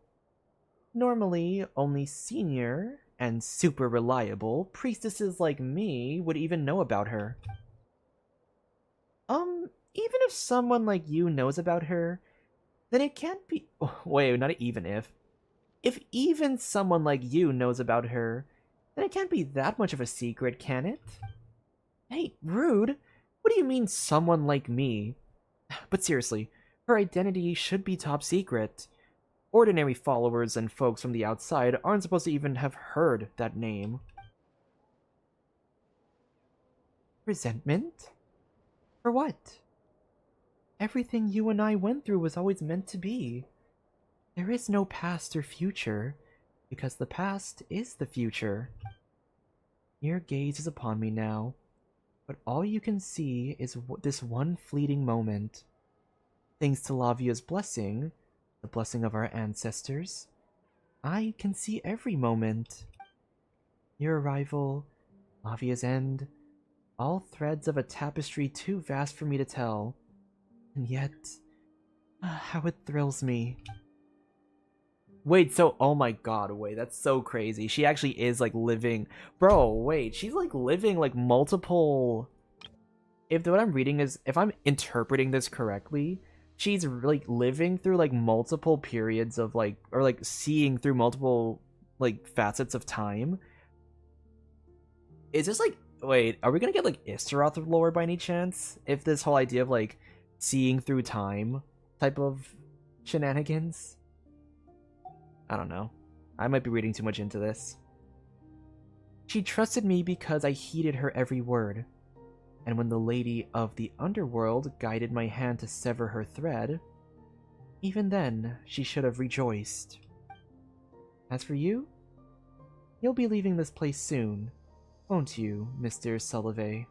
Normally, only senior and super reliable priestesses like me would even know about her. Even if someone like you knows about her, then it can't be... Oh, wait, not even if. If even someone like you knows about her, then it can't be that much of a secret, can it? Hey, rude! What do you mean, someone like me? But seriously, her identity should be top secret. Ordinary followers and folks from the outside aren't supposed to even have heard that name. Resentment? For what? Everything you and I went through was always meant to be. There is no past or future, because the past is the future. Your gaze is upon me now, but all you can see is this one fleeting moment. Thanks to Lavia's blessing, the blessing of our ancestors, I can see every moment. Your arrival, Lavia's end, all threads of a tapestry too vast for me to tell. And yet, how it thrills me. Wait, so, oh my god, wait, that's so crazy. She actually is, like, living... Bro, wait, she's, like, living, like, multiple... If what I'm reading is... If I'm interpreting this correctly, she's, like, living through, like, multiple periods of, like... Or, like, seeing through multiple, like, facets of time. Is this, like... Wait, are we gonna get, like, Istaroth lore by any chance? If this whole idea of, like, seeing through time type of shenanigans? I don't know. I might be reading too much into this. She trusted me because I heeded her every word. And when the lady of the underworld guided my hand to sever her thread, even then she should have rejoiced. As for you, you'll be leaving this place soon, won't you, Mr. Sullivan?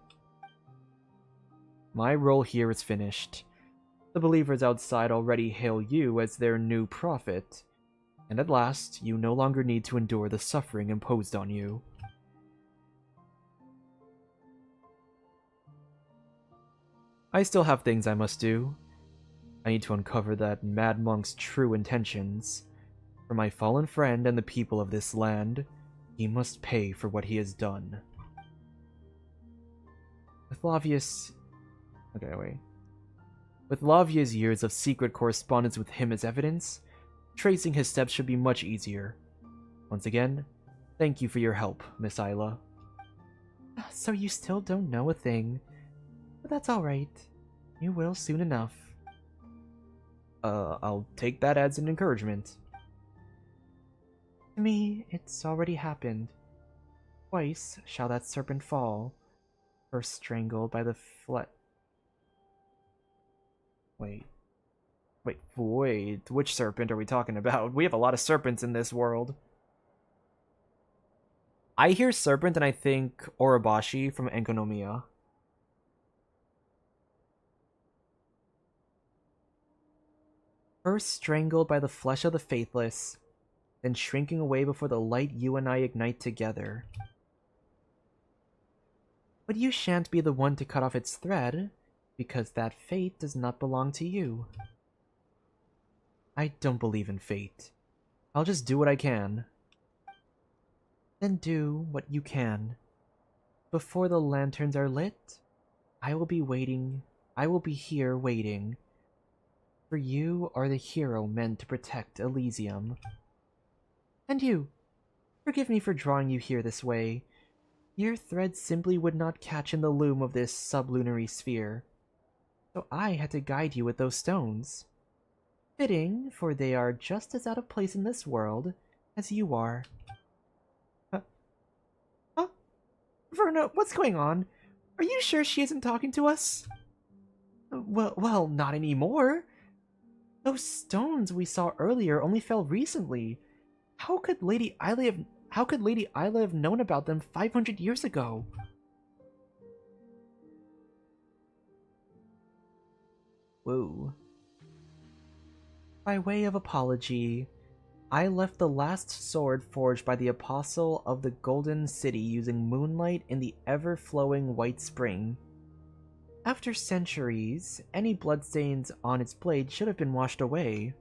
My role here is finished. The believers outside already hail you as their new prophet. And at last, you no longer need to endure the suffering imposed on you. I still have things I must do. I need to uncover that mad monk's true intentions. For my fallen friend and the people of this land, he must pay for what he has done. With Lavia's... Okay, wait. With Lavia's years of secret correspondence with him as evidence, tracing his steps should be much easier. Once again, thank you for your help, Miss Isla. So you still don't know a thing. But that's alright. You will soon enough. I'll take that as an encouragement. To me, it's already happened. Twice shall that serpent fall. First strangled by the Wait, which serpent are we talking about? We have a lot of serpents in this world. I hear serpent and I think Orobashi from Enkonomiya. First strangled by the flesh of the faithless, then shrinking away before the light you and I ignite together. But you shan't be the one to cut off its thread, because that fate does not belong to you. I don't believe in fate. I'll just do what I can. Then do what you can. Before the lanterns are lit, I will be here waiting. For you are the hero meant to protect Elysium. And you, forgive me for drawing you here this way. Your thread simply would not catch in the loom of this sublunary sphere. So I had to guide you with those stones. Fitting, for they are just as out of place in this world as you are. Huh? Verna, what's going on? Are you sure she isn't talking to us? Well, not anymore. Those stones we saw earlier only fell recently. How could Lady Isla have known about them 500 years ago? Whoa. By way of apology, I left the last sword forged by the Apostle of the Golden City using moonlight in the ever-flowing White Spring. After centuries, any bloodstains on its blade should have been washed away.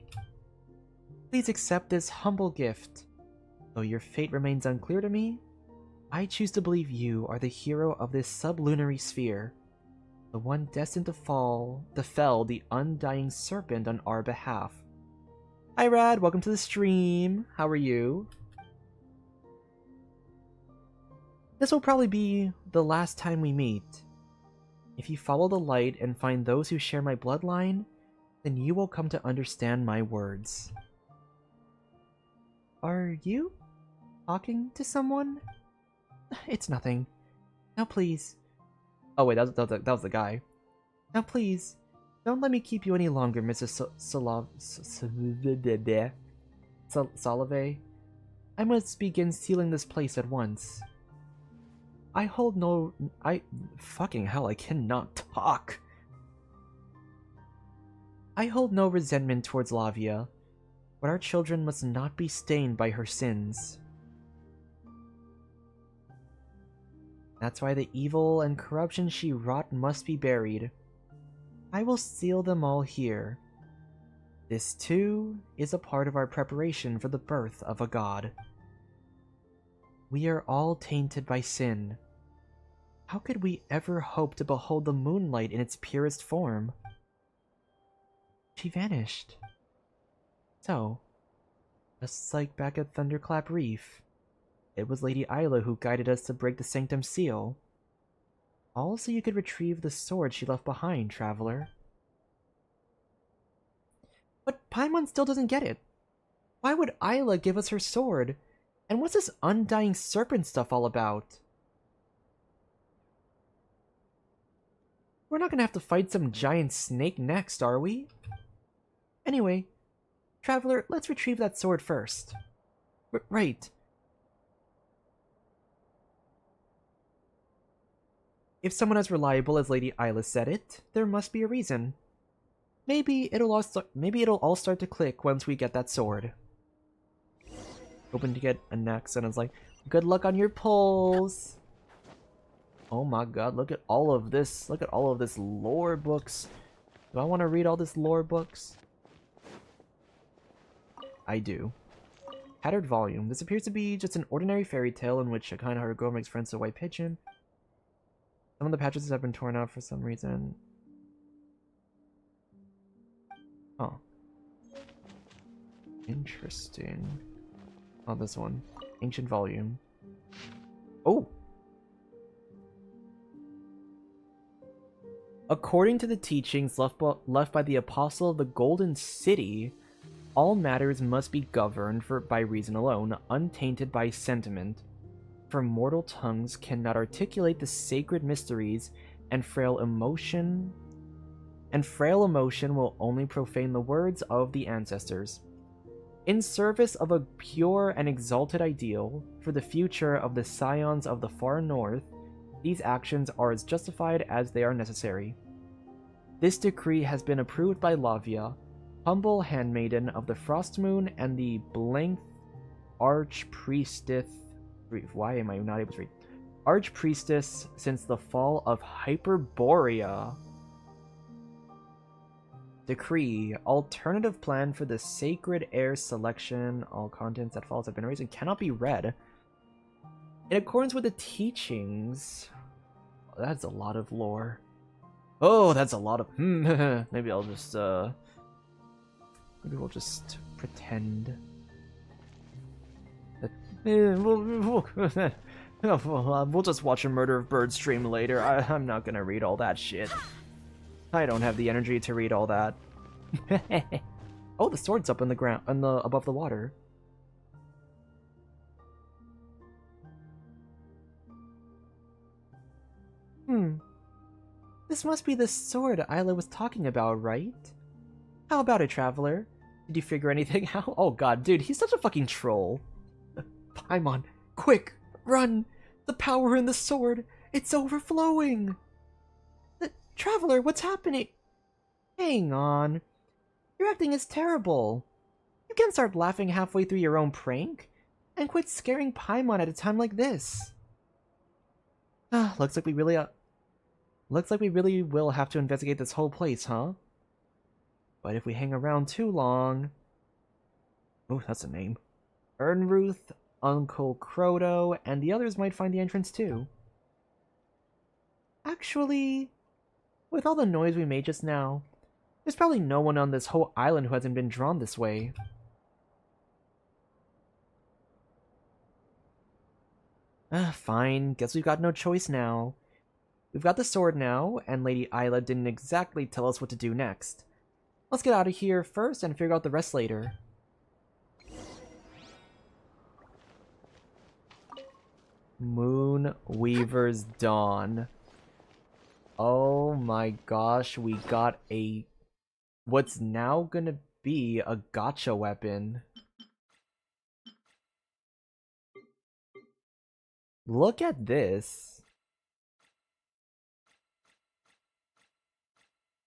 Please accept this humble gift. Though your fate remains unclear to me, I choose to believe you are the hero of this sublunary sphere, the one destined to fell the undying serpent on our behalf. Hi Rad, welcome to the stream. How are you? This will probably be the last time we meet. If you follow the light and find those who share my bloodline, then you will come to understand my words. Are you talking to someone? It's nothing. Now please. Oh wait, that was the guy. Now please, don't let me keep you any longer, Mrs. Solave. I must begin sealing this place at once. Fucking hell, I cannot talk. I hold no resentment towards Lavia, but our children must not be stained by her sins. That's why the evil and corruption she wrought must be buried. I will seal them all here. This, too, is a part of our preparation for the birth of a god. We are all tainted by sin. How could we ever hope to behold the moonlight in its purest form? She vanished. So, just like back at Thunderclap Reef, it was Lady Isla who guided us to break the Sanctum Seal. All so you could retrieve the sword she left behind, traveler. But Paimon still doesn't get it. Why would Isla give us her sword? And what's this undying serpent stuff all about? We're not gonna have to fight some giant snake next, are we? Anyway, traveler, let's retrieve that sword first. Right. If someone as reliable as Lady Isla said it, there must be a reason. Maybe it'll all start to click once we get that sword. Hoping to get a next, and it's like, good luck on your pulls. Oh my god, look at all of this. Look at all of this lore books. Do I want to read all this lore books? I do. Tattered volume. This appears to be just an ordinary fairy tale in which a kind-hearted girl makes friends with a white pigeon. Some of the patches have been torn out for some reason. Oh. Interesting. Oh, this one. Ancient volume. Oh! According to the teachings left by the Apostle of the Golden City, all matters must be governed by reason alone, untainted by sentiment. For mortal tongues cannot articulate the sacred mysteries, and frail emotion will only profane the words of the ancestors. In service of a pure and exalted ideal, for the future of the scions of the far north, these actions are as justified as they are necessary. This decree has been approved by Lavia, humble handmaiden of the Frost Moon and the Blank Archpriestess. Why am I not able to read? Archpriestess since the fall of Hyperborea. Decree. Alternative plan for the Sacred Air selection. All contents that follows have been erased and cannot be read. In accordance with the teachings... That's a lot of lore. Oh, that's a lot of... Maybe I'll just, Maybe we'll just pretend... that... We'll just watch a Murder of Birds stream later. I'm not gonna read all that shit. I don't have the energy to read all that. Oh, the sword's up in the ground, above the water. This must be the sword Isla was talking about, right? How about it, traveler? Did you figure anything out? Oh god, dude, he's such a fucking troll. Paimon, quick, run! The power in the sword, it's overflowing! Traveler, what's happening? Hang on. Your acting is terrible. You can't start laughing halfway through your own prank. And quit scaring Paimon at a time like this. Looks like we really will have to investigate this whole place, huh? But if we hang around too long... Oh, that's a name. Ernruth, Uncle Croto, and the others might find the entrance too. Actually... with all the noise we made just now, there's probably no one on this whole island who hasn't been drawn this way. Fine. Guess we've got no choice now. We've got the sword now, and Lady Isla didn't exactly tell us what to do next. Let's get out of here first and figure out the rest later. Moon Weaver's Dawn. Oh my gosh, we got a... what's now gonna be a gotcha weapon. Look at this.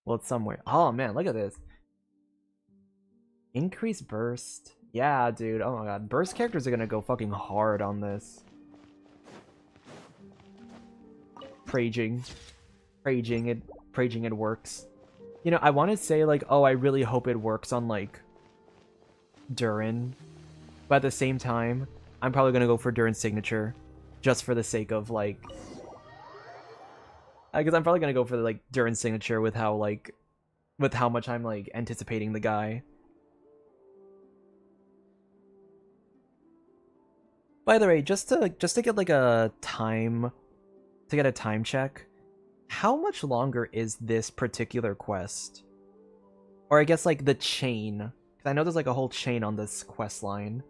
Well, it's somewhere. Oh man, look at this. Increase burst. Yeah, dude. Oh my god. Burst characters are gonna go fucking hard on this. Praging. Praging it works. You know, I want to say, like, oh, I really hope it works on, like, Durin. But at the same time, I'm probably gonna go for Durin's signature. Just for the sake of, like... Because I'm probably gonna go for, like, Durin's signature with how, like... with how much I'm, like, anticipating the guy. By the way, just to get, like, a time... to get a time check, how much longer is this particular quest? Or I guess, like, the chain. Because I know there's, like, a whole chain on this quest line.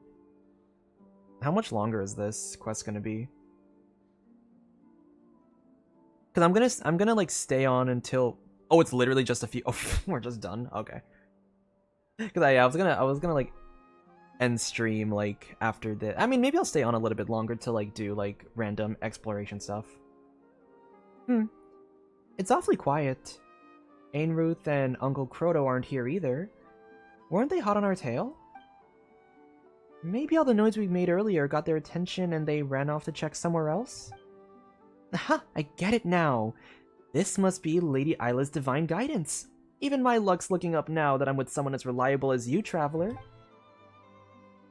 How much longer is this quest gonna be? Because I'm gonna, like, stay on until... Oh, it's literally just a few... Oh, we're just done? Okay. Because I was gonna, like, end stream, like, after this. I mean, maybe I'll stay on a little bit longer to, like, do, like, random exploration stuff. It's awfully quiet. Ainruth and Uncle Croto aren't here either. Weren't they hot on our tail? Maybe all the noise we made earlier got their attention and they ran off to check somewhere else? Aha! I get it now. This must be Lady Isla's divine guidance. Even my luck's looking up now that I'm with someone as reliable as you, Traveler.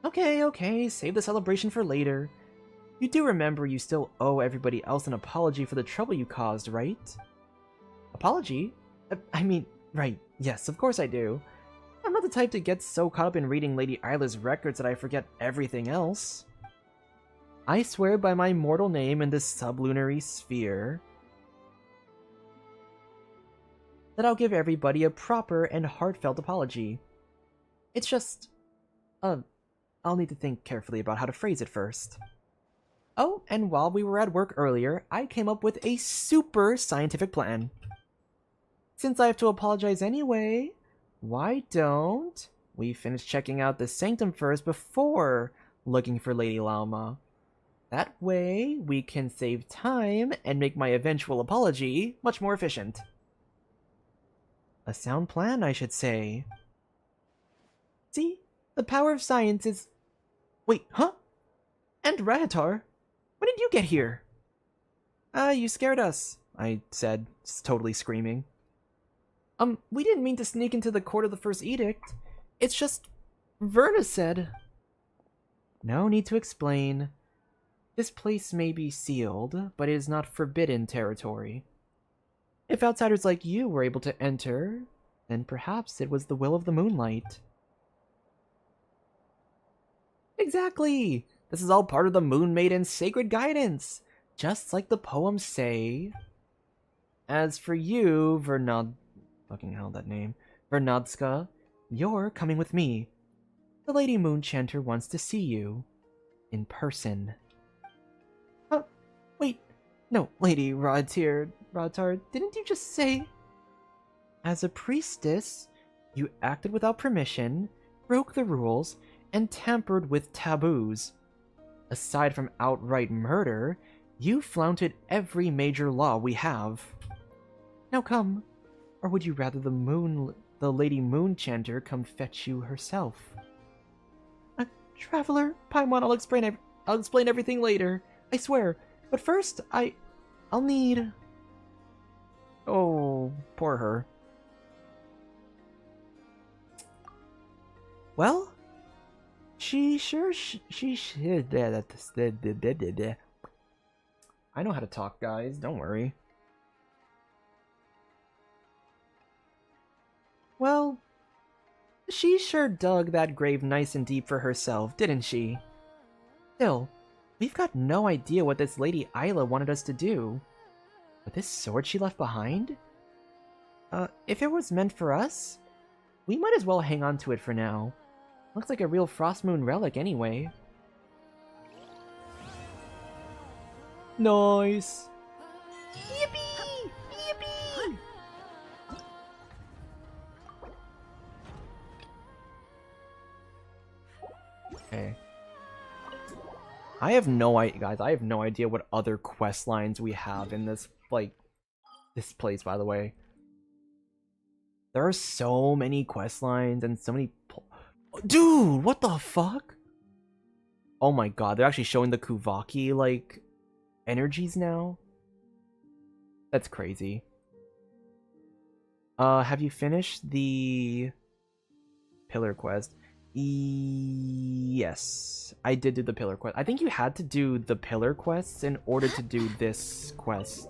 Okay, save the celebration for later. You do remember you still owe everybody else an apology for the trouble you caused, right? Apology? I mean, right, yes, of course I do. I'm not the type to get so caught up in reading Lady Isla's records that I forget everything else. I swear by my mortal name in this sublunary sphere that I'll give everybody a proper and heartfelt apology. It's just... I'll need to think carefully about how to phrase it first. Oh, and while we were at work earlier, I came up with a super scientific plan. Since I have to apologize anyway, why don't we finish checking out the sanctum first before looking for Lady Lauma? That way, we can save time and make my eventual apology much more efficient. A sound plan, I should say. See? The power of science is... Wait, huh? And Rahatar? When did you get here? You scared us, I said, totally screaming. We didn't mean to sneak into the court of the First Edict. It's just... Verna said... No need to explain. This place may be sealed, but it is not forbidden territory. If outsiders like you were able to enter, then perhaps it was the will of the moonlight. Exactly! This is all part of the Moon Maiden's sacred guidance, just like the poems say. As for you, fucking hell, that name. Vernadska, you're coming with me. The Lady Moonchanter wants to see you. In person. Wait. No, Lady Rahatar, didn't you just say... As a priestess, you acted without permission, broke the rules, and tampered with taboos. Aside from outright murder, you flaunted every major law we have. Now come, or would you rather the Lady Moonchanter come fetch you herself? Traveler, Paimon, I'll explain everything later. I swear. But first, I'll need... Oh, poor her. Well, she should. I know how to talk, guys. Don't worry. Well, she sure dug that grave nice and deep for herself, didn't she? Still, We've got no idea what this Lady Isla wanted us to do. But this sword she left behind? If it was meant for us, we might as well hang on to it for now. Looks like a real Frost Moon relic anyway. Nice! Yippee! Yippee! Okay. I have no idea, guys. I have no idea what other quest lines we have in this, like, this place, by the way. There are so many quest lines and so many... Dude, what the fuck? Oh my god, they're actually showing the Kuvaki, like, energies now? That's crazy. Have you finished the pillar quest? Yes, I did do the pillar quest. I think you had to do the pillar quests in order to do this quest.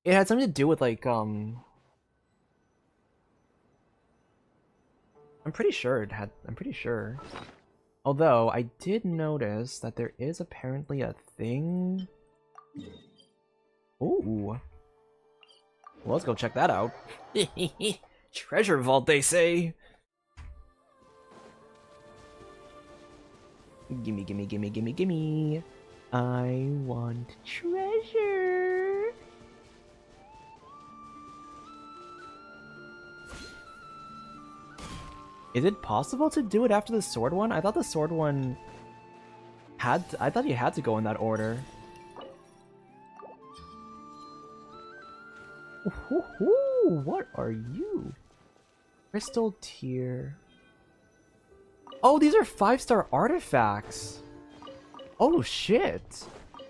It had something to do with, like, I'm pretty sure it had, I'm pretty sure. Although, I did notice that there is apparently a thing... Ooh. Well, let's go check that out. Treasure vault, they say! Gimme, gimme, gimme, gimme, gimme. I want treasure. Is it possible to do it after the sword one? I thought the sword one had to, I thought you had to go in that order. Ooh, what are you? Crystal tier. Oh, these are 5-star artifacts. Oh shit.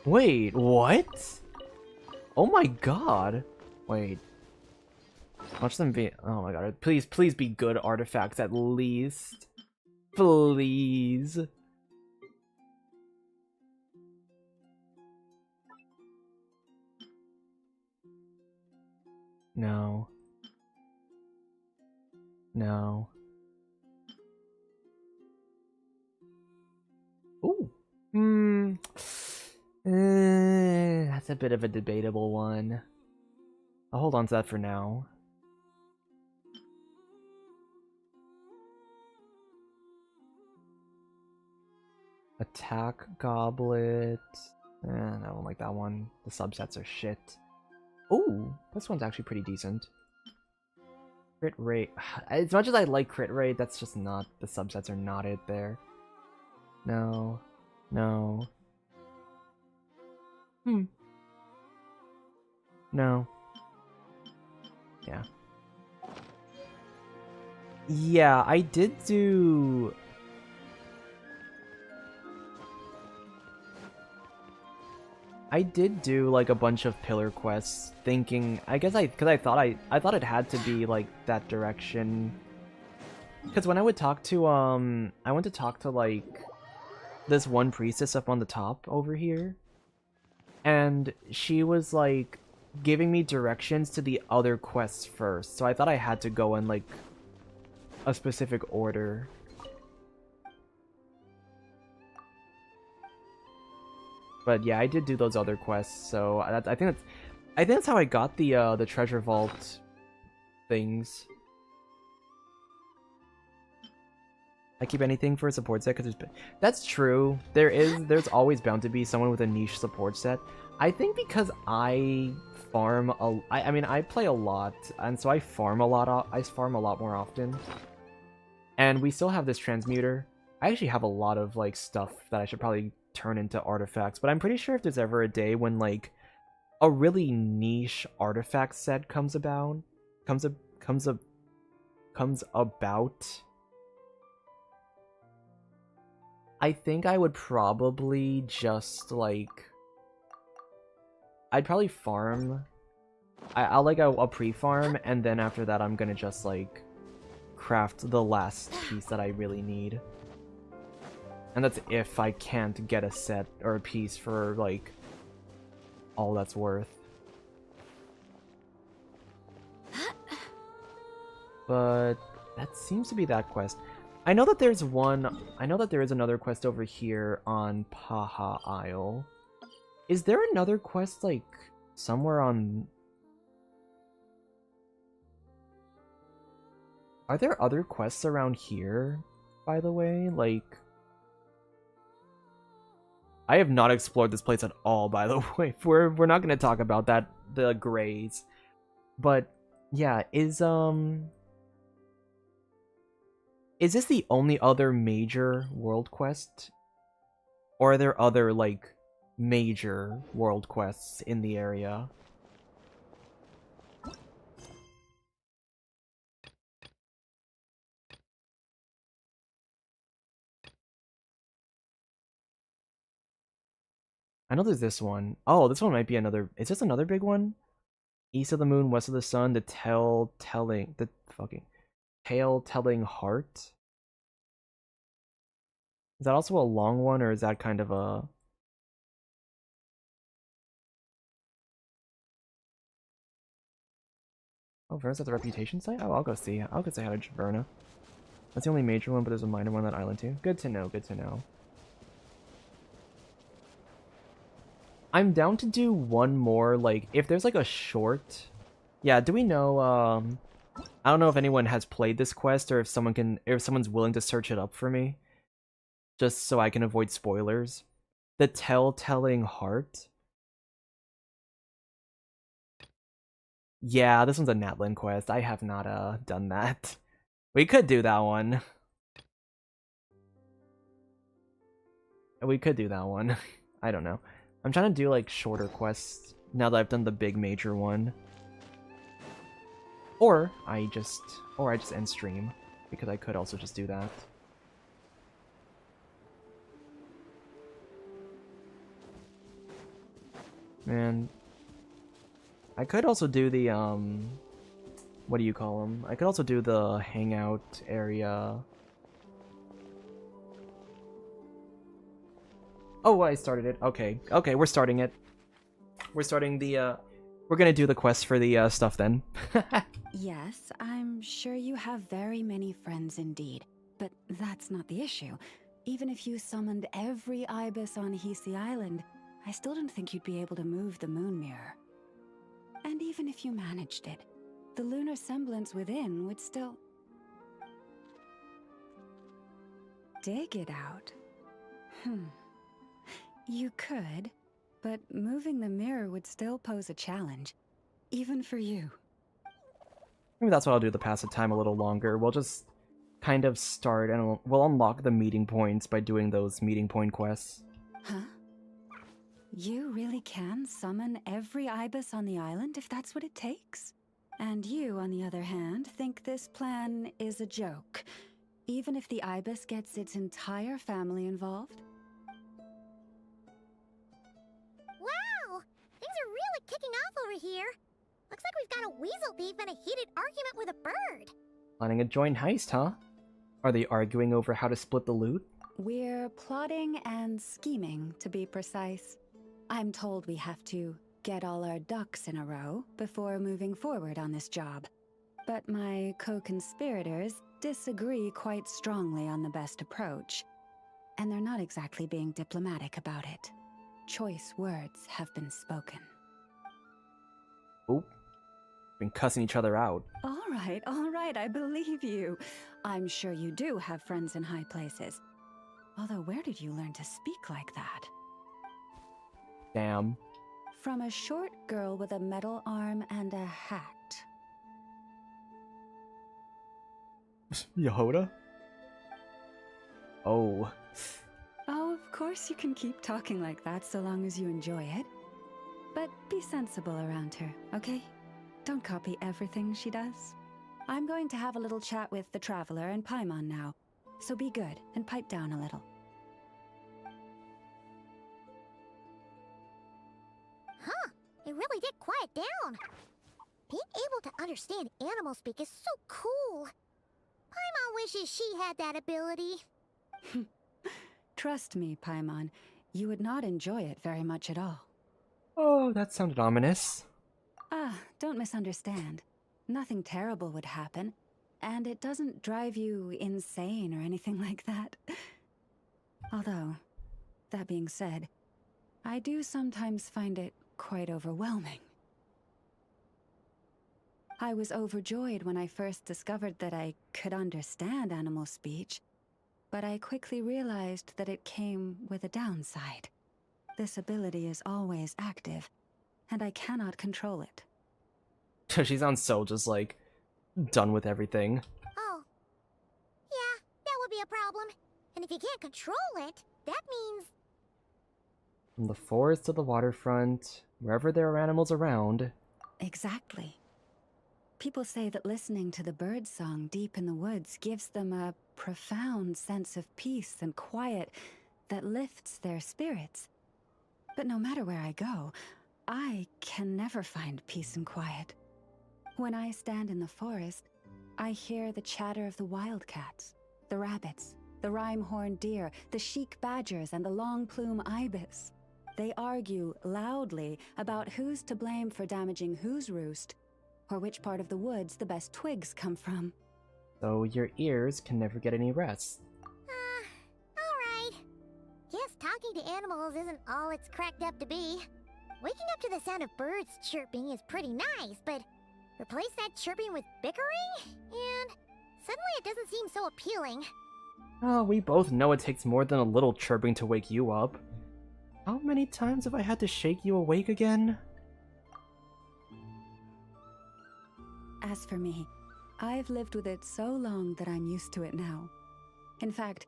Wait, what? Oh my god. Wait. Watch them be. Oh my god. Please, please be good artifacts at least. Please. No. No. Ooh. That's a bit of a debatable one. I'll hold on to that for now. Attack Goblet. I don't like that one. The subsets are shit. Ooh, this one's actually pretty decent. Crit rate. As much as I like crit rate, that's just not, the subsets are not it there. No. No. No. Yeah. Yeah, I did do... like a bunch of pillar quests, thinking, I guess because I thought it had to be like that direction. Because when I would talk to I went to talk to like this one priestess up on the top over here, and she was like giving me directions to the other quests first, so I thought I had to go in like a specific order. But yeah, I did do those other quests, so I think that's how I got the treasure vault things. I keep anything for a support set because that's true. There's always bound to be someone with a niche support set. I think because I farm I mean I play a lot, and so I farm a lot. I farm a lot more often. And we still have this transmuter. I actually have a lot of like stuff that I should probably turn into artifacts, but I'm pretty sure if there's ever a day when like a really niche artifact set comes about, I think I would probably just like, I'd probably farm. I'll like a pre-farm, and then after that I'm gonna just like craft the last piece that I really need. And that's if I can't get a set or a piece for, like, all that's worth. But that seems to be that quest. I know that there's one. I know that there is another quest over here on Paha Isle. Is there another quest like somewhere on? Are there other quests around here? By the way, like, I have not explored this place at all. By the way, we're not going to talk about that, the Greys, but yeah, is this the only other major world quest, or are there other like major world quests in the area? I know there's this one. Oh, this one might be another. Is this another big one? East of the moon, west of the sun, the tale-telling heart. Is that also a long one, or is that kind of a? Oh, Verna's at the reputation site? Oh, I'll go see. I'll go say hi to Verna. That's the only major one, but there's a minor one on that island too. Good to know, good to know. I'm down to do one more, like, if there's like a short... Yeah, do we know, I don't know if anyone has played this quest, or if someone's willing to search it up for me. Just so I can avoid spoilers. The Tell-Telling Heart. Yeah, this one's a Natlin quest. I have not, done that. We could do that one. We could do that one. I don't know. I'm trying to do, like, shorter quests now that I've done the big major one. Or I just end stream, because I could also just do that. Man, I could also do the what do you call them? I could also do the hangout area. Oh, I started it. Okay, okay, we're starting it. We're starting the we're gonna do the quest for the stuff then. Yes, I'm sure you have very many friends indeed, but that's not the issue. Even if you summoned every ibis on Hisi Island, I still don't think you'd be able to move the moon mirror. And even if you managed it, the lunar semblance within would still... dig it out? You could, but moving the mirror would still pose a challenge, even for you. Maybe that's what I'll do to pass the time a little longer. We'll just kind of start and we'll unlock the meeting points by doing those meeting point quests. Huh? You really can summon every ibis on the island if that's what it takes? And you, on the other hand, think this plan is a joke, even if the ibis gets its entire family involved? Wow! Things are really kicking off over here. Looks like we've got a weasel thief and a heated argument with a bird. Planning a joint heist, huh? Are they arguing over how to split the loot? We're plotting and scheming, to be precise. I'm told we have to get all our ducks in a row before moving forward on this job. But my co-conspirators disagree quite strongly on the best approach. And they're not exactly being diplomatic about it. Choice words have been spoken. Oop. Been cussing each other out. All right, I believe you. I'm sure you do have friends in high places. Although, where did you learn to speak like that? Damn. From a short girl with a metal arm and a hat. Yehoda? Oh. Oh, of course you can keep talking like that so long as you enjoy it. But be sensible around her, okay? Don't copy everything she does. I'm going to have a little chat with the Traveler and Paimon now, so be good and pipe down a little. Huh, it really did quiet down. Being able to understand animal speak is so cool. Paimon wishes she had that ability. Trust me, Paimon, you would not enjoy it very much at all. Oh, that sounded ominous. Ah, don't misunderstand. Nothing terrible would happen. and it doesn't drive you insane or anything like that. Although, that being said, I do sometimes find it quite overwhelming. I was overjoyed when I first discovered that I could understand animal speech, but I quickly realized that it came with a downside. This ability is always active, and I cannot control it. She sounds so just like done with everything. Oh. Yeah, that would be a problem. And if you can't control it, that means... From the forest to the waterfront, wherever there are animals around. Exactly. People say that listening to the bird song deep in the woods gives them a profound sense of peace and quiet that lifts their spirits. But no matter where I go, I can never find peace and quiet. When I stand in the forest, I hear the chatter of the wildcats, the rabbits, the rhyme-horned deer, the chic badgers, and the long-plume ibis. They argue loudly about who's to blame for damaging whose roost, or which part of the woods the best twigs come from. So your ears can never get any rest. alright. Guess talking to animals isn't all it's cracked up to be. Waking up to the sound of birds chirping is pretty nice, but replace that chirping with bickering? And suddenly it doesn't seem so appealing. Oh, we both know it takes more than a little chirping to wake you up. How many times have I had to shake you awake again? As for me, I've lived with it so long that I'm used to it now. In fact,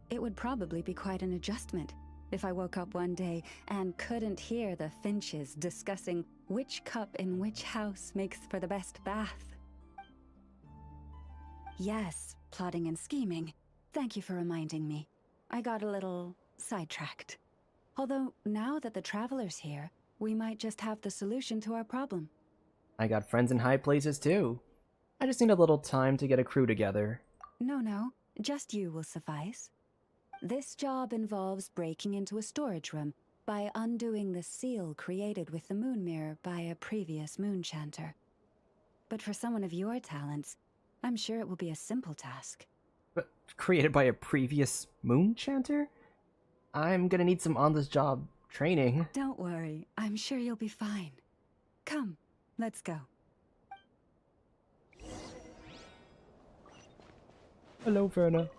it would probably be quite an adjustment if I woke up one day and couldn't hear the finches discussing which cup in which house makes for the best bath. Yes, plotting and scheming. Thank you for reminding me. I got a little sidetracked. Although, now that the Traveler's here, we might just have the solution to our problem. I got friends in high places too. I just need a little time to get a crew together. No, just you will suffice. This job involves breaking into a storage room by undoing the seal created with the moon mirror by a previous moonchanter. But for someone of your talents, I'm sure it will be a simple task. But created by a previous moonchanter? I'm gonna need some on-the-job training. Don't worry, I'm sure you'll be fine. Come, let's go. Hello, Verna.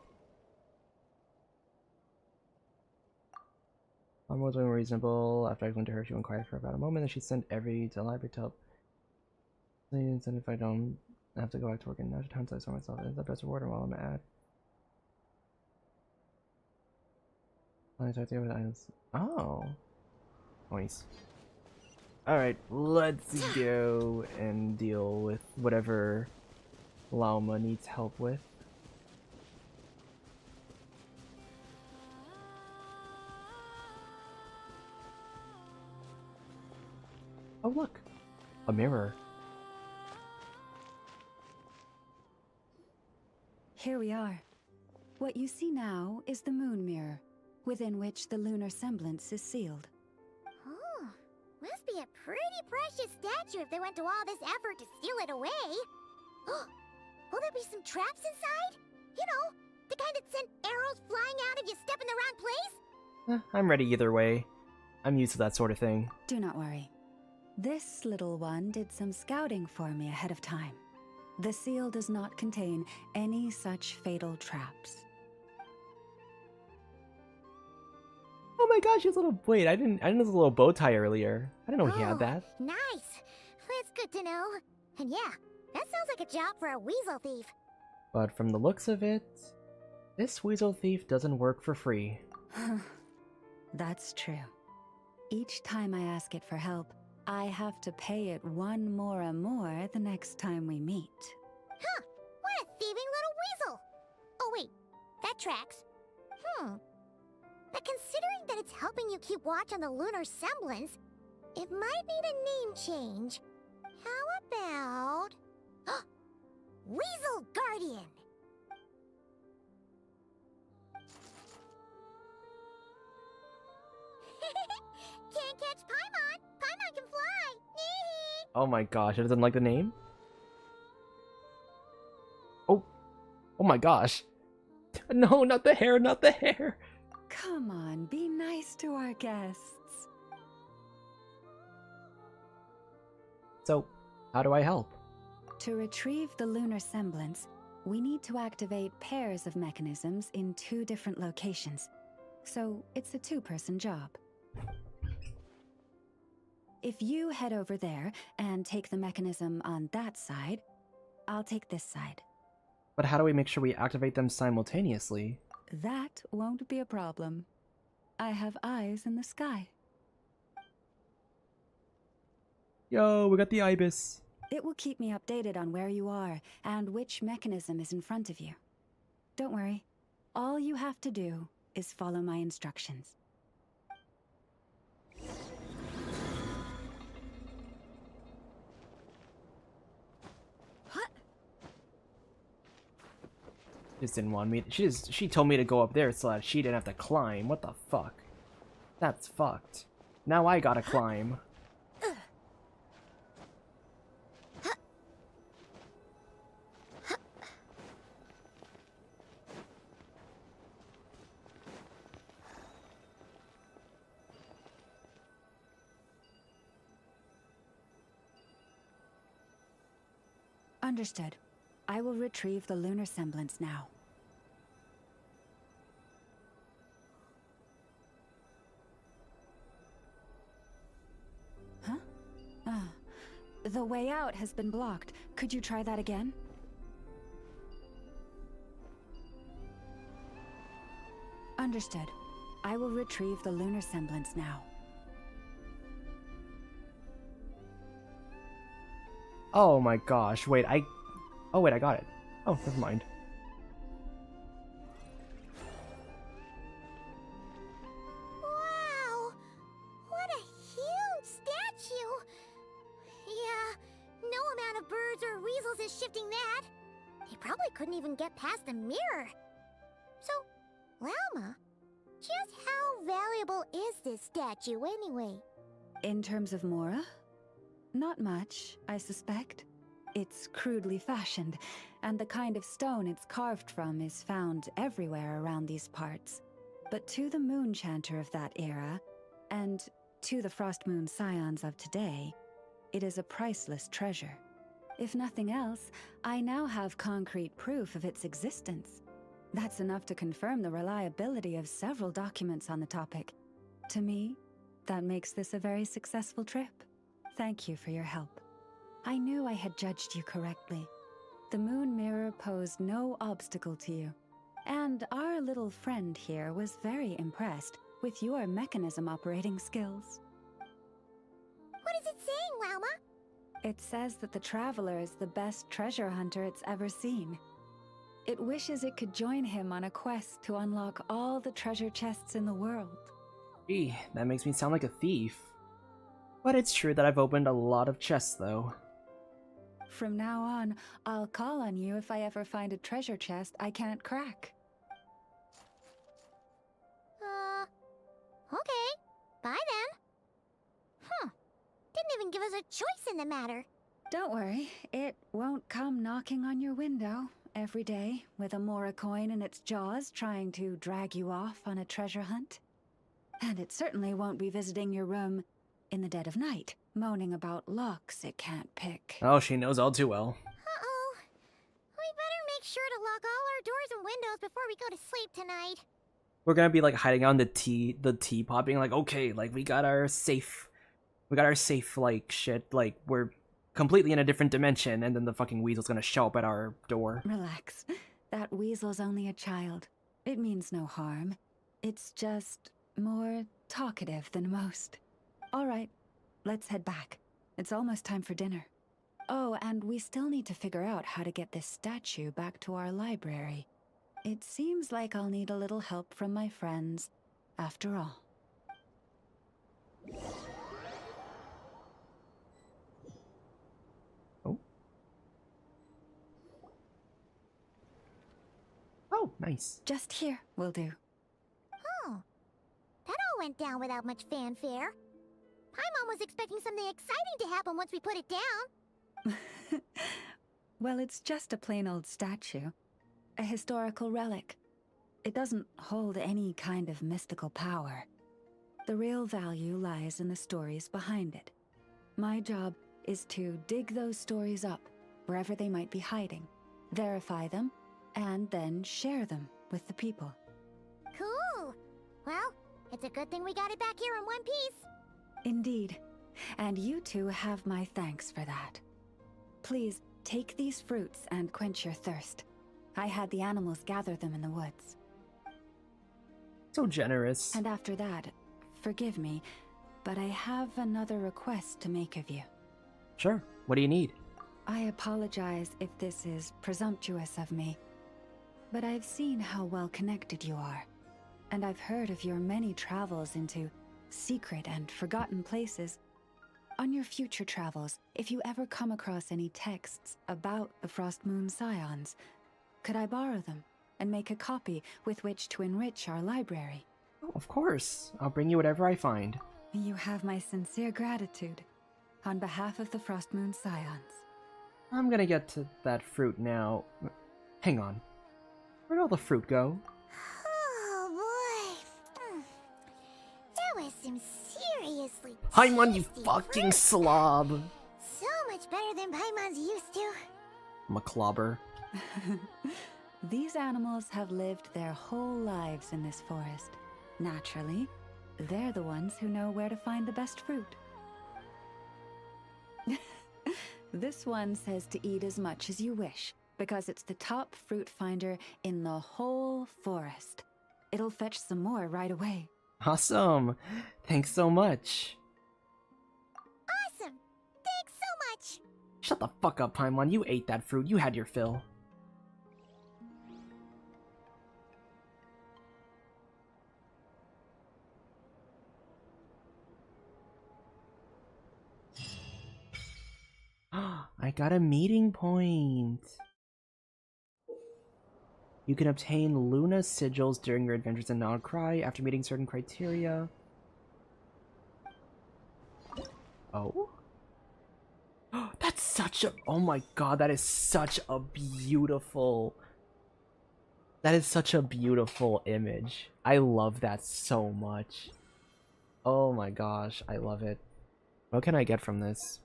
Was unreasonable. After I went to her, she went quiet for about a moment, and she sent every to the library to help. And if I don't have to go back to work in another town, so I saw myself as the best rewarder while I'm at. Oh. Nice. Alright, let's go and deal with whatever Lauma needs help with. Oh look! A mirror. Here we are. What you see now is the moon mirror, within which the lunar semblance is sealed. Oh, must be a pretty precious statue if they went to all this effort to steal it away. Will there be some traps inside? You know, the kind that send arrows flying out if you step in the wrong place? I'm ready either way. I'm used to that sort of thing. Do not worry. This little one did some scouting for me ahead of time. The seal does not contain any such fatal traps. Oh my gosh, his little wait, I didn't know his little bow tie earlier. I didn't know he had that. Nice. That's good to know. And yeah, that sounds like a job for a weasel thief. But from the looks of it, this weasel thief doesn't work for free. That's true. Each time I ask it for help, I have to pay it one more the next time we meet. Huh, what a thieving little weasel! Oh wait, that tracks. But considering that it's helping you keep watch on the lunar semblance, it might need a name change. How about... Weasel Guardian! Can't catch Paimon! Paimon can fly! Oh my gosh, it doesn't like the name? Oh, Oh my gosh. No, not the hair, not the hair. Come on, be nice to our guests. So, how do I help? To retrieve the lunar semblance, we need to activate pairs of mechanisms in 2 different locations. So it's a 2-person job. If you head over there and take the mechanism on that side, I'll take this side. But how do we make sure we activate them simultaneously? That won't be a problem. I have eyes in the sky. Yo, we got the ibis. It will keep me updated on where you are and which mechanism is in front of you. Don't worry. All you have to do is follow my instructions. Just didn't want me. She told me to go up there so that she didn't have to climb. What the fuck? That's fucked. Now I gotta climb. Understood. I will retrieve the lunar semblance now. Huh? The way out has been blocked. Could you try that again? Understood. I will retrieve the lunar semblance now. Oh my gosh, wait, oh wait, I got it. Oh, never mind. Wow! What a huge statue! Yeah, no amount of birds or weasels is shifting that. They probably couldn't even get past the mirror. So, Lalma, just how valuable is this statue anyway? In terms of Mora? Not much, I suspect. It's crudely fashioned, and the kind of stone it's carved from is found everywhere around these parts. But to the moon chanter of that era, and to the Frost Moon scions of today, it is a priceless treasure. If nothing else, I now have concrete proof of its existence. That's enough to confirm the reliability of several documents on the topic. To me, that makes this a very successful trip. Thank you for your help. I knew I had judged you correctly. The moon mirror posed no obstacle to you. And our little friend here was very impressed with your mechanism operating skills. What is it saying, Lalma? It says that the Traveler is the best treasure hunter it's ever seen. It wishes it could join him on a quest to unlock all the treasure chests in the world. Gee, that makes me sound like a thief. But it's true that I've opened a lot of chests, though. From now on, I'll call on you if I ever find a treasure chest I can't crack. Okay. Bye then. Didn't even give us a choice in the matter. Don't worry, it won't come knocking on your window every day with a Mora coin in its jaws trying to drag you off on a treasure hunt. And it certainly won't be visiting your room in the dead of night, moaning about locks it can't pick. Oh, she knows all too well. Uh-oh. We better make sure to lock all our doors and windows before we go to sleep tonight. We're gonna be like hiding on the teapot, being like, okay, like we got our safe, like shit, like we're completely in a different dimension, and then the fucking weasel's gonna show up at our door. Relax. That weasel's only a child. It means no harm. It's just more talkative than most. All right, let's head back. It's almost time for dinner. Oh, and we still need to figure out how to get this statue back to our library. It seems like I'll need a little help from my friends, after all. Oh. Oh, nice. Just here will do. Oh. That all went down without much fanfare. Paimon was expecting something exciting to happen once we put it down. Well, it's just a plain old statue. a historical relic. It doesn't hold any kind of mystical power. The real value lies in the stories behind it. My job is to dig those stories up, wherever they might be hiding, verify them, and then share them with the people. Cool. Well, it's a good thing we got it back here in one piece. Indeed. And you two have my thanks for that. Please, take these fruits and quench your thirst. I had the animals gather them in the woods. So generous. And after that, forgive me, but I have another request to make of you. Sure. What do you need? I apologize if this is presumptuous of me, but I've seen how well connected you are, and I've heard of your many travels into secret and forgotten places. On your future travels, if you ever come across any texts about the Frost Moon Scions, could I borrow them and make a copy with which to enrich our library? Oh, of course. I'll bring you whatever I find. You have my sincere gratitude on behalf of the Frost Moon Scions. I'm gonna get to that fruit now. Hang on. Where'd all the fruit go? Oh boy. That was some seriously Paimon, you tasty fucking fruit. slob! So much better than Paimon's used to. McClobber. These animals have lived their whole lives in this forest. Naturally, they're the ones who know where to find the best fruit. This one says to eat as much as you wish, because it's the top fruit finder in the whole forest. It'll fetch some more right away. Awesome! Thanks so much. Awesome. Thanks so much. Shut the fuck up, Paimon. You ate that fruit. You had your fill. I got a meeting point. You can obtain Luna sigils during your adventures in Nod-Krai after meeting certain criteria. Oh? That's such a... Oh my god, that is such a beautiful... That is such a beautiful image. I love that so much. Oh my gosh, I love it. What can I get from this?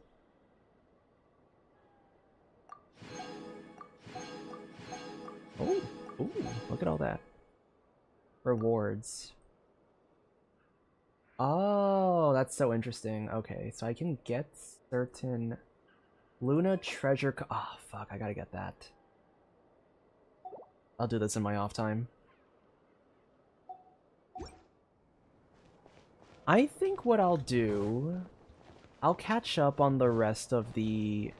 Oh, ooh, look at all that. Rewards. Oh, that's so interesting. Okay, so I can get certain Luna treasure. Oh, fuck, I gotta get that. I'll do this in my off time. I think what I'll do... I'll catch up on the rest of the...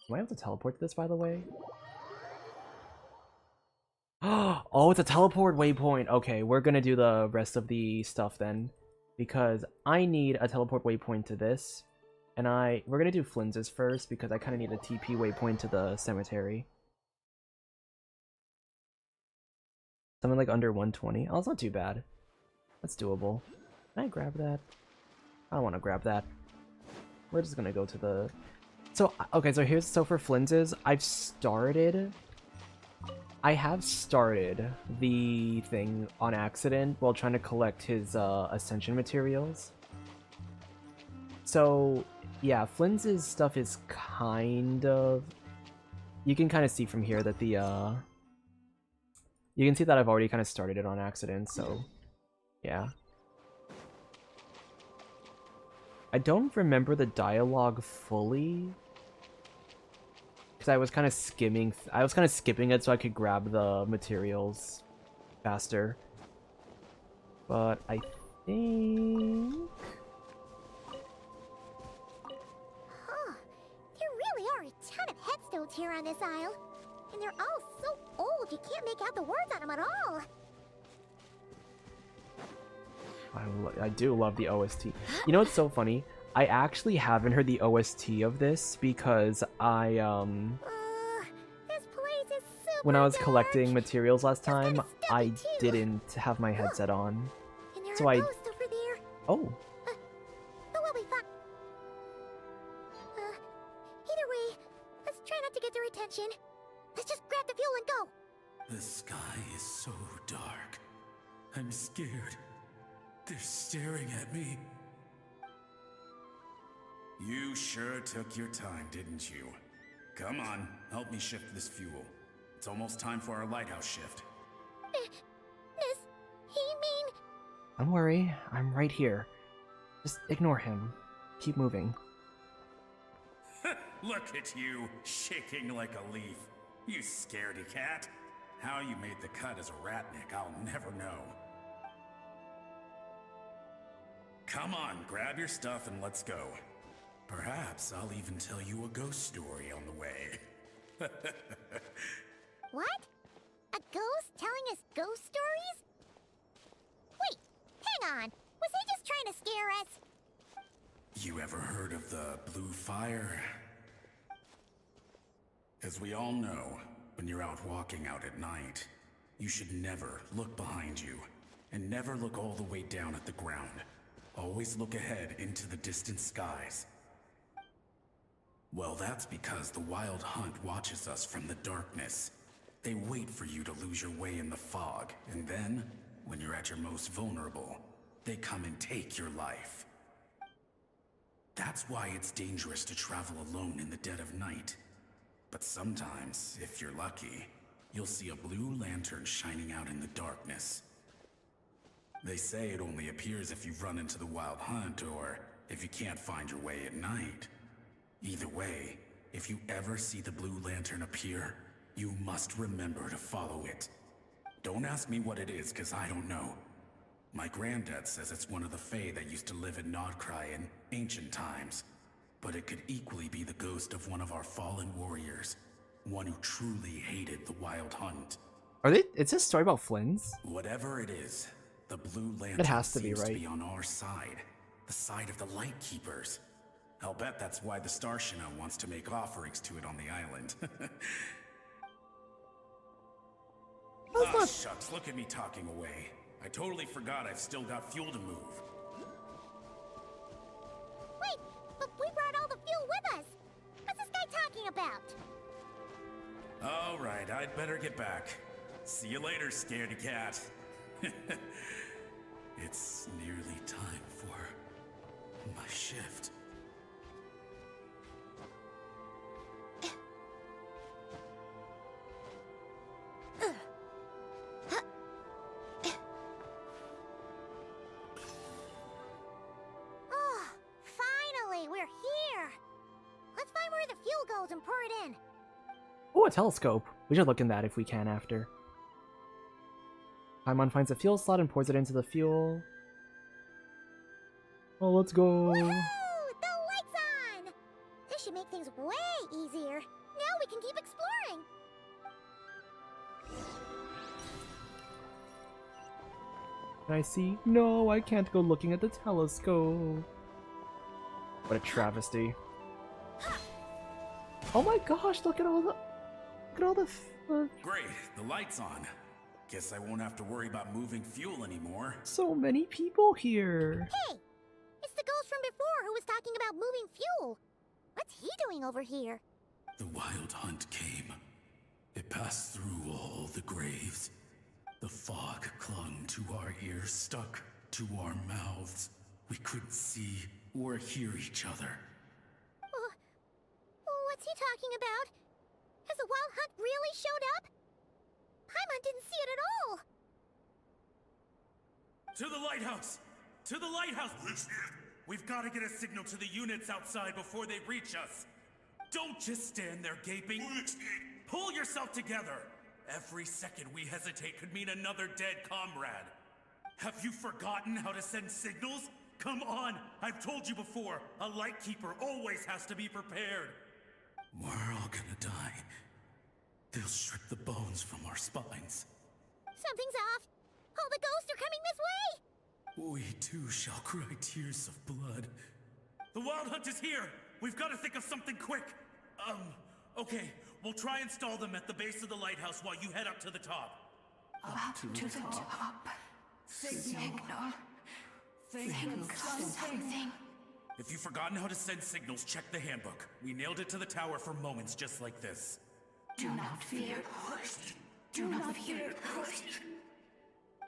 Do I have to teleport to this, by the way? Oh, it's a teleport waypoint. Okay, we're gonna do the rest of the stuff then. Because I need a teleport waypoint to this. And we're gonna do Flinz's first, because I kind of need a TP waypoint to the cemetery. Something like under 120. Oh, it's not too bad. That's doable. Can I grab that? I don't want to grab that. We're just gonna go to the... So, okay, so for Flinz's, I have started the thing on accident while trying to collect his ascension materials. So, yeah, Flinz's stuff is kind of... You can kind of see from here that the, you can see that I've already kind of started it on accident, so, yeah. I don't remember the dialogue fully, because I was kind of skimming it so I could grab the materials faster. But I think... Huh. There really are a ton of headstones here on this isle. And they're all so old you can't make out the words on them at all. I do love the OST. You know what's so funny? I actually haven't heard the OST of this because This place is super when I was dark. collecting materials last time, kinda I stealthy, too. didn't have my headset on. And there so are I- ghosts over there. Oh, But we'll be fine. Either way, let's try not to get to attention. Let's just grab the fuel and go. The sky is so dark. I'm scared. They're staring at me. You sure took your time, didn't you? Come on, help me shift this fuel. It's almost time for our lighthouse shift. Does he mean... Don't worry, I'm right here. Just ignore him. Keep moving. Look at you, shaking like a leaf. You scaredy cat. How you made the cut as a ratnik, I'll never know. Come on, grab your stuff and let's go. Perhaps I'll even tell you a ghost story on the way. What? A ghost telling us ghost stories? Wait, hang on. Was he just trying to scare us? You ever heard of the blue fire? As we all know, when you're out walking out at night, you should never look behind you, and never look all the way down at the ground. Always look ahead into the distant skies. Well, that's because the Wild Hunt watches us from the darkness. They wait for you to lose your way in the fog, and then, when you're at your most vulnerable, they come and take your life. That's why it's dangerous to travel alone in the dead of night. But sometimes, if you're lucky, you'll see a blue lantern shining out in the darkness. They say it only appears if you've run into the Wild Hunt or if you can't find your way at night. Either way, if you ever see the blue lantern appear, you must remember to follow it. Don't ask me what it is, cause I don't know. My granddad says it's one of the Fae that used to live in Nod-Krai in ancient times. But it could equally be the ghost of one of our fallen warriors. One who truly hated the Wild Hunt. It's a story about Flynn's? Whatever it is, the blue lantern It has to be, seems right? to be on our side. The side of the Light Keepers. I'll bet that's why the Starshina wants to make offerings to it on the island. Oh, shucks, look at me talking away. I totally forgot I've still got fuel to move. Wait, but we brought all the fuel with us. What's this guy talking about? All right, I'd better get back. See you later, scaredy cat. It's nearly time for my shift. Oh, finally, we're here. Let's find where the fuel goes and pour it in. Oh, a telescope. We should look in that if we can after. Paimon finds a fuel slot and pours it into the fuel. Oh, let's go. Woohoo! The light's on! This should make things way easier. Now we can keep exploring. Can I see? No, I can't go looking at the telescope. What a travesty. Oh my gosh, look at all the... Great, the light's on. Guess I won't have to worry about moving fuel anymore. So many people here. Hey, it's the ghost from before who was talking about moving fuel. What's he doing over here? The Wild Hunt came. It passed through all the graves. The fog clung to our ears, stuck to our mouths. We couldn't see or hear each other. What's he talking about? Has the Wild Hunt really showed up? Paimon didn't see it at all. To the lighthouse! To the lighthouse! We've got to get a signal to the units outside before they reach us. Don't just stand there gaping. Pull yourself together. Every second we hesitate could mean another dead comrade. Have you forgotten how to send signals? Come on! I've told you before, a Lightkeeper always has to be prepared. We're all gonna die. They'll strip the bones from our spines. Something's off. All the ghosts are coming this way. We too shall cry tears of blood. The Wild Hunt is here! We've got to think of something quick! Okay. We'll try and stall them at the base of the lighthouse while you head up to the top. Up to the top. Signal. Think something. If you've forgotten how to send signals, check the handbook. We nailed it to the tower for moments just like this. Do not fear ghosts. Do not fear ghosts.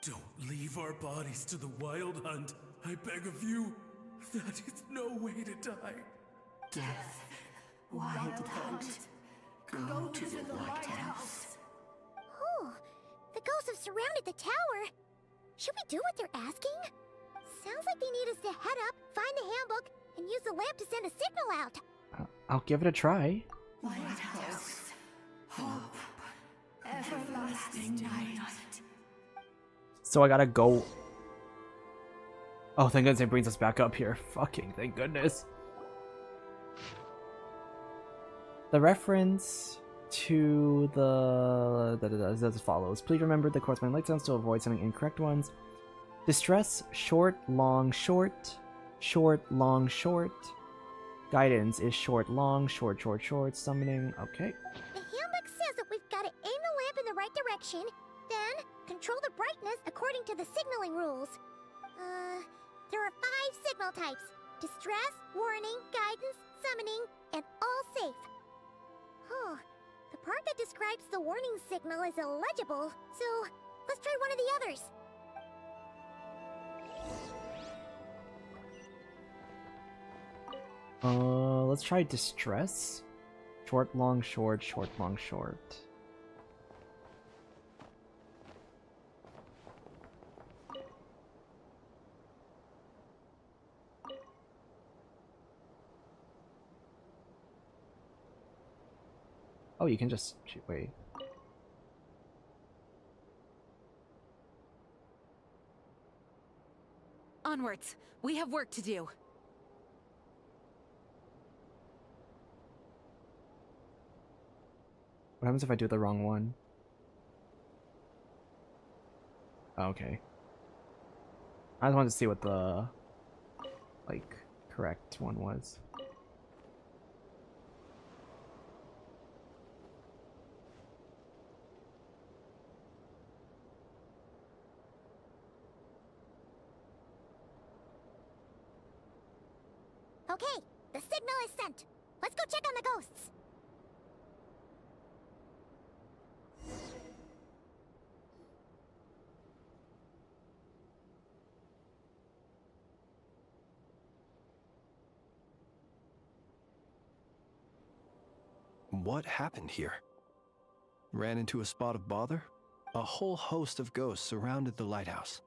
Don't leave our bodies to the wild hunt. I beg of you. That is no way to die. Death. Wild hunt. Go to the lighthouse. Oh, the ghosts have surrounded the tower. Should we do what they're asking? Sounds like they need us to head up, find the handbook, and use the lamp to send a signal out. I'll give it a try. Lighthouse. Hope. Everlasting night. So I gotta go. Oh, thank goodness it brings us back up here. Fucking thank goodness. The reference to the is as follows. Please remember the corresponding light sounds to avoid sending incorrect ones. Distress, short, long, short. Short, long, short. Guidance is short, long, short, short, short. Summoning, okay. The handbook says that we've got to aim the lamp in the right direction, then control the brightness according to the signaling rules. There are 5 signal types. Distress, warning, guidance, summoning, and all safe. Oh, the part that describes the warning signal is illegible, so let's try one of the others. Let's try distress. Short, long, short, short, long, short. Oh, you can just wait. Onwards. We have work to do. What happens if I do the wrong one? Oh, okay. I just wanted to see what the, like, correct one was. Okay, the signal is sent. Let's go check on the ghosts. What happened here? Ran into a spot of bother? A whole host of ghosts surrounded the lighthouse.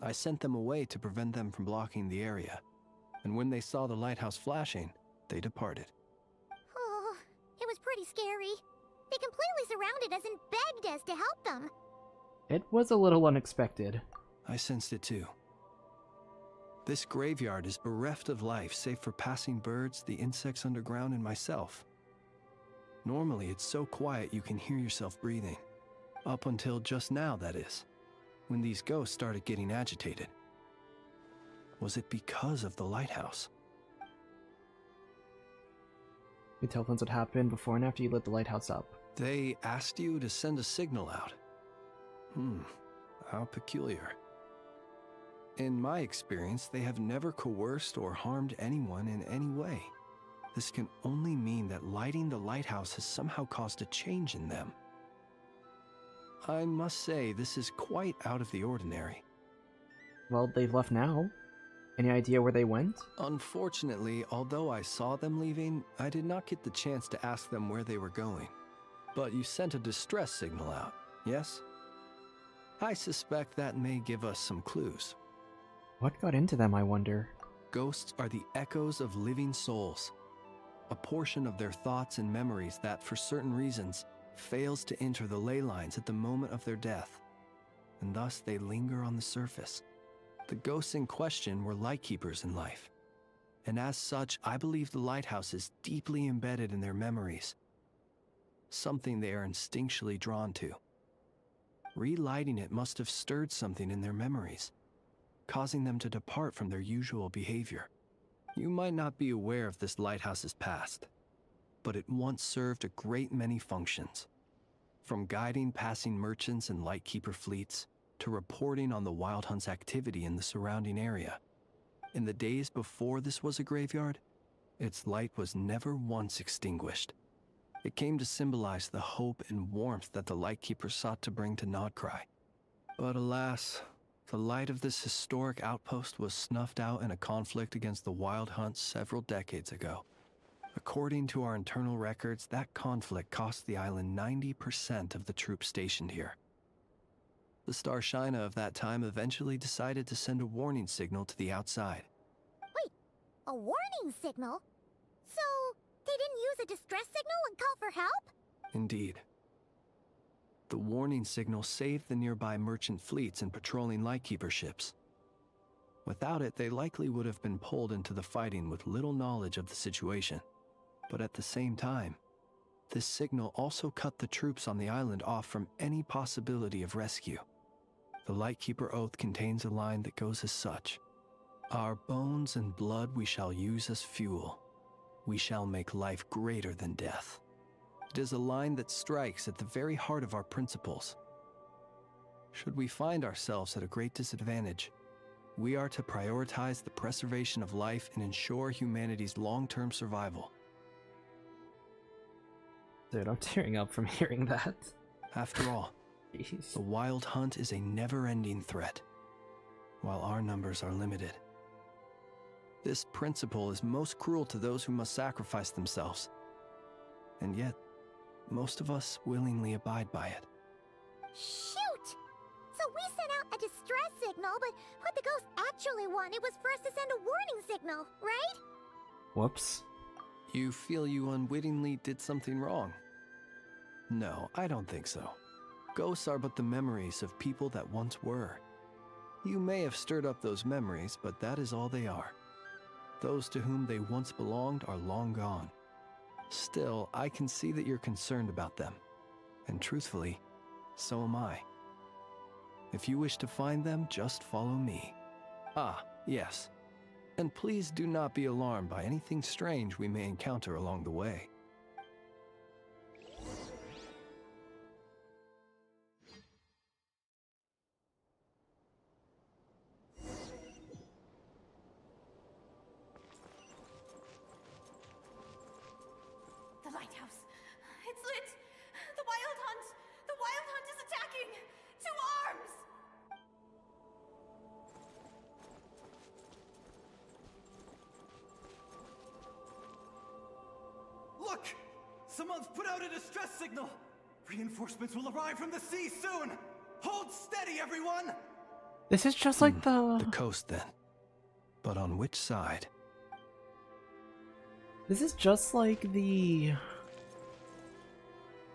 I sent them away to prevent them from blocking the area, and when they saw the lighthouse flashing, they departed. Oh, it was pretty scary. They completely surrounded us and begged us to help them. It was a little unexpected. I sensed it too. This graveyard is bereft of life save for passing birds, the insects underground, and myself. Normally, it's so quiet you can hear yourself breathing. Up until just now, that is, when these ghosts started getting agitated. Was it because of the lighthouse? You tell friends what happened before and after you lit the lighthouse up. They asked you to send a signal out. How peculiar. In my experience, they have never coerced or harmed anyone in any way. This can only mean that lighting the lighthouse has somehow caused a change in them. I must say, this is quite out of the ordinary. Well, they've left now. Any idea where they went? Unfortunately, although I saw them leaving, I did not get the chance to ask them where they were going. But you sent a distress signal out, yes? I suspect that may give us some clues. What got into them, I wonder? Ghosts are the echoes of living souls. A portion of their thoughts and memories that, for certain reasons, fails to enter the ley lines at the moment of their death, and thus they linger on the surface. The ghosts in question were lightkeepers in life, and as such, I believe the lighthouse is deeply embedded in their memories, something they are instinctually drawn to. Relighting it must have stirred something in their memories, causing them to depart from their usual behavior. You might not be aware of this lighthouse's past, but it once served a great many functions. From guiding passing merchants and lightkeeper fleets, to reporting on the Wild Hunt's activity in the surrounding area. In the days before this was a graveyard, its light was never once extinguished. It came to symbolize the hope and warmth that the Lightkeeper sought to bring to Nod-Krai. But alas, the light of this historic outpost was snuffed out in a conflict against the Wild Hunt several decades ago. According to our internal records, that conflict cost the island 90% of the troops stationed here. The Starshina of that time eventually decided to send a warning signal to the outside. Wait, a warning signal? So, they didn't use a distress signal and call for help? Indeed. The warning signal saved the nearby merchant fleets and patrolling Lightkeeper ships. Without it, they likely would have been pulled into the fighting with little knowledge of the situation. But at the same time, this signal also cut the troops on the island off from any possibility of rescue. The Lightkeeper Oath contains a line that goes as such: "Our bones and blood we shall use as fuel. We shall make life greater than death." It is a line that strikes at the very heart of our principles. Should we find ourselves at a great disadvantage, we are to prioritize the preservation of life and ensure humanity's long-term survival. Dude, I'm tearing up from hearing that. After all, Jeez. the Wild Hunt is a never-ending threat, while our numbers are limited. This principle is most cruel to those who must sacrifice themselves, and yet, most of us willingly abide by it. Shoot! So we sent out a distress signal, but what the ghost actually wanted was for us to send a warning signal, right? Whoops. You feel you unwittingly did something wrong? No, I don't think so. Ghosts are but the memories of people that once were. You may have stirred up those memories, but that is all they are. Those to whom they once belonged are long gone. Still, I can see that you're concerned about them. And truthfully, so am I. If you wish to find them, just follow me. Ah, yes. And please do not be alarmed by anything strange we may encounter along the way. The lighthouse. It's lit. The Wild Hunt. The Wild Hunt is attacking. To arms! Look! Someone's put out a distress signal! Reinforcements will arrive from the sea soon! Hold steady, everyone! This is just like The coast, then. But on which side? This is just like the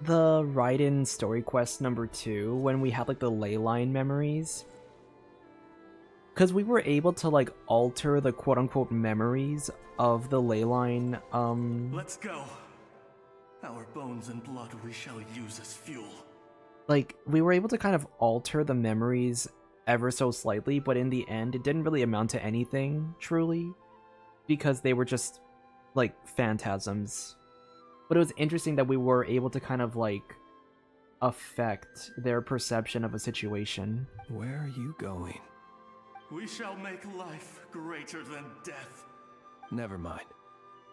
Raiden story quest number 2 when we had like the ley line memories. Because we were able to like alter the quote-unquote memories of the ley line, Let's go. Our bones and blood we shall use as fuel. like we were able to kind of alter the memories ever so slightly, but in the end it didn't really amount to anything truly because they were just like phantasms. But it was interesting that we were able to kind of like affect their perception of a situation. Where are you going? We shall make life greater than death. Never mind.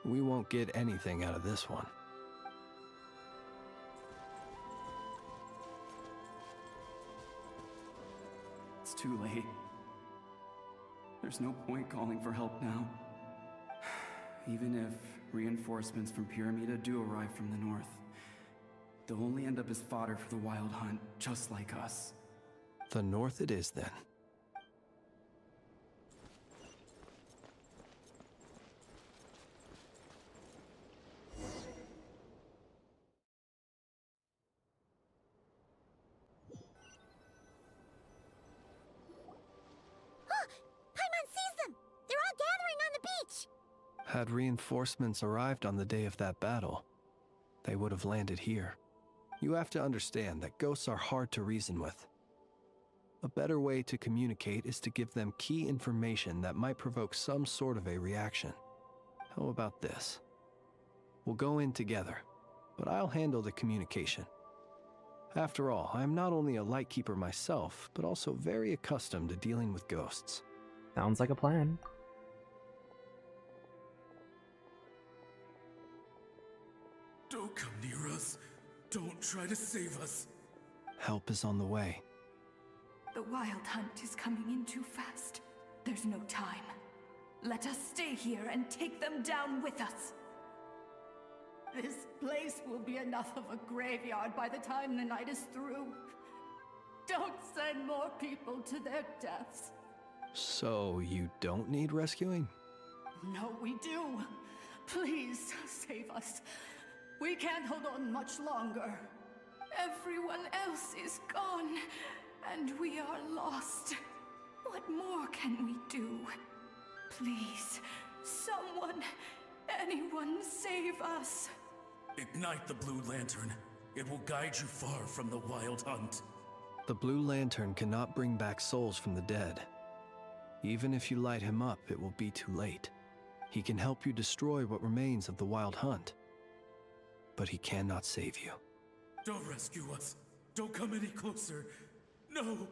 We won't get anything out of this one. It's too late. There's no point calling for help now. Even if reinforcements from Pyramida do arrive from the north, they'll only end up as fodder for the Wild Hunt, just like us. The north it is, then. Paimon sees them! They're all gathering on the beach! Had reinforcements arrived on the day of that battle, they would have landed here. You have to understand that ghosts are hard to reason with. A better way to communicate is to give them key information that might provoke some sort of a reaction. How about this? We'll go in together, but I'll handle the communication. After all, I am not only a Lightkeeper myself, but also very accustomed to dealing with ghosts. Sounds like a plan. Don't come near us. Don't try to save us. Help is on the way. The Wild Hunt is coming in too fast. There's no time. Let us stay here and take them down with us. This place will be enough of a graveyard by the time the night is through. Don't send more people to their deaths. So you don't need rescuing? No, we do. Please, save us. We can't hold on much longer. Everyone else is gone, and we are lost. What more can we do? Please, someone, anyone save us. Ignite the blue lantern. It will guide you far from the Wild Hunt. The blue lantern cannot bring back souls from the dead. Even if you light him up, it will be too late. He can help you destroy what remains of the Wild Hunt, but he cannot save you. Don't rescue us. Don't come any closer. No,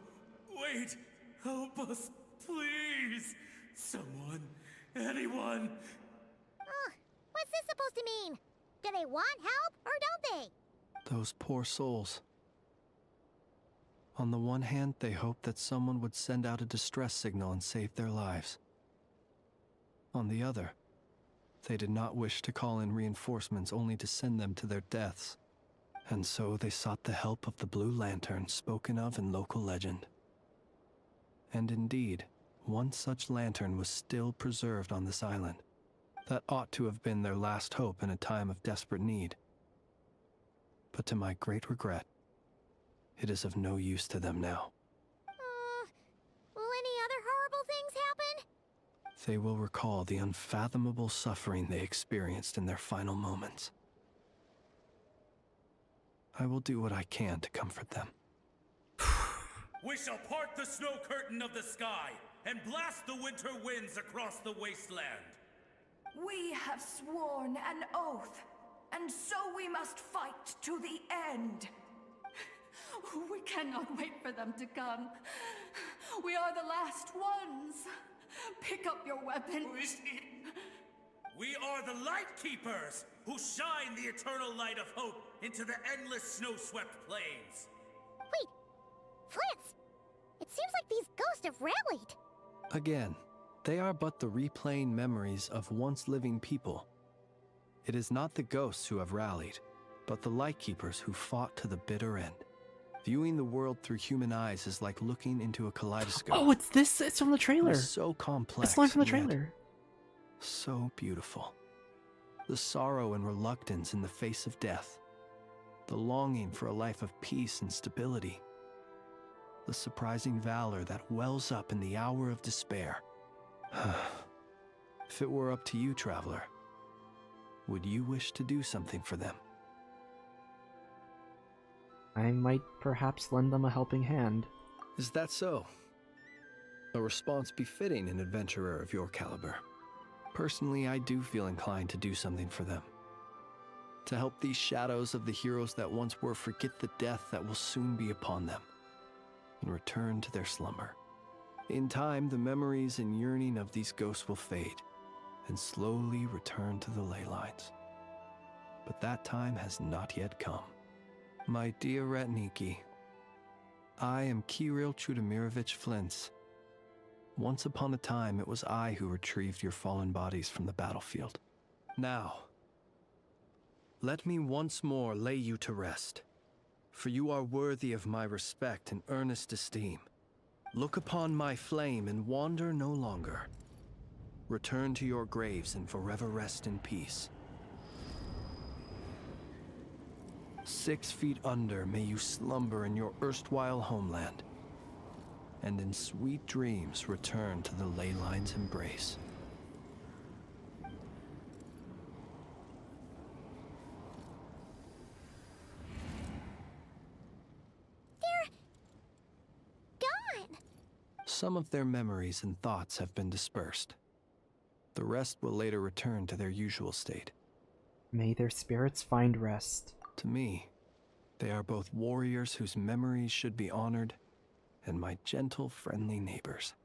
wait. Help us, please. Someone, anyone. What's this supposed to mean? Do they want help, or don't they? Those poor souls. On the one hand, they hoped that someone would send out a distress signal and save their lives. On the other, they did not wish to call in reinforcements only to send them to their deaths. And so they sought the help of the Blue Lantern spoken of in local legend. And indeed, one such lantern was still preserved on this island. That ought to have been their last hope in a time of desperate need. But to my great regret, it is of no use to them now. Will any other horrible things happen? They will recall the unfathomable suffering they experienced in their final moments. I will do what I can to comfort them. We shall part the snow curtain of the sky and blast the winter winds across the wasteland. We have sworn an oath, and so we must fight to the end. We cannot wait for them to come. We are the last ones. Pick up your weapons. We are the Light Keepers, who shine the eternal light of hope into the endless snow-swept plains. Wait, Fritz! It seems like these ghosts have rallied. Again, they are but the replaying memories of once living people. It is not the ghosts who have rallied, but the Light Keepers who fought to the bitter end. Viewing the world through human eyes is like looking into a kaleidoscope. Oh, it's this. It's from the trailer. It's so complex. It's line from the yet trailer. So beautiful. The sorrow and reluctance in the face of death. The longing for a life of peace and stability. The surprising valor that wells up in the hour of despair. If it were up to you, traveler, would you wish to do something for them? I might perhaps lend them a helping hand. Is that so? A response befitting an adventurer of your caliber. Personally, I do feel inclined to do something for them. To help these shadows of the heroes that once were forget the death that will soon be upon them, and return to their slumber. In time, the memories and yearning of these ghosts will fade, and slowly return to the ley lines. But that time has not yet come. My dear Ratniki, I am Kirill Chudamirovich Flintz. Once upon a time, it was I who retrieved your fallen bodies from the battlefield. Now, let me once more lay you to rest, for you are worthy of my respect and earnest esteem. Look upon my flame and wander no longer. Return to your graves and forever rest in peace. 6 feet under may you slumber in your erstwhile homeland, and in sweet dreams return to the ley line's embrace. They're gone. Some of their memories and thoughts have been dispersed. The rest will later return to their usual state. May their spirits find rest. To me, they are both warriors whose memories should be honored, and my gentle, friendly neighbors.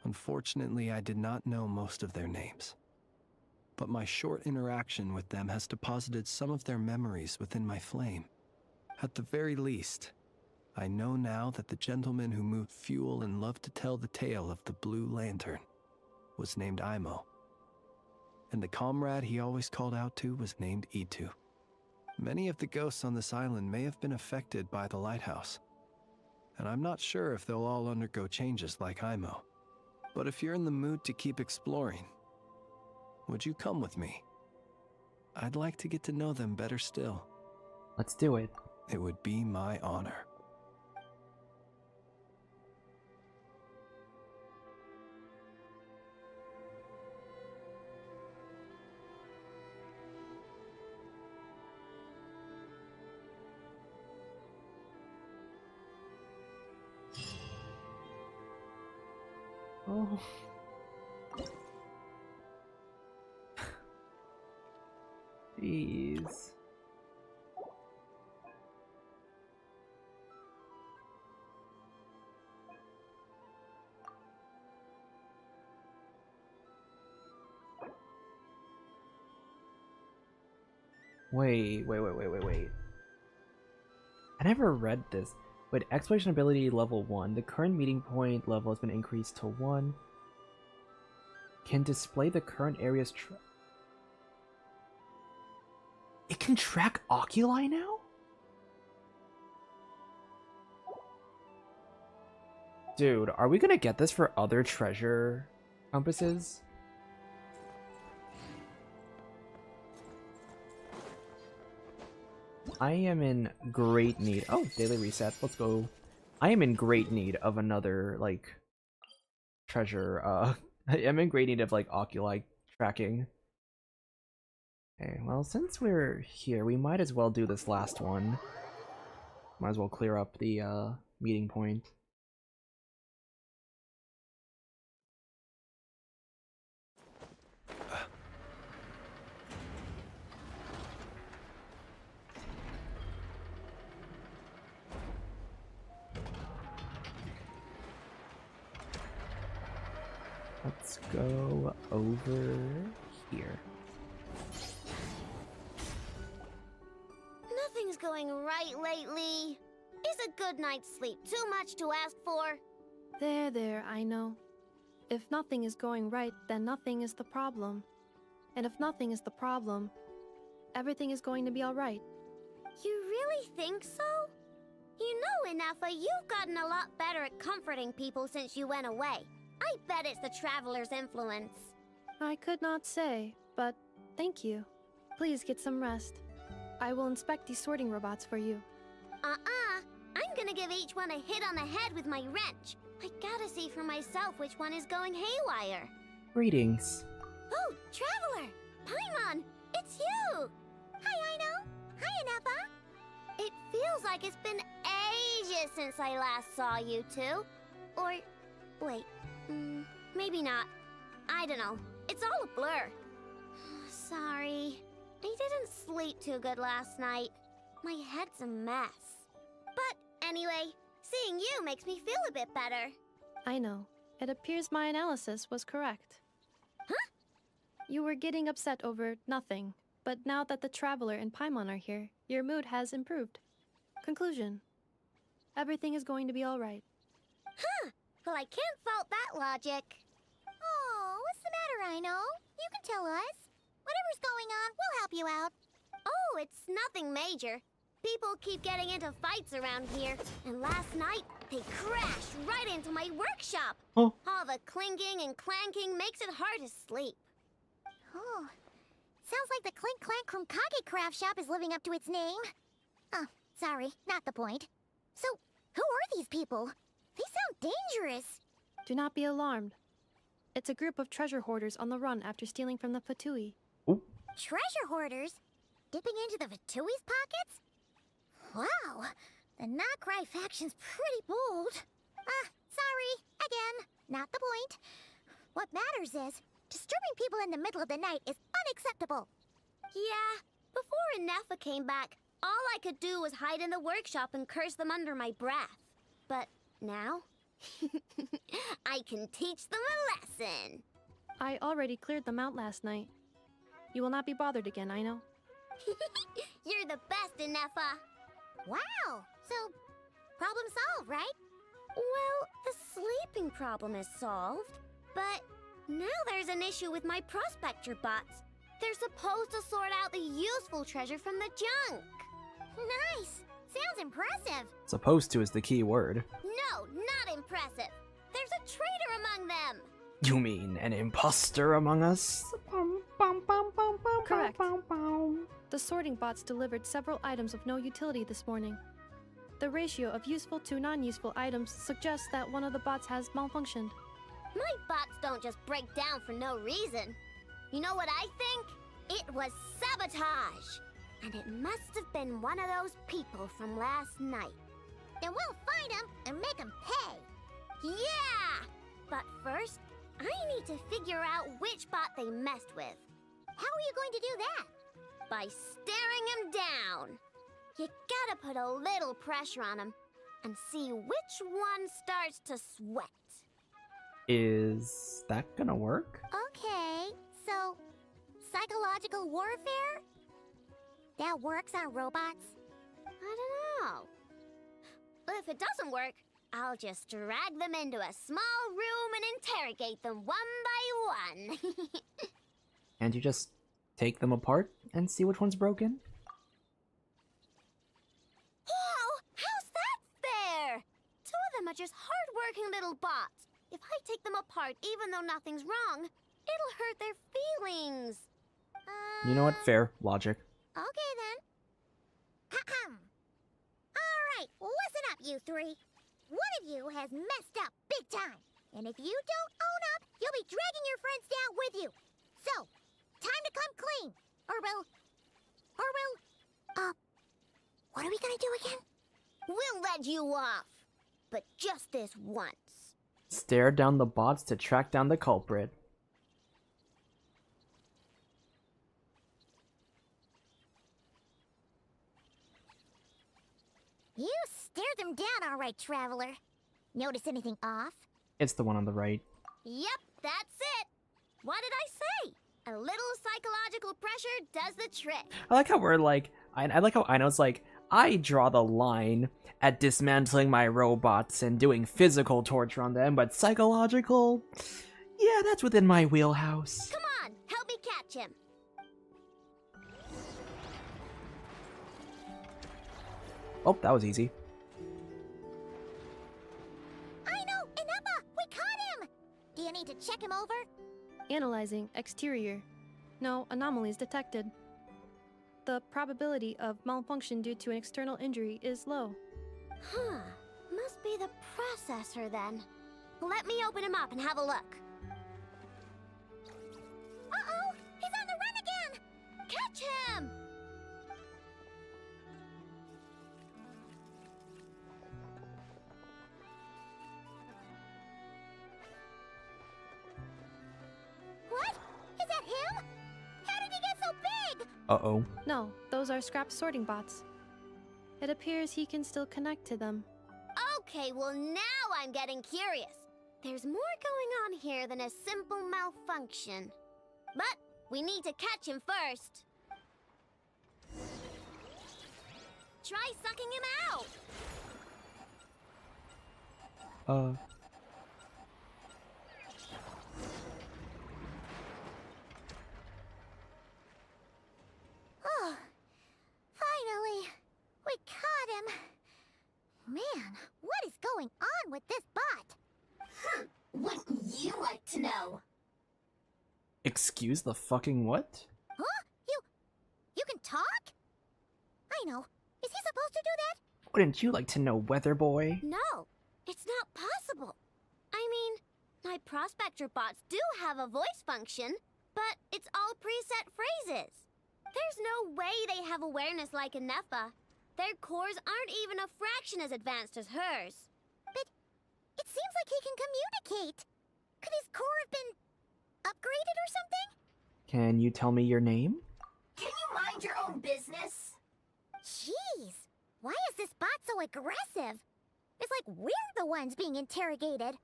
Unfortunately, I did not know most of their names. but my short interaction with them has deposited some of their memories within my flame. At the very least, I know now that the gentleman who moved fuel and loved to tell the tale of the Blue Lantern was named Imo, and the comrade he always called out to was named Itu. Many of the ghosts on this island may have been affected by the lighthouse, and I'm not sure if they'll all undergo changes like Imo. But if you're in the mood to keep exploring, would you come with me? I'd like to get to know them better still. Let's do it. It would be my honor. Oh. Jeez. Wait. I never read this. With exploration ability level 1, the current meeting point level has been increased to 1. Can display the current area's It can track oculi now? Dude, are we gonna get this for other treasure compasses? I am in great need. Oh, daily reset. Let's go. I am in great need of another, like, treasure. I am in great need of, like, oculi tracking. Okay, well, since we're here, we might as well do this last one. Might as well clear up the, meeting point. Let's go over here. Nothing's going right lately. Is a good night's sleep too much to ask for? There, I know. If nothing is going right, then nothing is the problem. And if nothing is the problem, everything is going to be alright. You really think so? You know, Nefer, you've gotten a lot better at comforting people since you went away. I bet it's the Traveler's influence. I could not say, but thank you. Please get some rest. I will inspect these sorting robots for you. I'm gonna give each one a hit on the head with my wrench. I gotta see for myself which one is going haywire. Greetings. Oh, Traveler! Paimon! It's you! Hi, Ino! Hi, Nefer! It feels like it's been ages since I last saw you two. Or, wait, maybe not. I don't know. It's all a blur. Sorry. I didn't sleep too good last night. My head's a mess. But anyway, seeing you makes me feel a bit better. I know. It appears my analysis was correct. Huh? You were getting upset over nothing, but now that the Traveler and Paimon are here, your mood has improved. Conclusion. Everything is going to be alright. Huh. Well, I can't fault that logic. Oh, what's the matter, Ino? You can tell us. Whatever's going on, we'll help you out. Oh, it's nothing major. People keep getting into fights around here, and last night, they crashed right into my workshop. Oh. All the clinking and clanking makes it hard to sleep. Oh, sounds like the Clink Clank from Kage Craft Shop is living up to its name. Oh, sorry, not the point. So, who are these people? They sound dangerous. Do not be alarmed. It's a group of treasure hoarders on the run after stealing from the Fatui. Treasure hoarders? Dipping into the Vatui's pockets? Wow, the Nod-Krai faction's pretty bold. Sorry, again, not the point. What matters is, disturbing people in the middle of the night is unacceptable. Yeah, before Nefer came back, all I could do was hide in the workshop and curse them under my breath. But now, I can teach them a lesson. I already cleared them out last night. You will not be bothered again, I know. You're the best, Nefer. Wow, so problem solved, right? Well, the sleeping problem is solved, but now there's an issue with my prospector bots. They're supposed to sort out the useful treasure from the junk. Nice. Sounds impressive. Supposed to is the key word. No, not impressive. There's a traitor among them. You mean an imposter among us? Correct. The sorting bots delivered several items of no utility this morning. The ratio of useful to non-useful items suggests that one of the bots has malfunctioned. My bots don't just break down for no reason. You know what I think? It was sabotage. And it must have been one of those people from last night. And we'll find them and make them pay. Yeah! But first, I need to figure out which bot they messed with. How are you going to do that? By staring him down. You gotta put a little pressure on him and see which one starts to sweat. Is that gonna work? Okay, so psychological warfare? That works on robots? I don't know. But if it doesn't work, I'll just drag them into a small room and interrogate them one by one. And you just take them apart and see which one's broken? Whoa! How's that fair? Two of them are just hard-working little bots. If I take them apart even though nothing's wrong, it'll hurt their feelings. You know what? Fair logic. Okay then. Ahem. Alright, listen up, you three. One of you has messed up big time. And if you don't own up, you'll be dragging your friends down with you. So, time to come clean. What are we gonna do again? We'll let you off. But just this once. Stare down the bots to track down the culprit. You stared them down all right, Traveler. Notice anything off? It's the one on the right. Yep, that's it. What did I say? A little psychological pressure does the trick. I like how we're like, I like how Ino's like, I draw the line at dismantling my robots and doing physical torture on them, but psychological? Yeah, that's within my wheelhouse. Come on, help me catch him. Oh, that was easy. Ino, Inaba, we caught him! Do you need to check him over? Analyzing exterior. No anomalies detected. The probability of malfunction due to an external injury is low. Huh. Must be the processor then. Let me open him up and have a look. Uh-oh! He's on the run again! Catch him! What? Is that him? How did he get so big? Uh-oh. No, those are scrap sorting bots. It appears he can still connect to them. Okay, well now I'm getting curious. There's more going on here than a simple malfunction. But we need to catch him first. Try sucking him out. Oh, finally, we caught him. Man, what is going on with this bot? Wouldn't you like to know? Excuse the fucking what? Huh? You can talk? I know. Is he supposed to do that? Wouldn't you like to know, weather boy? No, it's not possible. I mean, my prospector bots do have a voice function, but it's all preset phrases. There's no way they have awareness like a Nefer. Their cores aren't even a fraction as advanced as hers. But it seems like he can communicate. Could his core have been upgraded or something? Can you tell me your name? Can you mind your own business? Jeez, why is this bot so aggressive? It's like we're the ones being interrogated.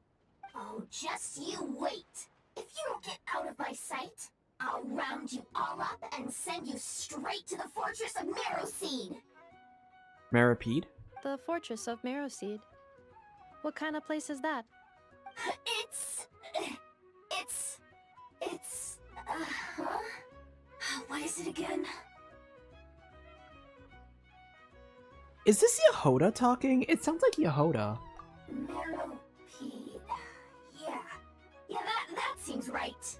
Oh, just you wait. If you don't get out of my sight, I'll round you all up and send you straight to the fortress of Meroseed. Maripede? The fortress of Meroseed. What kind of place is that? What is it again? Is this Yehoda talking? It sounds like Yehoda. Meropede. Yeah, that seems right.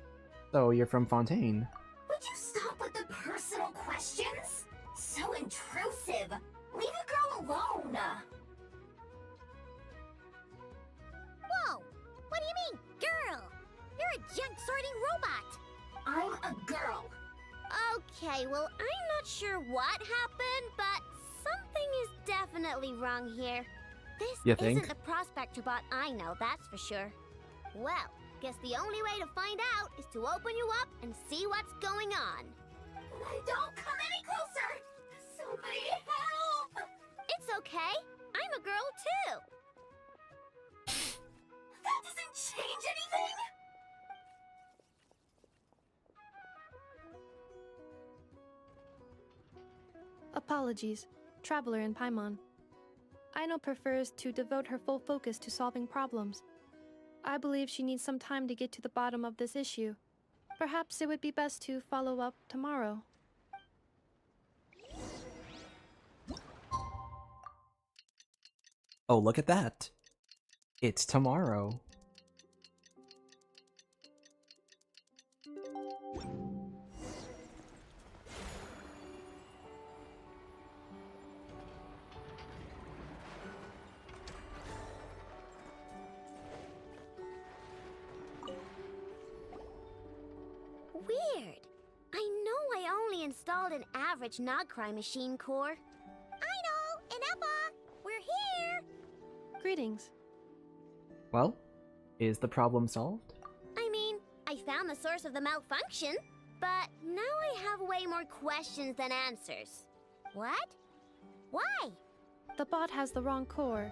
So you're from Fontaine. Would you stop with the personal questions? So intrusive. Leave a girl alone. Whoa! What do you mean, girl? You're a junk sorting robot. I'm a girl. Okay, well, I'm not sure what happened, but something is definitely wrong here. This You think? isn't the prospector bot I know, that's for sure. Well, guess the only way to find out is to open you up and see what's going on. Don't come any closer! Somebody help! It's okay. I'm a girl too. That doesn't change anything! Apologies, Traveler in Paimon. Aino prefers to devote her full focus to solving problems. I believe she needs some time to get to the bottom of this issue. Perhaps it would be best to follow up tomorrow. Oh, look at that. It's tomorrow. Weird. I know I only installed an average Nod-Krai machine core. Aino and Eppa, we're here! Greetings. Well, is the problem solved? I mean, I found the source of the malfunction, but now I have way more questions than answers. What? Why? The bot has the wrong core.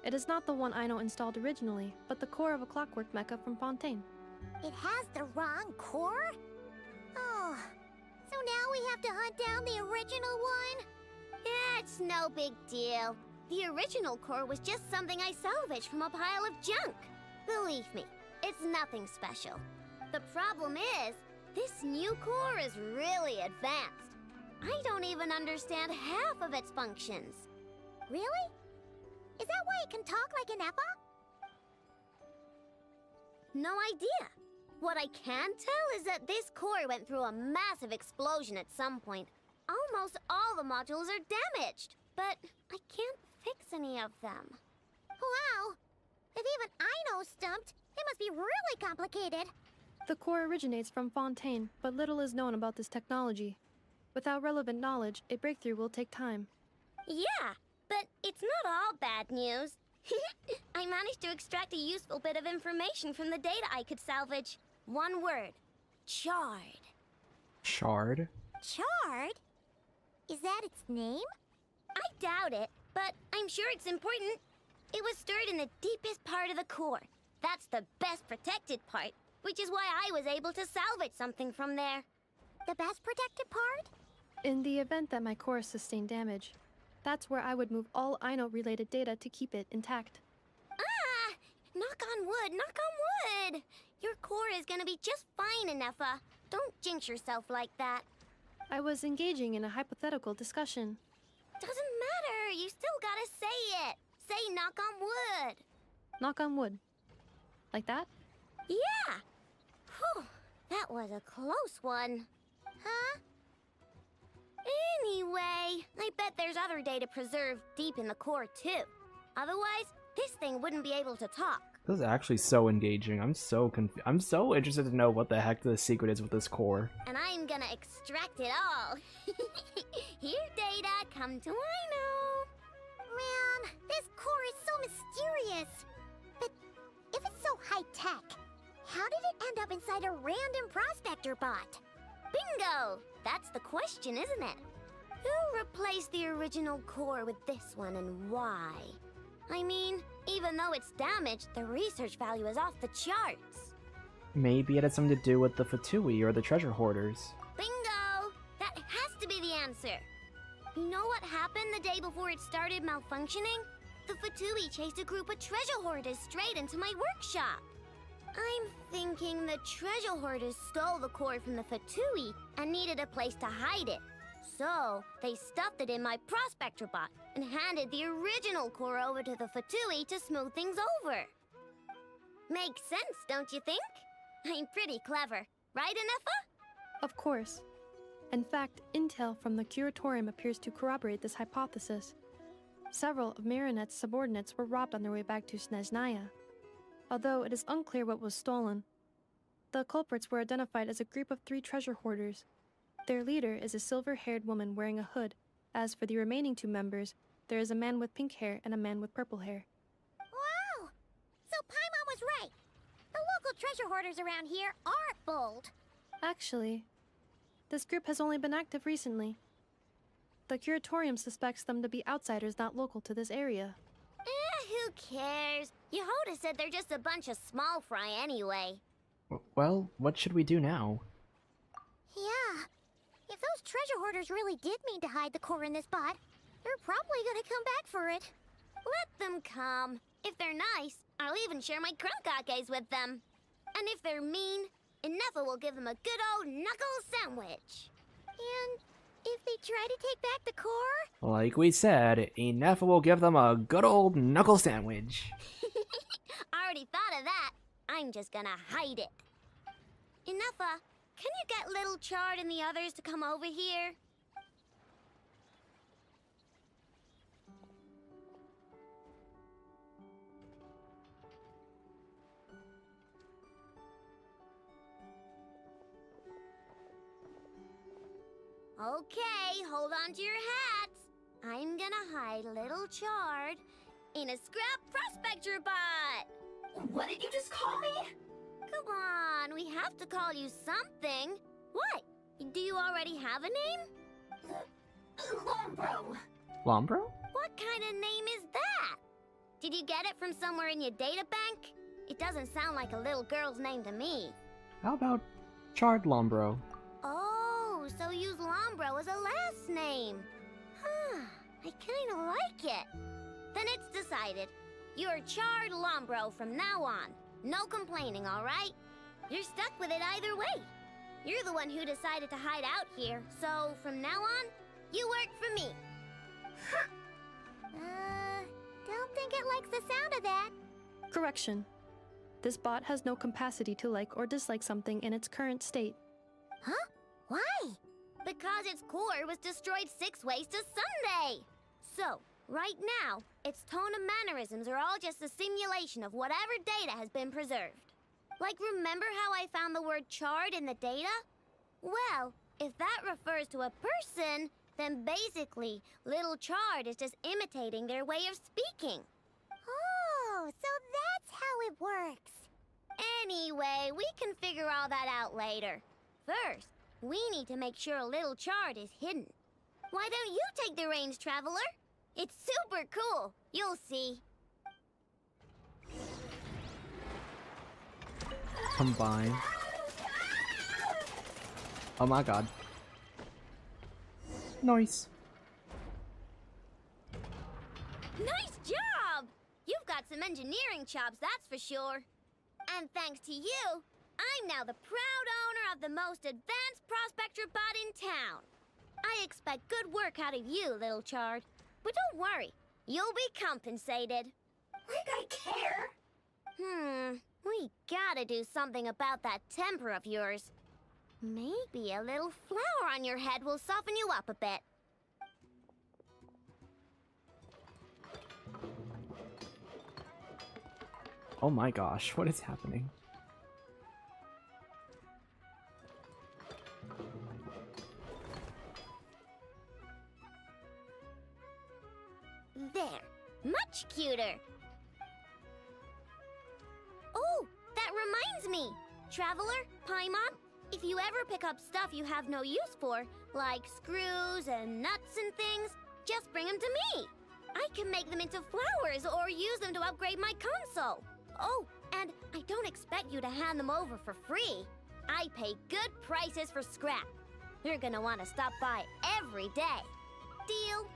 It is not the one Aino installed originally, but the core of a clockwork mecha from Fontaine. It has the wrong core? Oh, so now we have to hunt down the original one? It's no big deal. The original core was just something I salvaged from a pile of junk. Believe me, it's nothing special. The problem is, this new core is really advanced. I don't even understand half of its functions. Really? Is that why it can talk like an Eppa? No idea. What I can tell is that this core went through a massive explosion at some point. Almost all the modules are damaged, but I can't fix any of them. Wow! If even I know stumped, it must be really complicated. The core originates from Fontaine, but little is known about this technology. Without relevant knowledge, a breakthrough will take time. Yeah, but it's not all bad news. I managed to extract a useful bit of information from the data I could salvage. One word. Charred. Shard? Charred? Is that its name? I doubt it, but I'm sure it's important. It was stored in the deepest part of the core. That's the best protected part, which is why I was able to salvage something from there. The best protected part? In the event that my core sustained damage, that's where I would move all Aino-related data to keep it intact. Ah! Knock on wood, knock on wood! Your core is gonna be just fine, Nefer. Don't jinx yourself like that. I was engaging in a hypothetical discussion. Doesn't matter, you still gotta say it. Say knock on wood. Knock on wood. Like that? Yeah! Whew, that was a close one. Huh? Anyway, I bet there's other data preserved deep in the core too. Otherwise, this thing wouldn't be able to talk. This is actually so engaging. I'm so interested to know what the heck the secret is with this core. And I'm gonna extract it all. Here, data, come to Aino. Man, this core is so mysterious. But if it's so high-tech, how did it end up inside a random prospector bot? Bingo! That's the question, isn't it? Who replaced the original core with this one and why? I mean, even though it's damaged, the research value is off the charts. Maybe it had something to do with the Fatui or the treasure hoarders. Bingo! That has to be the answer. You know what happened the day before it started malfunctioning? The Fatui chased a group of treasure hoarders straight into my workshop. I'm thinking the treasure hoarders stole the core from the Fatui and needed a place to hide it. So, they stuffed it in my prospector bot and handed the original core over to the Fatui to smooth things over. Makes sense, don't you think? I'm pretty clever, right, Nefer? Of course. In fact, intel from the Curatorium appears to corroborate this hypothesis. Several of Marinette's subordinates were robbed on their way back to Snezhnaya. Although it is unclear what was stolen, the culprits were identified as a group of 3 treasure hoarders. Their leader is a silver-haired woman wearing a hood. As for the remaining 2 members, there is a man with pink hair and a man with purple hair. Wow! So Paimon was right. The local treasure hoarders around here aren't bold. Actually, this group has only been active recently. The Curatorium suspects them to be outsiders not local to this area. Who cares? Yehoda said they're just a bunch of small fry anyway. Well, what should we do now? Yeah. If those treasure hoarders really did mean to hide the core in this bot, they're probably gonna come back for it. Let them come. If they're nice, I'll even share my crunkakes with them. And if they're mean, Nefer will give them a good old knuckle sandwich. And if they try to take back the core? Like we said, Nefer will give them a good old knuckle sandwich. I already thought of that. I'm just gonna hide it. Nefer, can you get Little Chard and the others to come over here? Okay, hold on to your hats. I'm gonna hide Little Chard in a scrap prospector bot. What did you just call me? Come on, we have to call you something. What? Do you already have a name? Lombro. Lombro? What kind of name is that? Did you get it from somewhere in your data bank? It doesn't sound like a little girl's name to me. How about Chard Lombro? Oh, so use Lombro as a last name. Huh, I kinda like it. Then it's decided. You're Chard Lombro from now on. No complaining, alright? You're stuck with it either way. You're the one who decided to hide out here, so from now on, you work for me. Don't think it likes the sound of that. Correction. This bot has no capacity to like or dislike something in its current state. Huh? Why? Because its core was destroyed 6 ways to Sunday. So, right now, its tone and mannerisms are all just a simulation of whatever data has been preserved. Like, remember how I found the word chard in the data? Well, if that refers to a person, then basically, Little Chard is just imitating their way of speaking. Oh, so that's how it works. Anyway, we can figure all that out later. First, we need to make sure Little Chard is hidden. Why don't you take the reins, Traveler? It's super cool. You'll see. Combine. Oh my god. Nice. Nice job! You've got some engineering chops, that's for sure. And thanks to you, I'm now the proud owner of the most advanced prospector bot in town. I expect good work out of you, Little Chard. But don't worry, you'll be compensated. Like I care. We gotta do something about that temper of yours. Maybe a little flower on your head will soften you up a bit. Oh my gosh, what is happening? There, much cuter. Oh, that reminds me. Traveler, Paimon, if you ever pick up stuff you have no use for, like screws and nuts and things, just bring them to me. I can make them into flowers or use them to upgrade my console. Oh, And I don't expect you to hand them over for free. I pay good prices for scrap. You're gonna want to stop by every day. Deal?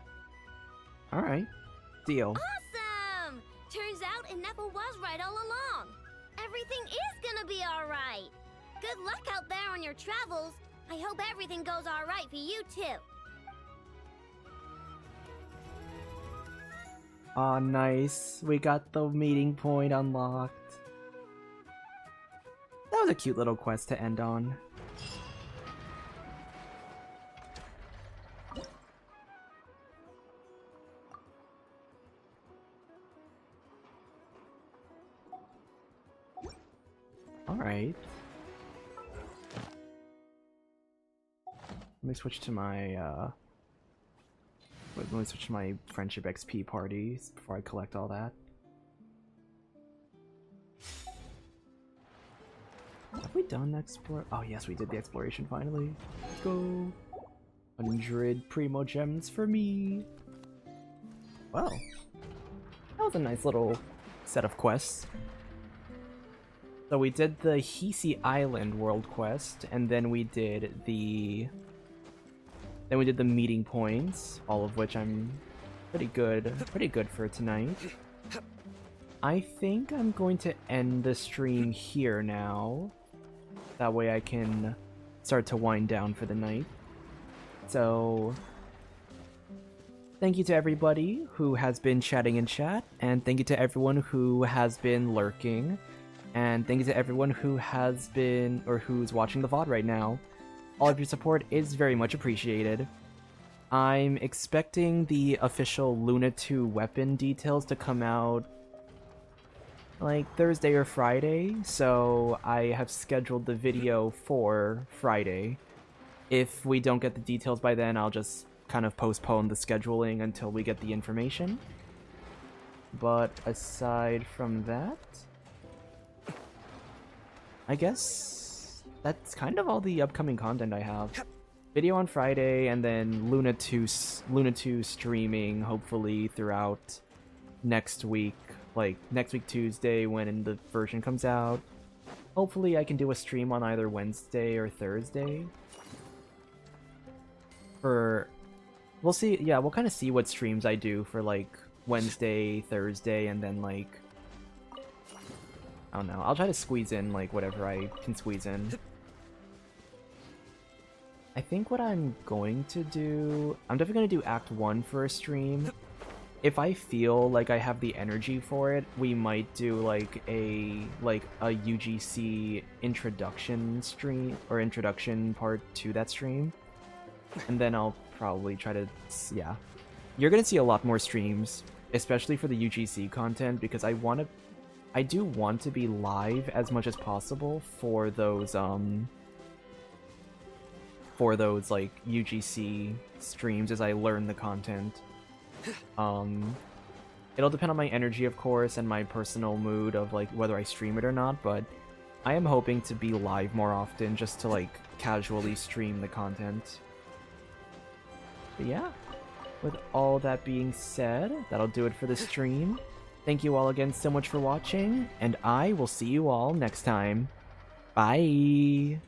Alright. Deal. Awesome! Turns out Nefer was right all along. Everything is gonna be alright. Good luck out there on your travels. I hope everything goes alright for you too. Aw, nice. We got the meeting point unlocked. That was a cute little quest to end on. Alright. Let me switch to my, let me switch to my friendship XP parties before I collect all that. Have we done explore? Oh yes, we did the exploration finally. Let's go. 100 primo gems for me. Wow. That was a nice little set of quests. So we did the Hisi Island world quest, and then we did the meeting points, all of which I'm pretty good for tonight. I think I'm going to end the stream here now. That way I can start to wind down for the night. So thank you to everybody who has been chatting in chat, and thank you to everyone who has been lurking. And thank you to everyone who has been, or who's watching the VOD right now. All of your support is very much appreciated. I'm expecting the official Luna 2 weapon details to come out like Thursday or Friday, so I have scheduled the video for Friday. If we don't get the details by then, I'll just kind of postpone the scheduling until we get the information. But aside from that, I guess that's kind of all the upcoming content I have. Video on Friday, and then Luna 2 streaming, hopefully throughout next week. Like, next week Tuesday when the version comes out. Hopefully I can do a stream on either Wednesday or Thursday. We'll see, yeah, we'll kind of see what streams I do for, like, Wednesday, Thursday, and then, like, I don't know. I'll try to squeeze in, like, whatever I can squeeze in. I think what I'm going to do... I'm definitely going to do Act 1 for a stream. If I feel like I have the energy for it, we might do, like a UGC introduction stream, or introduction part to that stream. And then I'll probably try to... yeah. You're going to see a lot more streams, especially for the UGC content, because I do want to be live as much as possible for those like UGC streams as I learn the content. It'll depend on my energy, of course, and my personal mood of like whether I stream it or not, but I am hoping to be live more often just to like casually stream the content. But yeah, with all that being said, that'll do it for the stream. Thank you all again so much for watching, and I will see you all next time. Bye!